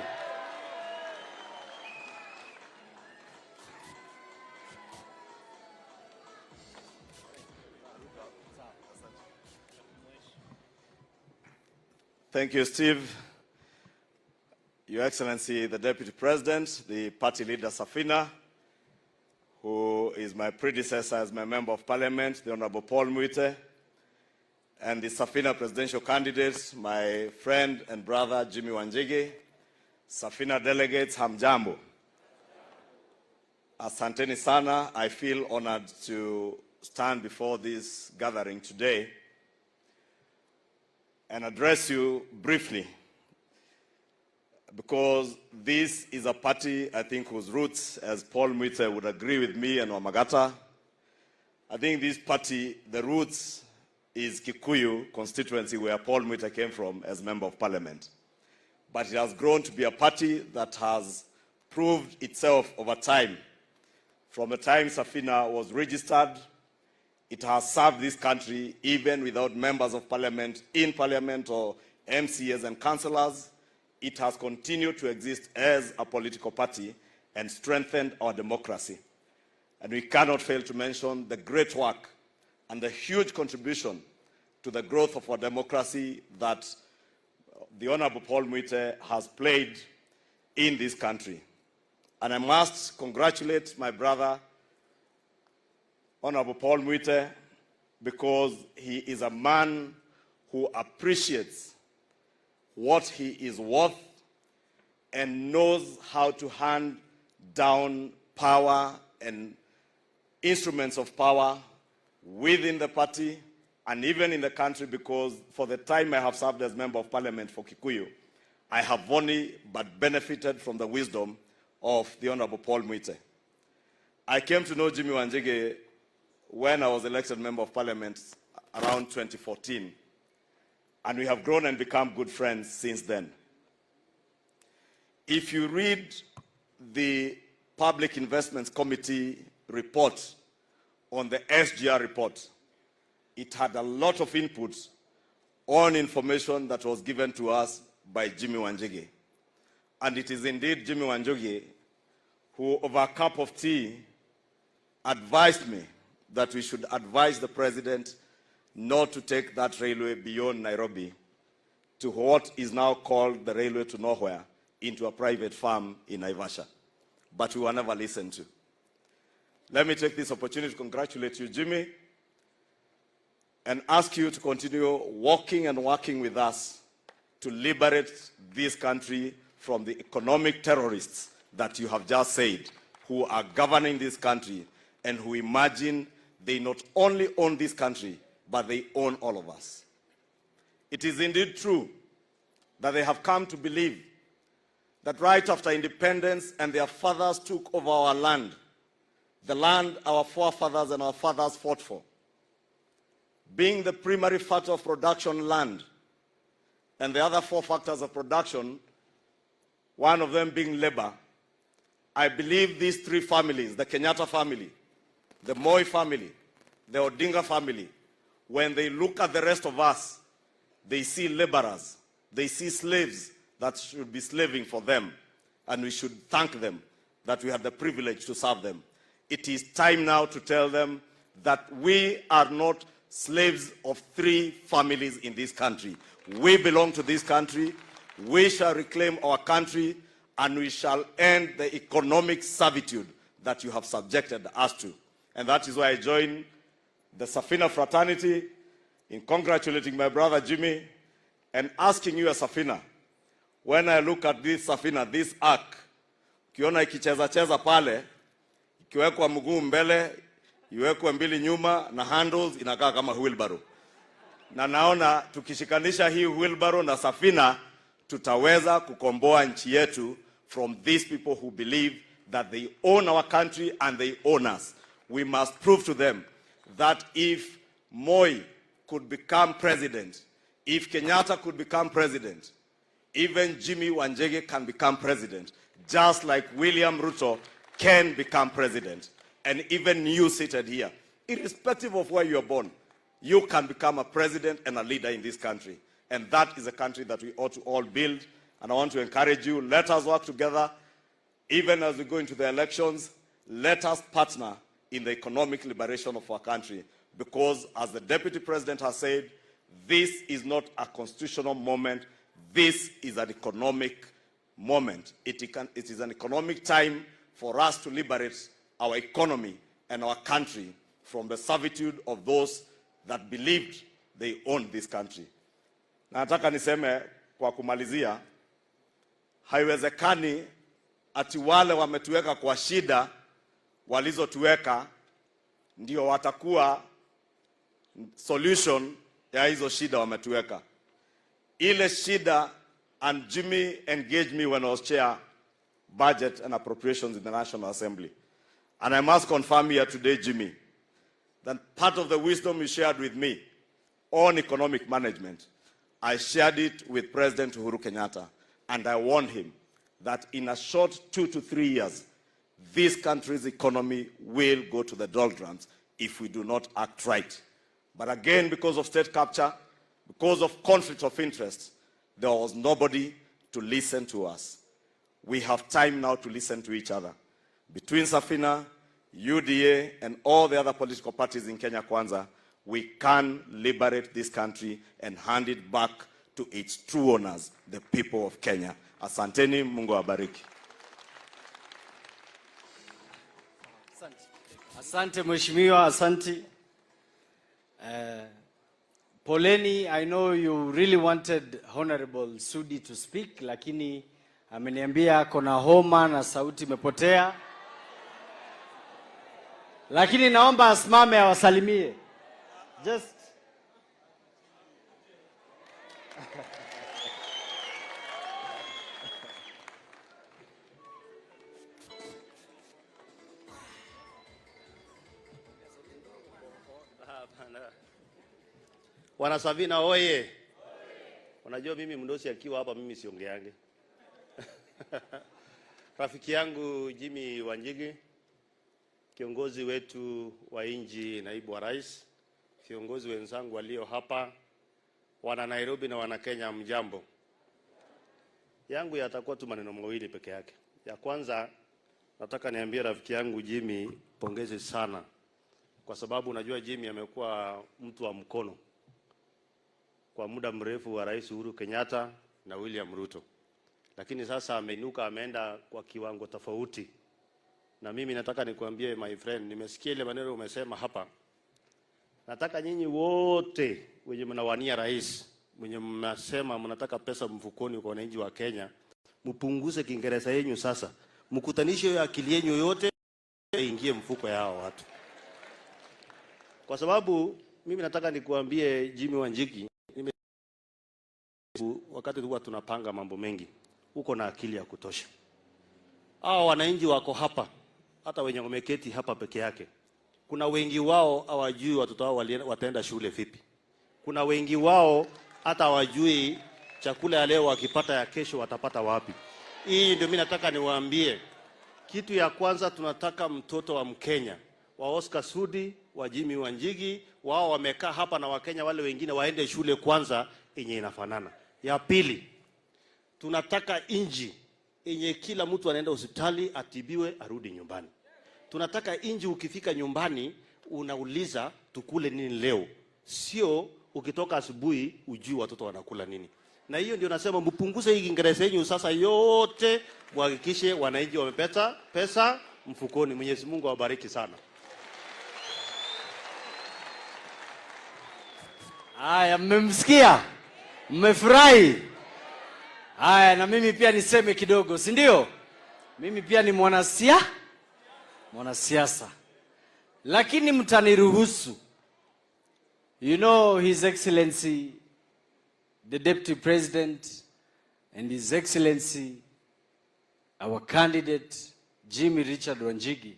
Thank you, Steve. Your Excellency, the Deputy President, the party leader Safina, who is my predecessor as my Member of Parliament, the Honorable Paul Mwite, and the Safina presidential candidates, my friend and brother Jimi Wanjigi, Safina delegates, hamjambo. Asanteni sana. I feel honored to stand before this gathering today and address you briefly, because this is a party, I think, whose roots, as Paul Mwite would agree with me and Wamagata, I think this party, the roots is Kikuyu constituency, where Paul Mwite came from as Member of Parliament. But it has grown to be a party that has proved itself over time. From the time Safina was registered, it has served this country even without members of Parliament in Parliament or MCAs and councillors. It has continued to exist as a political party and strengthened our democracy. And we cannot fail to mention the great work and the huge contribution to the growth of our democracy that the Honorable Paul Mwite has played in this country. And I must congratulate my brother, Honorable Paul Mwite, because he is a man who appreciates what he is worth and knows how to hand down power and instruments of power within the party and even in the country, because for the time I have served as Member of Parliament for Kikuyu, I have only but benefited from the wisdom of the Honorable Paul Mwite. I came to know Jimi Wanjigi when I was elected Member of Parliament around 2014. And we have grown and become good friends since then. If you read the Public Investments Committee report on the SGR report, it had a lot of inputs on information that was given to us by Jimi Wanjigi. And it is indeed Jimi Wanjigi who, over a cup of tea, advised me that we should advise the President not to take that railway beyond Nairobi to what is now called the railway to nowhere, into a private farm in Naivasha. But we were never listened to. Let me take this opportunity to congratulate you, Jimi, and ask you to continue walking and working with us to liberate this country from the economic terrorists that you have just said, who are governing this country and who imagine they not only own this country, but they own all of us. It is indeed true that they have come to believe that right after independence and their fathers took over our land, the land our forefathers and our fathers fought for, being the primary factor of production land, and the other four factors of production, one of them being labor, I believe these three families, the Kenyatta family, the Moi family, the Odinga family, when they look at the rest of us, they see laborers, they see slaves that should be slaving for them, and we should thank them that we had the privilege to serve them. It is time now to tell them that we are not slaves of three families in this country. We belong to this country, we shall reclaim our country, and we shall end the economic servitude that you have subjected us to. And that is why I join the Safina fraternity in congratulating my brother Jimi and asking you, Safina, when I look at this Safina, this ark, ukiona ikicheza cheza pale, ikiwekwa mguu mbele, iwekwe mbili nyuma na handles inakaa kama wheelbarrow. na naona tukishikanisha hii wheelbarrow na Safina tutaweza kukomboa nchi yetu from these people who believe that they own our country and they own us. We must prove to them that if Moi could become president, if Kenyatta could become president, even Jimi Wanjigi can become president, just like William Ruto can become president. And even you seated here, irrespective of where you are born, you can become a president and a leader in this country. And that is a country that we ought to all build. And I want to encourage you, let us work together. Even as we go into the elections, let us partner in the economic liberation of our country. Because as the Deputy President has said, this is not a constitutional moment. This is an economic moment. It is an economic time for us to liberate our economy and our country from the servitude of those that believed they owned this country. Na nataka niseme kwa kumalizia, haiwezekani ati wale wametuweka kwa shida walizotuweka ndio watakuwa solution ya hizo shida wametuweka. Ile shida, and Jimmy engaged me when I was chair budget and appropriations in the National Assembly. And I must confirm here today, Jimmy, that part of the wisdom you shared with me on economic management, I shared it with President Uhuru Kenyatta, and I warned him that in a short 2 to 3 years, this country's economy will go to the doldrums if we do not act right. But again, because of state capture, because of conflict of interest, there was nobody to listen to us. We have time now to listen to each other. Between Safina, UDA, and all the other political parties in Kenya Kwanza, we can liberate this country and hand it back to its true owners, the people of Kenya. Asanteni, Mungu awabariki. Asante Mheshimiwa, asante. Poleni, I know you really wanted Honorable Sudi to speak, lakini ameniambia kona homa na sauti imepotea. Lakini naomba asimame awasalimie. Just Wana Safina oye. Unajua mimi mdosi akiwa hapa mimi siongeange. Rafiki yangu Jimi Wanjigi, kiongozi wetu wa inji, naibu wa rais, viongozi wenzangu walio hapa, wana Nairobi na wana Kenya, mjambo. Yangu yatakuwa tu maneno mawili peke yake. Ya kwanza, nataka niambie rafiki yangu Jimi pongezi sana. Kwa sababu unajua Jimi amekuwa mtu wa mkono kwa muda mrefu wa Rais Uhuru Kenyatta na William Ruto. Lakini sasa ameinuka, ameenda kwa kiwango tofauti. Na mimi nataka nikuambie my friend, nimesikia ile maneno umesema hapa. Nataka nyinyi wote wenye mnawania rais, wenye mnasema mnataka pesa mfukoni kwa wananchi wa Kenya, mpunguze Kiingereza yenu sasa. Mkutanishe hiyo akili yenu yote ingie mfuko yao watu. Kwa sababu mimi nataka nikuambie Jimi Wanjigi, wakati tulikuwa tunapanga mambo mengi, uko na akili ya kutosha. Hao wananchi wako hapa, hata wenye wameketi hapa peke yake, kuna wengi wao hawajui watoto wao wataenda shule vipi. Kuna wengi wao hata hawajui chakula ya leo wakipata ya kesho watapata wapi. Hii ndio mimi nataka niwaambie. Kitu ya kwanza, tunataka mtoto wa Mkenya, wa Oscar Sudi, wa Jimi Wanjigi, wao wamekaa hapa na Wakenya wale wengine waende shule kwanza yenye inafanana. Ya pili, tunataka inji yenye kila mtu anaenda hospitali atibiwe arudi nyumbani. Tunataka inji ukifika nyumbani unauliza tukule nini leo, sio ukitoka asubuhi ujui watoto wanakula nini. Na hiyo ndio nasema mpunguze hii Kiingereza yenu sasa yote, muhakikishe wananchi wamepata pesa mfukoni. Mwenyezi Mungu awabariki sana. Haya, mmemsikia? Mmefurahi? Haya, na mimi pia niseme kidogo, si ndio? Mimi pia ni mwanasiasa. Lakini mtaniruhusu You know, His Excellency, the Deputy President, and His Excellency, our candidate, Jimi Richard Wanjigi,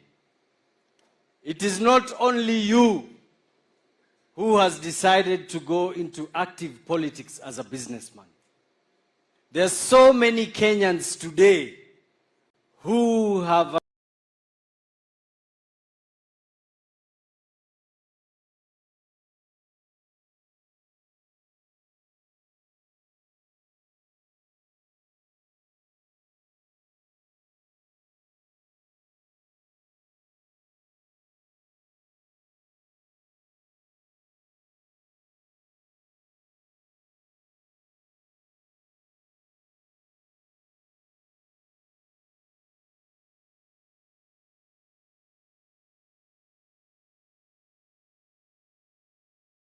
it is not only you who has decided to go into active politics as a businessman. There are so many Kenyans today who have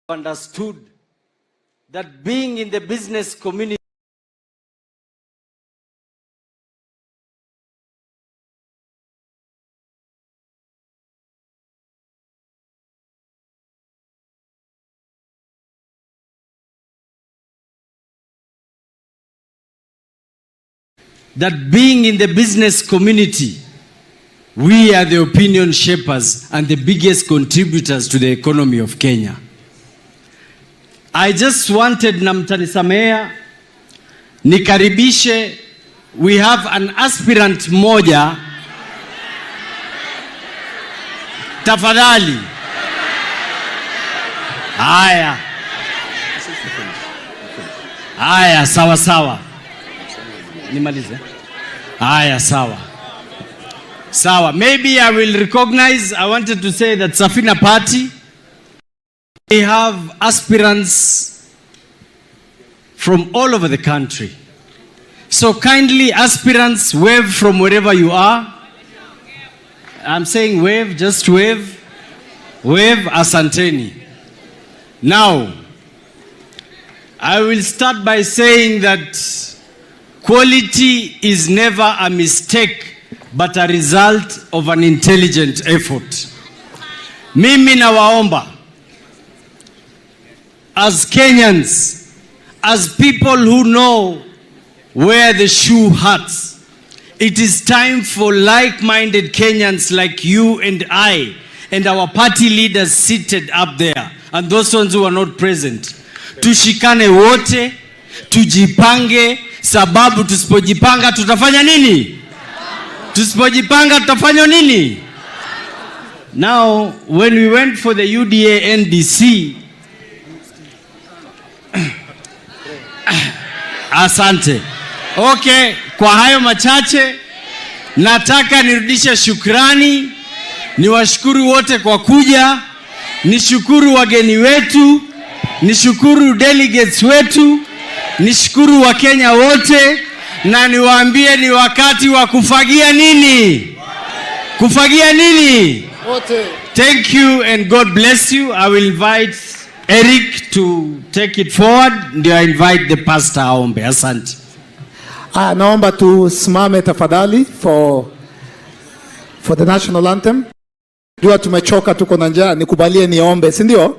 understood that being in the business community we are the opinion shapers and the biggest contributors to the economy of Kenya. I just wanted, na mtanisamea, nikaribishe, we have an aspirant moja. Tafadhali. Haya. Haya, sawa sawa. Nimalize. Haya, sawa. Sawa. Maybe I will recognize, I wanted to say that Safina Party, we have aspirants from all over the country. So kindly, aspirants, wave from wherever you are. I'm saying wave, just wave. Wave, asanteni. Now, I will start by saying that quality is never a mistake, but a result of an intelligent effort. Mimi nawaomba, as Kenyans, as people who know where the shoe hurts, it is time for like-minded Kenyans like you and I, and our party leaders seated up there, and those ones who are not present, tushikane wote, tujipange, sababu tusipojipanga tutafanya nini? Tusipojipanga tutafanya nini? Now, when we went for the UDA NDC, asante. Okay, kwa hayo machache, nataka nirudishe shukrani, niwashukuru wote kwa kuja, nishukuru wageni wetu, nishukuru delegates wetu, nishukuru Wakenya wote, na niwaambie ni wakati wa kufagia nini? Kufagia nini? Wote. Thank you and God bless you. I will invite Eric to take it forward. Ndio I invite the pastor aombe. Asante. Naomba tusimame tafadhali for the national anthem. Jua tumechoka, tuko na njaa, nikubalie niombe, si ndio?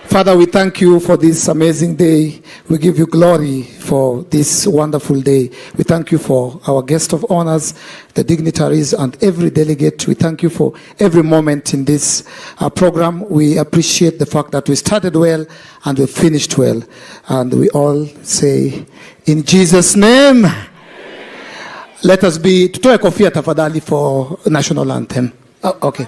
Father, we thank you for this amazing day. We give you glory for this wonderful day. We thank you for our guest of honors, the dignitaries, and every delegate. We thank you for every moment in this program. We appreciate the fact that we started well and we finished well. And we all say, in Jesus' name, let us be, tutoe kofia tafadhali for national anthem. Oh, okay.